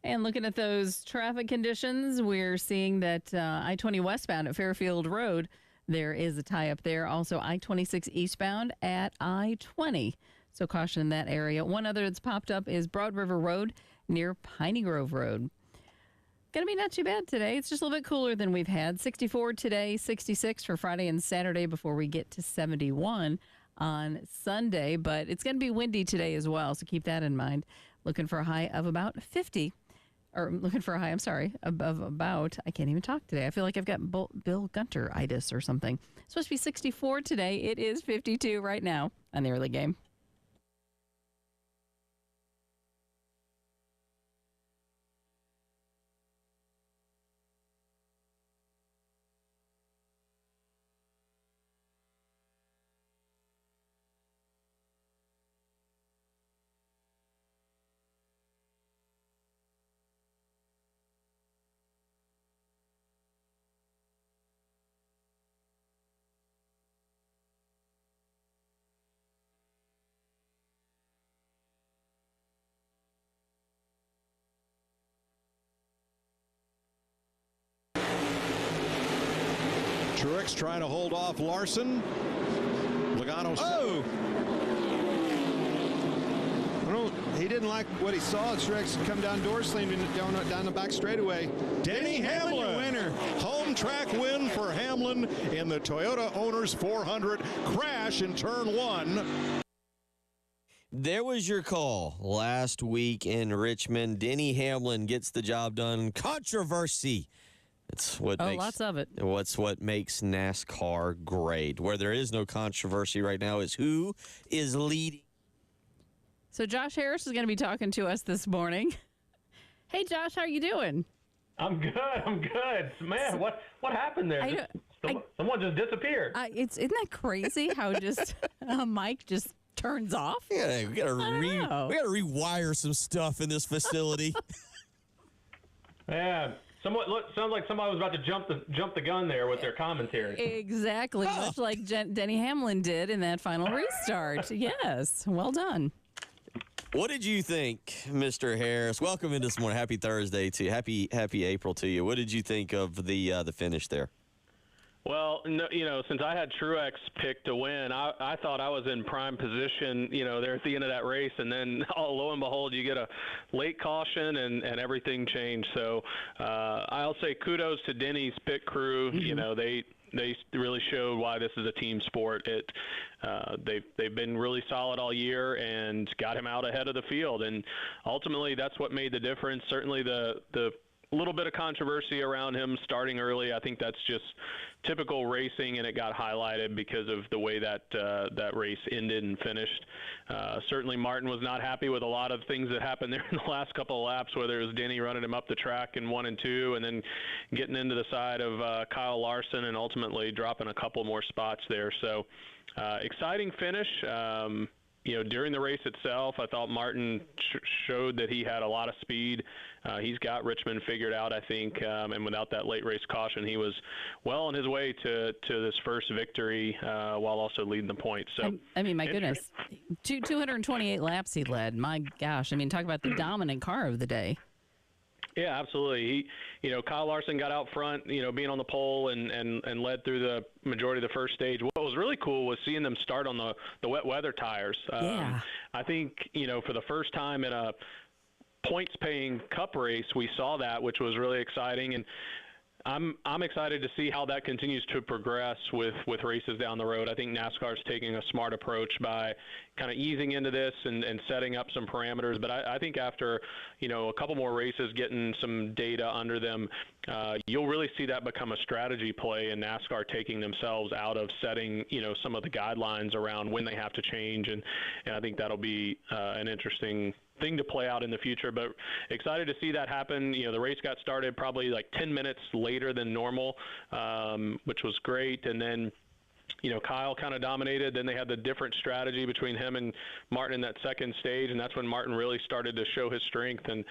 Speaker 4: And looking at those traffic conditions, we're seeing that I-20 westbound at Fairfield Road, there is a tie-up there. Also, I-26 eastbound at I-20. So caution in that area. One other that's popped up is Broad River Road near Piney Grove Road. Going to be not too bad today. It's just a little bit cooler than we've had. 64 today, 66 for Friday and Saturday before we get to 71 on Sunday. But it's going to be windy today as well, so keep that in mind. Looking for a high of about 50. Or looking for a high, of about, I can't even talk today. I feel like I've got Bill Gunter-itis or something. It's supposed to be 64 today. It is 52 right now on the early game.
Speaker 10: Truex trying to hold off Larson. Logano's.
Speaker 11: Oh! He didn't like what he saw. Truex come down Dorsey and down the back straightaway.
Speaker 10: Denny Hamlin,
Speaker 11: your winner.
Speaker 10: Home track win for Hamlin in the Toyota Owners 400 crash in turn 1.
Speaker 2: There was your call last week in Richmond. Denny Hamlin gets the job done. Controversy. It's what makes
Speaker 4: lots of it.
Speaker 2: What makes NASCAR great. Where there is no controversy right now is who is leading.
Speaker 4: So Josh Harris is going to be talking to us this morning. Hey, Josh, how are you doing?
Speaker 12: I'm good. Man, what happened there? Someone just disappeared.
Speaker 4: Isn't that crazy how just a mic just turns off?
Speaker 2: Yeah, we gotta rewire some stuff in this facility.
Speaker 12: Yeah. Sounds like somebody was about to jump the gun there with their commentary.
Speaker 4: Exactly, much like Denny Hamlin did in that final restart. Yes, well done.
Speaker 2: What did you think, Mr. Harris? Welcome in this morning. Happy Thursday to you. Happy April to you. What did you think of the finish there?
Speaker 12: Well, since I had Truex picked to win, I thought I was in prime position, there at the end of that race, and then lo and behold, you get a late caution and everything changed. So I'll say kudos to Denny's pit crew. Mm-hmm. They really showed why this is a team sport. They've been really solid all year and got him out ahead of the field, and ultimately that's what made the difference. Certainly the little bit of controversy around him starting early, I think that's just typical racing, and it got highlighted because of the way that race ended and finished. Certainly Martin was not happy with a lot of things that happened there in the last couple of laps, whether it was Denny running him up the track in 1 and 2 and then getting into the side of Kyle Larson and ultimately dropping a couple more spots there. So exciting finish. During the race itself, I thought Martin showed that he had a lot of speed. He's got Richmond figured out, I think, and without that late race caution, he was well on his way to this first victory while also leading the points. So,
Speaker 4: my goodness, 228 laps he led. My gosh, talk about the dominant car of the day.
Speaker 12: Yeah, absolutely. Kyle Larson got out front, being on the pole and led through the majority of the first stage. What was really cool was seeing them start on the wet weather tires.
Speaker 4: Yeah.
Speaker 12: I think, for the first time in a points-paying cup race, we saw that, which was really exciting. And I'm excited to see how that continues to progress with races down the road. I think NASCAR's taking a smart approach by kind of easing into this and setting up some parameters. But I think after, a couple more races, getting some data under them, you'll really see that become a strategy play, and NASCAR taking themselves out of setting, some of the guidelines around when they have to change. And I think that'll be an interesting thing to play out in the future, but excited to see that happen. The race got started probably like 10 minutes later than normal, which was great. And then, Kyle kind of dominated. Then they had the different strategy between him and Martin in that second stage, and that's when Martin really started to show his strength. And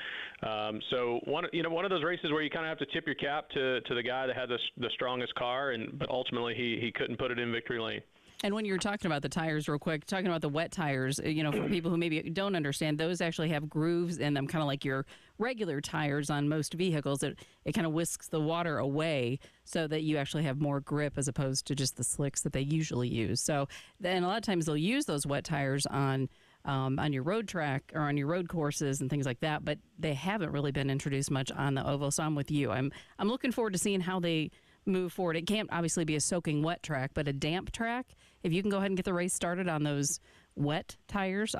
Speaker 12: so one of those races where you kind of have to tip your cap to the guy that had the strongest car, but ultimately he couldn't put it in victory lane.
Speaker 4: And when you're talking about the tires real quick, talking about the wet tires, for people who maybe don't understand, those actually have grooves in them, kind of like your regular tires on most vehicles. It kind of whisks the water away so that you actually have more grip as opposed to just the slicks that they usually use. So then a lot of times they'll use those wet tires on your road track or on your road courses and things like that, but they haven't really been introduced much on the oval. So I'm with you. I'm looking forward to seeing how they move forward. It can't obviously be a soaking wet track, but a damp track, if you can go ahead and get the race started on those wet tires,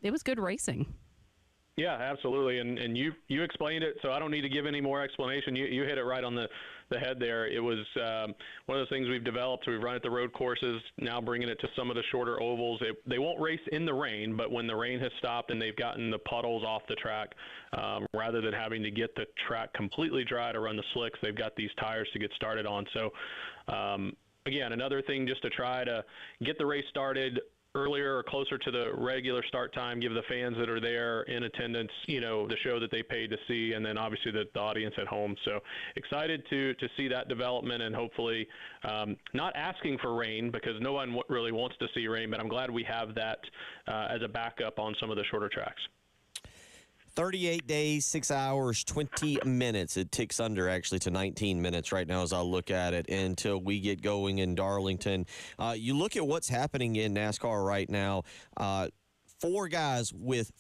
Speaker 4: it was good racing.
Speaker 12: Yeah, absolutely. And you explained it, so I don't need to give any more explanation. You hit it right on the head there. It was one of those things we've developed. We've run at the road courses, now bringing it to some of the shorter ovals. They won't race in the rain, but when the rain has stopped and they've gotten the puddles off the track, rather than having to get the track completely dry to run the slicks, they've got these tires to get started on. So, again, another thing just to try to get the race started earlier or closer to the regular start time, give the fans that are there in attendance, the show that they paid to see, and then obviously the audience at home. So excited to see that development, and hopefully not asking for rain because no one really wants to see rain, but I'm glad we have that as a backup on some of the shorter tracks.
Speaker 2: 38 days, 6 hours, 20 minutes. It ticks under, actually, to 19 minutes right now as I look at it until we get going in Darlington. You look at what's happening in NASCAR right now. Four guys with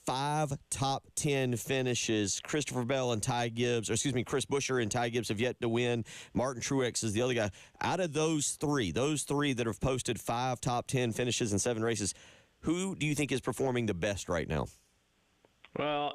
Speaker 2: 5 top 10 finishes. Christopher Bell and Chris Buescher and Ty Gibbs have yet to win. Martin Truex is the other guy. Out of those three that have posted 5 top 10 finishes in 7 races, who do you think is performing the best right now?
Speaker 12: Well,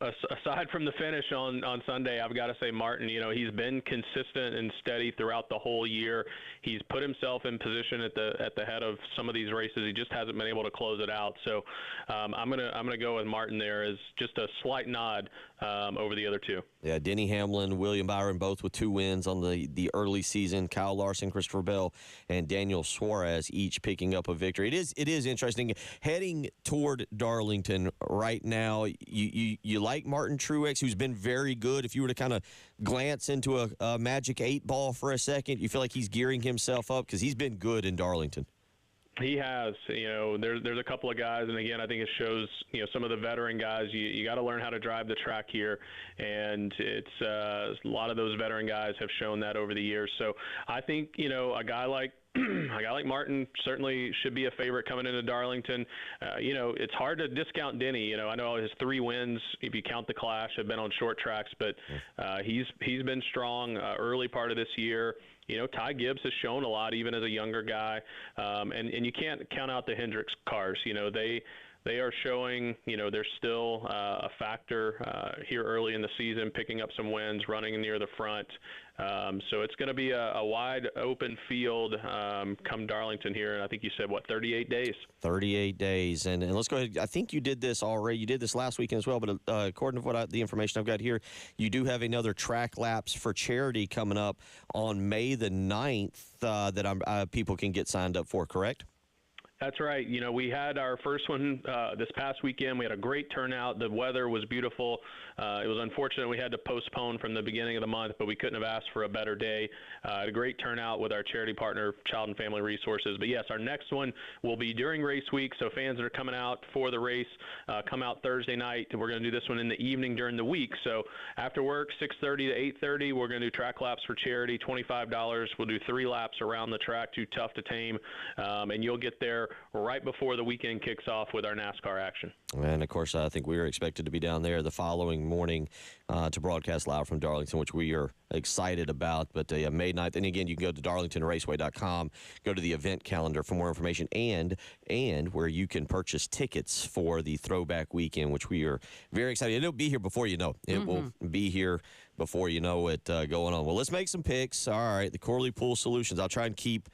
Speaker 12: aside from the finish on Sunday, I've got to say Martin, he's been consistent and steady throughout the whole year. He's put himself in position at the head of some of these races. He just hasn't been able to close it out. So I'm gonna go with Martin there as just a slight nod over the other two.
Speaker 2: Yeah, Denny Hamlin, William Byron, both with 2 wins on the early season. Kyle Larson, Christopher Bell, and Daniel Suarez each picking up a victory. It is interesting heading toward Darlington right now. You like Martin Truex, who's been very good. If you were to kind of glance into a magic 8 ball for a second, you feel like he's gearing himself up because he's been good in Darlington.
Speaker 12: He has. There's a couple of guys, and again, I think it shows, some of the veteran guys, you got to learn how to drive the track here, and it's a lot of those veteran guys have shown that over the years. So I think, a guy like Martin certainly should be a favorite coming into Darlington. It's hard to discount Denny. I know his 3 wins, if you count the Clash, have been on short tracks, but he's been strong early part of this year. Ty Gibbs has shown a lot, even as a younger guy, and you can't count out the Hendricks cars. They are showing, they're still a factor here early in the season, picking up some wins, running near the front. So it's going to be a wide open field come Darlington here. And I think you said, 38 days? 38
Speaker 2: days. And let's go ahead. I think you did this already. You did this last weekend as well. But according to the information I've got here, you do have another track laps for charity coming up on May the 9th that people can get signed up for, correct?
Speaker 12: That's right. We had our first one this past weekend. We had a great turnout. The weather was beautiful. It was unfortunate we had to postpone from the beginning of the month, but we couldn't have asked for a better day. Had a great turnout with our charity partner, Child and Family Resources. But yes, our next one will be during race week. So fans that are coming out for the race, come out Thursday night. We're going to do this one in the evening during the week. So after work, 6:30 to 8:30, we're going to do track laps for charity, $25. We'll do 3 laps around the track, too tough to tame, and you'll get there right before the weekend kicks off with our NASCAR action.
Speaker 2: And, of course, I think we are expected to be down there the following morning to broadcast live from Darlington, which we are excited about. But May 9th, and again, you can go to darlingtonraceway.com, go to the event calendar for more information, and where you can purchase tickets for the throwback weekend, which we are very excited. It'll be here before you know. It will be here before you know it going on. Well, let's make some picks. All right, the Corley Pool Solutions. I'll try and keep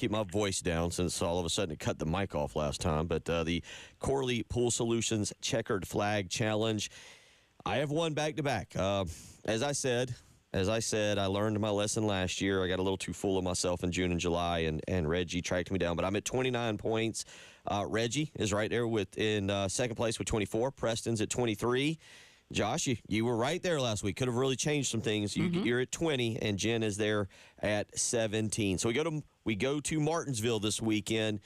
Speaker 2: my voice down since all of a sudden it cut the mic off last time. But the Corley Pool Solutions Checkered Flag Challenge. I have won back-to-back. As I said, I learned my lesson last year. I got a little too full of myself in June and July, and Reggie tracked me down. But I'm at 29 points. Reggie is right there in second place with 24. Preston's at 23. Josh, you were right there last week. Could have really changed some things. You're at 20, and Jen is there at 17. So we go to Martinsville this weekend.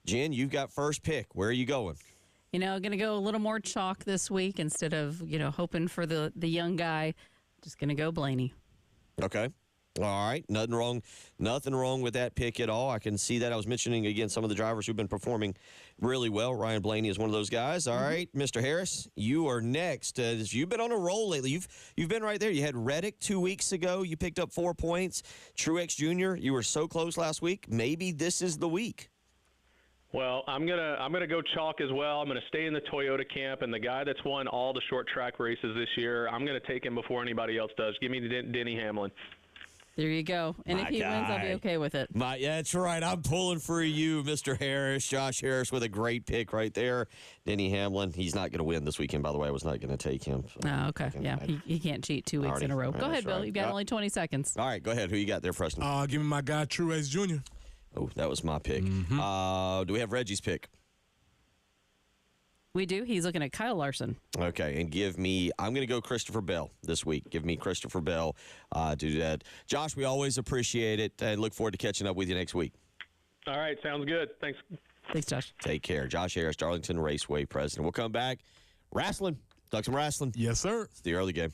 Speaker 2: Jen, you've got first pick. Where are you going?
Speaker 4: Going to go a little more chalk this week instead of, hoping for the young guy. Just going to go Blaney.
Speaker 2: Okay. All right. Nothing wrong with that pick at all. I can see that. I was mentioning, again, some of the drivers who've been performing really well. Ryan Blaney is one of those guys. All right, Mr. Harris, you are next. You've been on a roll lately. You've been right there. You had Reddick 2 weeks ago. You picked up 4 points. Truex Jr., you were so close last week. Maybe this is the week.
Speaker 12: Well, I'm gonna go chalk as well. I'm gonna stay in the Toyota camp, and the guy that's won all the short track races this year, I'm gonna take him before anybody else does. Give me Denny Hamlin.
Speaker 4: There you go. And if he wins, I'll be okay with it.
Speaker 2: Yeah, that's right. I'm pulling for you, Mr. Harris. Josh Harris with a great pick right there. Denny Hamlin, he's not going to win this weekend, by the way. I was not going to take him. So
Speaker 4: okay. Yeah, he can't cheat 2 weeks in a row. Go ahead, Bill.
Speaker 2: Right.
Speaker 4: You've got only 20 seconds.
Speaker 2: All right, go ahead. Who you got there, Preston?
Speaker 3: Give me my guy, Truex Jr.
Speaker 2: Oh, that was my pick. Do we have Reggie's pick?
Speaker 4: We do. He's looking at Kyle Larson.
Speaker 2: Okay, and I'm going to go Christopher Bell this week. Give me Christopher Bell to do that. Josh, we always appreciate it and look forward to catching up with you next week.
Speaker 12: All right, sounds good. Thanks.
Speaker 4: Thanks, Josh.
Speaker 2: Take care. Josh Harris, Darlington Raceway president. We'll come back. Wrestling. Talk some wrestling.
Speaker 3: Yes, sir.
Speaker 2: It's the early game.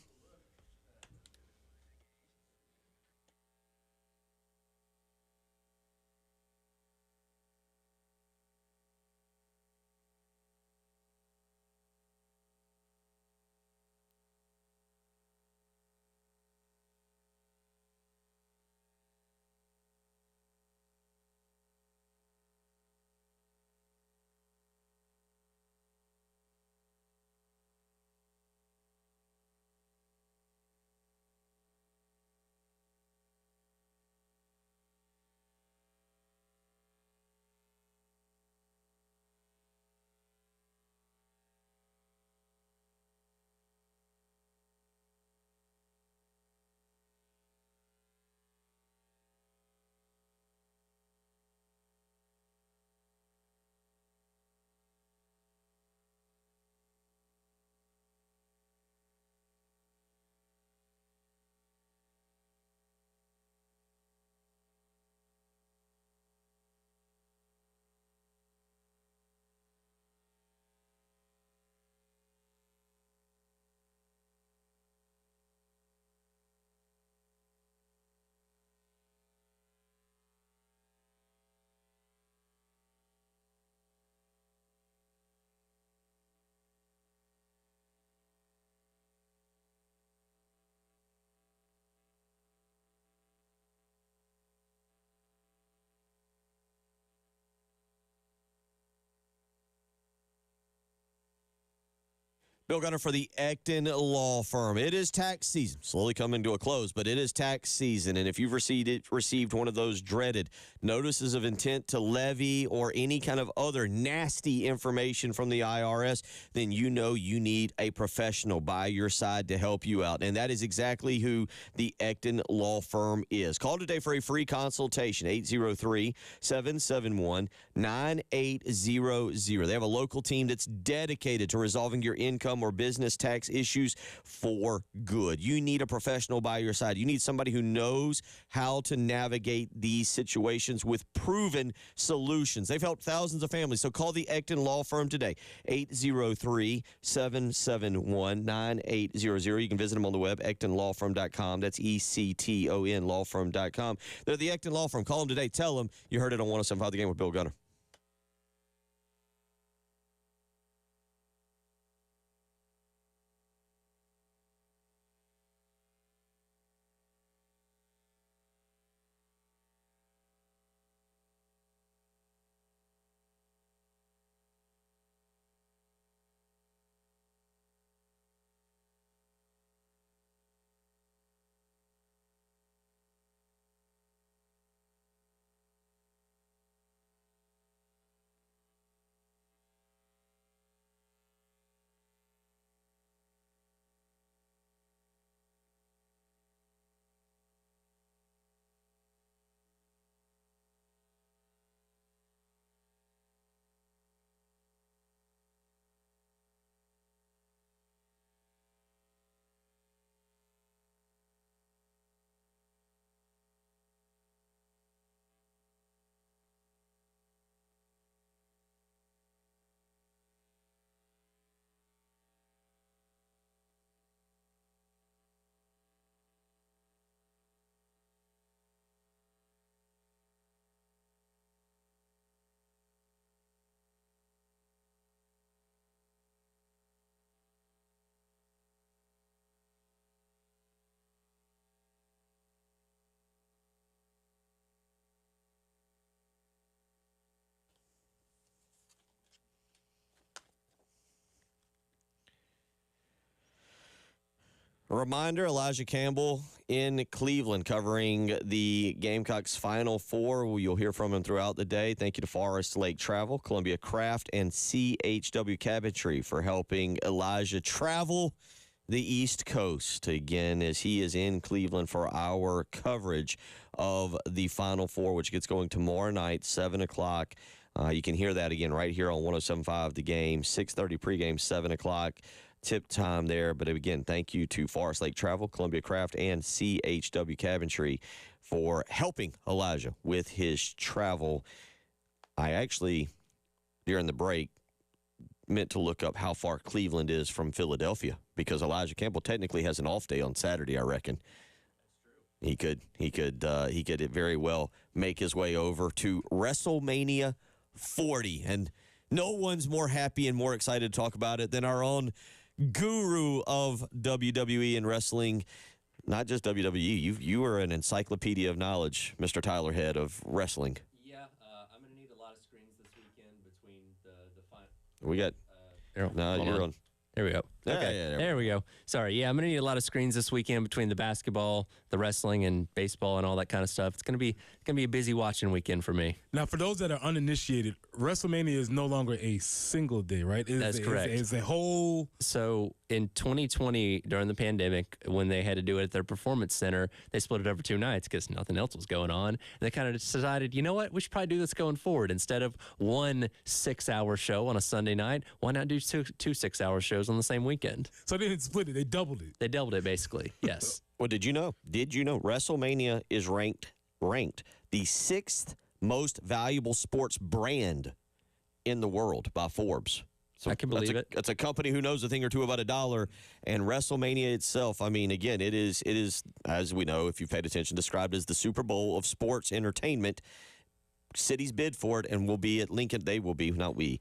Speaker 2: Bill Gunner for the Ecton Law Firm. It is tax season, slowly coming to a close, but it is tax season. And if you've received one of those dreaded notices of intent to levy or any kind of other nasty information from the IRS, then you know you need a professional by your side to help you out. And that is exactly who the Ecton Law Firm is. Call today for a free consultation, 803-771-9800. They have a local team that's dedicated to resolving your income or business tax issues for good. You need a professional by your side. You need somebody who knows how to navigate these situations with proven solutions. They've helped thousands of families, so call the Ecton Law Firm today, 803-771-9800. You can visit them on the web, ectonlawfirm.com. That's ECTON lawfirm.com. They're the Ecton Law Firm. Call them today. Tell them you heard it on 107.5 The Game with Bill Gunner. A reminder, Elijah Campbell in Cleveland covering the Gamecocks Final Four. You'll hear from him throughout the day. Thank you to Forest Lake Travel, Columbia Craft, and CHW Cabinetry for helping Elijah travel the East Coast again as he is in Cleveland for our coverage of the Final Four, which gets going tomorrow night, 7 o'clock. You can hear that again right here on 107.5 The Game, 6:30 pregame, 7 o'clock. Tip time there. But again, thank you to Forest Lake Travel, Columbia Craft, and CHW Cabinetry for helping Elijah with his travel. I actually, during the break, meant to look up how far Cleveland is from Philadelphia because Elijah Campbell technically has an off day on Saturday, I reckon. He could very well make his way over to WrestleMania 40. And no one's more happy and more excited to talk about it than our own guru of WWE and wrestling, not just WWE. You are an encyclopedia of knowledge, Mr. Tyler Head of wrestling.
Speaker 13: Yeah, I'm going to need a lot of screens this weekend between the final.
Speaker 2: We got. You're on.
Speaker 13: There we go. Okay,
Speaker 2: yeah,
Speaker 13: there we go. Sorry, yeah, I'm going to need a lot of screens this weekend between the basketball, the wrestling, and baseball and all that kind of stuff. It's going to be a busy watching weekend for me.
Speaker 3: Now, for those that are uninitiated, WrestleMania is no longer a single day, right?
Speaker 13: That's correct.
Speaker 3: It's a whole.
Speaker 13: So in 2020, during the pandemic, when they had to do it at their performance center, they split it over 2 nights because nothing else was going on. And they kind of decided, you know what, we should probably do this going forward. Instead of one 6-hour show on a Sunday night, why not do two 6-hour shows on the same weekend?
Speaker 3: So they didn't split it; they doubled it.
Speaker 13: They doubled it, basically. Yes.
Speaker 2: Well, did you know WrestleMania is ranked the 6th most valuable sports brand in the world by Forbes? So
Speaker 13: I can believe it.
Speaker 2: It's a company who knows a thing or two about a dollar. And WrestleMania itself, I mean, again, it is, as we know, if you've paid attention, described as the Super Bowl of sports entertainment. Cities bid for it and will be at Lincoln. They'll be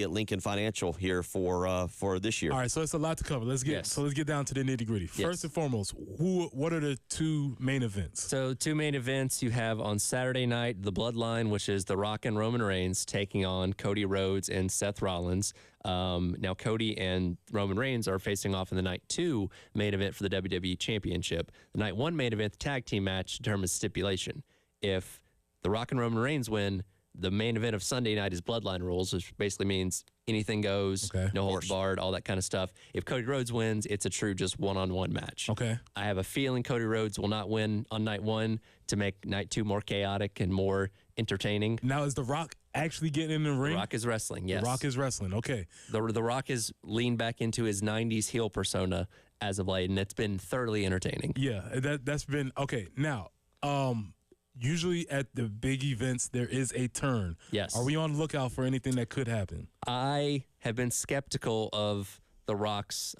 Speaker 2: at Lincoln Financial here for this year.
Speaker 3: All right, so it's a lot to cover. Let's get down to the nitty gritty.
Speaker 13: Yes.
Speaker 3: First and foremost, what are the 2 main events?
Speaker 13: So 2 main events you have on Saturday night, the Bloodline, which is The Rock and Roman Reigns taking on Cody Rhodes and Seth Rollins. Now Cody and Roman Reigns are facing off in the night 2 main event for the WWE Championship. The night 1 main event, the tag team match, determines stipulation. If The Rock and Roman Reigns win, the main event of Sunday night is Bloodline rules, which basically means anything goes, no holds barred, all that kind of stuff. If Cody Rhodes wins, it's a true just one-on-one match.
Speaker 3: Okay.
Speaker 13: I have a feeling Cody Rhodes will not win on night 1 to make night 2 more chaotic and more entertaining.
Speaker 3: Now, is The Rock actually getting in the ring?
Speaker 13: The Rock is wrestling, yes.
Speaker 3: The Rock is wrestling, okay.
Speaker 13: The Rock is leaned back into his 90s heel persona as of late, and it's been thoroughly entertaining.
Speaker 3: Yeah, that's been, okay. Now, usually at the big events, there is a turn.
Speaker 13: Yes.
Speaker 3: Are we on the lookout for anything that could happen?
Speaker 13: I have been skeptical of The Rock's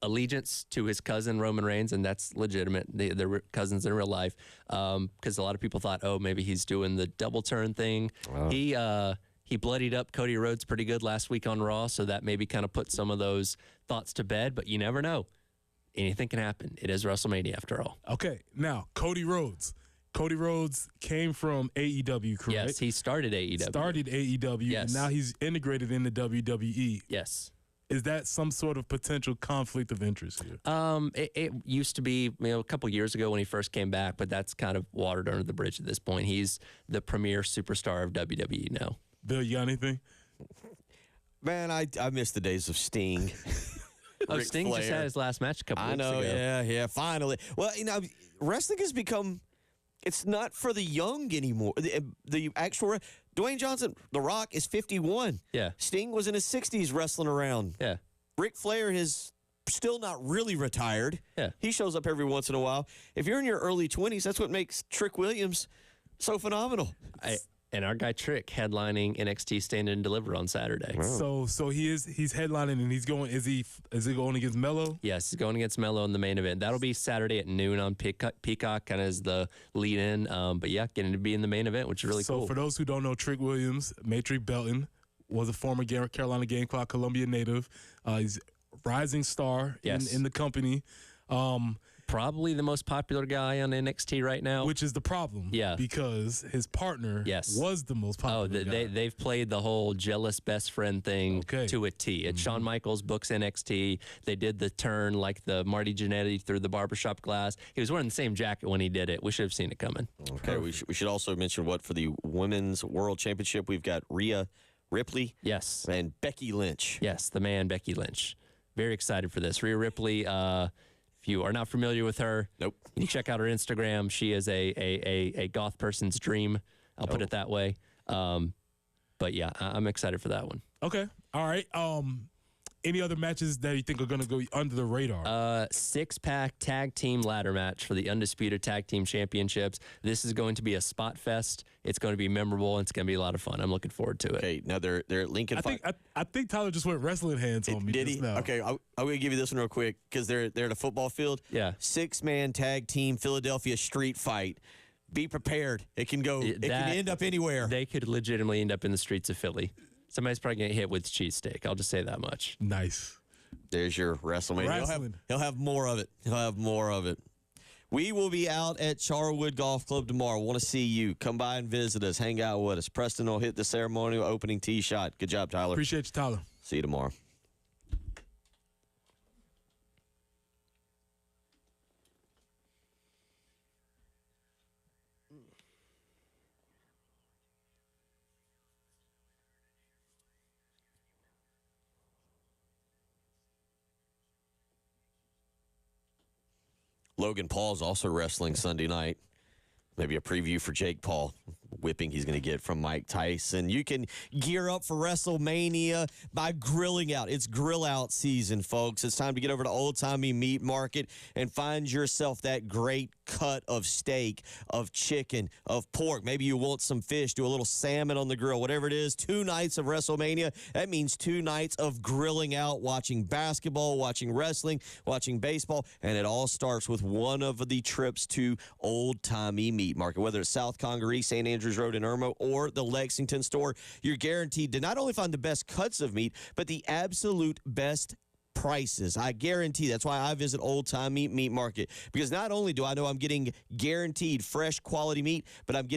Speaker 13: allegiance to his cousin, Roman Reigns, and that's legitimate. They're cousins in real life because a lot of people thought, oh, maybe he's doing the double turn thing. Wow. He bloodied up Cody Rhodes pretty good last week on Raw, so that maybe kind of put some of those thoughts to bed, but you never know. Anything can happen. It is WrestleMania after all.
Speaker 3: Okay, now, Cody Rhodes. Cody Rhodes came from AEW, correct?
Speaker 13: Yes, he started AEW.
Speaker 3: Yes. And now he's integrated into WWE.
Speaker 13: Yes.
Speaker 3: Is that some sort of potential conflict of interest here?
Speaker 13: It used to be, a couple years ago when he first came back, but that's kind of watered under the bridge at this point. He's the premier superstar of WWE now.
Speaker 3: Bill, you got anything?
Speaker 2: Man, I miss the days of Sting.
Speaker 13: Sting just had his last match a couple weeks ago.
Speaker 2: Yeah, finally. Well, wrestling has become... It's not for the young anymore. The actual Dwayne Johnson, The Rock, is 51.
Speaker 13: Yeah.
Speaker 2: Sting was in his 60s wrestling around.
Speaker 13: Yeah.
Speaker 2: Ric Flair is still not really retired.
Speaker 13: Yeah.
Speaker 2: He shows up every once in a while. If you're in your early 20s, that's what makes Trick Williams so phenomenal.
Speaker 13: And our guy Trick headlining NXT Stand and Deliver on Saturday.
Speaker 3: Wow. So he's headlining and he's going. Is he going against Melo?
Speaker 13: Yes, he's going against Melo in the main event. That'll be Saturday at noon on Peacock, kind of as the lead in. But yeah, getting to be in the main event, which is really cool.
Speaker 3: So for those who don't know, Trick Williams, Matrix Belton, was a former Carolina Gamecock Columbia native. He's a rising star in the company.
Speaker 13: probably the most popular guy on NXT right now.
Speaker 3: Which is the problem.
Speaker 13: Yeah.
Speaker 3: Because his partner was the most popular guy.
Speaker 13: They've played the whole jealous best friend thing to a T. It's Shawn Michaels books NXT. They did the turn like the Marty Jannetty through the barbershop glass. He was wearing the same jacket when he did it. We should have seen it coming.
Speaker 2: Okay, we should also mention what for the Women's World Championship, we've got Rhea Ripley.
Speaker 13: Yes.
Speaker 2: And Becky Lynch.
Speaker 13: Yes, the man, Becky Lynch. Very excited for this. Rhea Ripley, if you are not familiar with her,
Speaker 2: nope.
Speaker 13: You check out her Instagram. She is a goth person's dream. I'll put it that way. But yeah, I'm excited for that one.
Speaker 3: Okay. All right. Any other matches that you think are going to go under the radar?
Speaker 13: Six-pack tag team ladder match for the Undisputed Tag Team Championships. This is going to be a spot fest. It's going to be memorable, and it's going to be a lot of fun. I'm looking forward to it.
Speaker 2: Okay, now they're at Lincoln.
Speaker 3: I think Tyler just went wrestling hands on me.
Speaker 2: Did he?
Speaker 3: Now.
Speaker 2: Okay, I'm going to give you this one real quick because they're at a football field.
Speaker 13: Yeah.
Speaker 2: 6-man tag team Philadelphia street fight. Be prepared. It can go. It can end up anywhere.
Speaker 13: They could legitimately end up in the streets of Philly. Somebody's probably going to get hit with cheesesteak. I'll just say that much.
Speaker 3: Nice.
Speaker 2: There's your WrestleMania. He'll have more of it. He'll have more of it. We will be out at Charwood Golf Club tomorrow. Want to see you. Come by and visit us. Hang out with us. Preston will hit the ceremonial opening tee shot. Good job, Tyler.
Speaker 3: Appreciate you, Tyler.
Speaker 2: See you tomorrow. Logan Paul's also wrestling Sunday night. Maybe a preview for Jake Paul. Whipping he's going to get from Mike Tyson. You can gear up for WrestleMania by grilling out. It's grill out season, folks. It's time to get over to Old Timey Meat Market and find yourself that great cut of steak, of chicken, of pork. Maybe you want some fish, do a little salmon on the grill, whatever it is. 2 nights of WrestleMania. That means 2 nights of grilling out, watching basketball, watching wrestling, watching baseball. And it all starts with one of the trips to Old Timey Meat Market, whether it's South Congaree, St. Andrews Road in Irmo, or the Lexington store. You're guaranteed to not only find the best cuts of meat, but the absolute best prices. I guarantee. That's why I visit Old Timey Meat Market, because not only do I know I'm getting guaranteed fresh quality meat, but I'm getting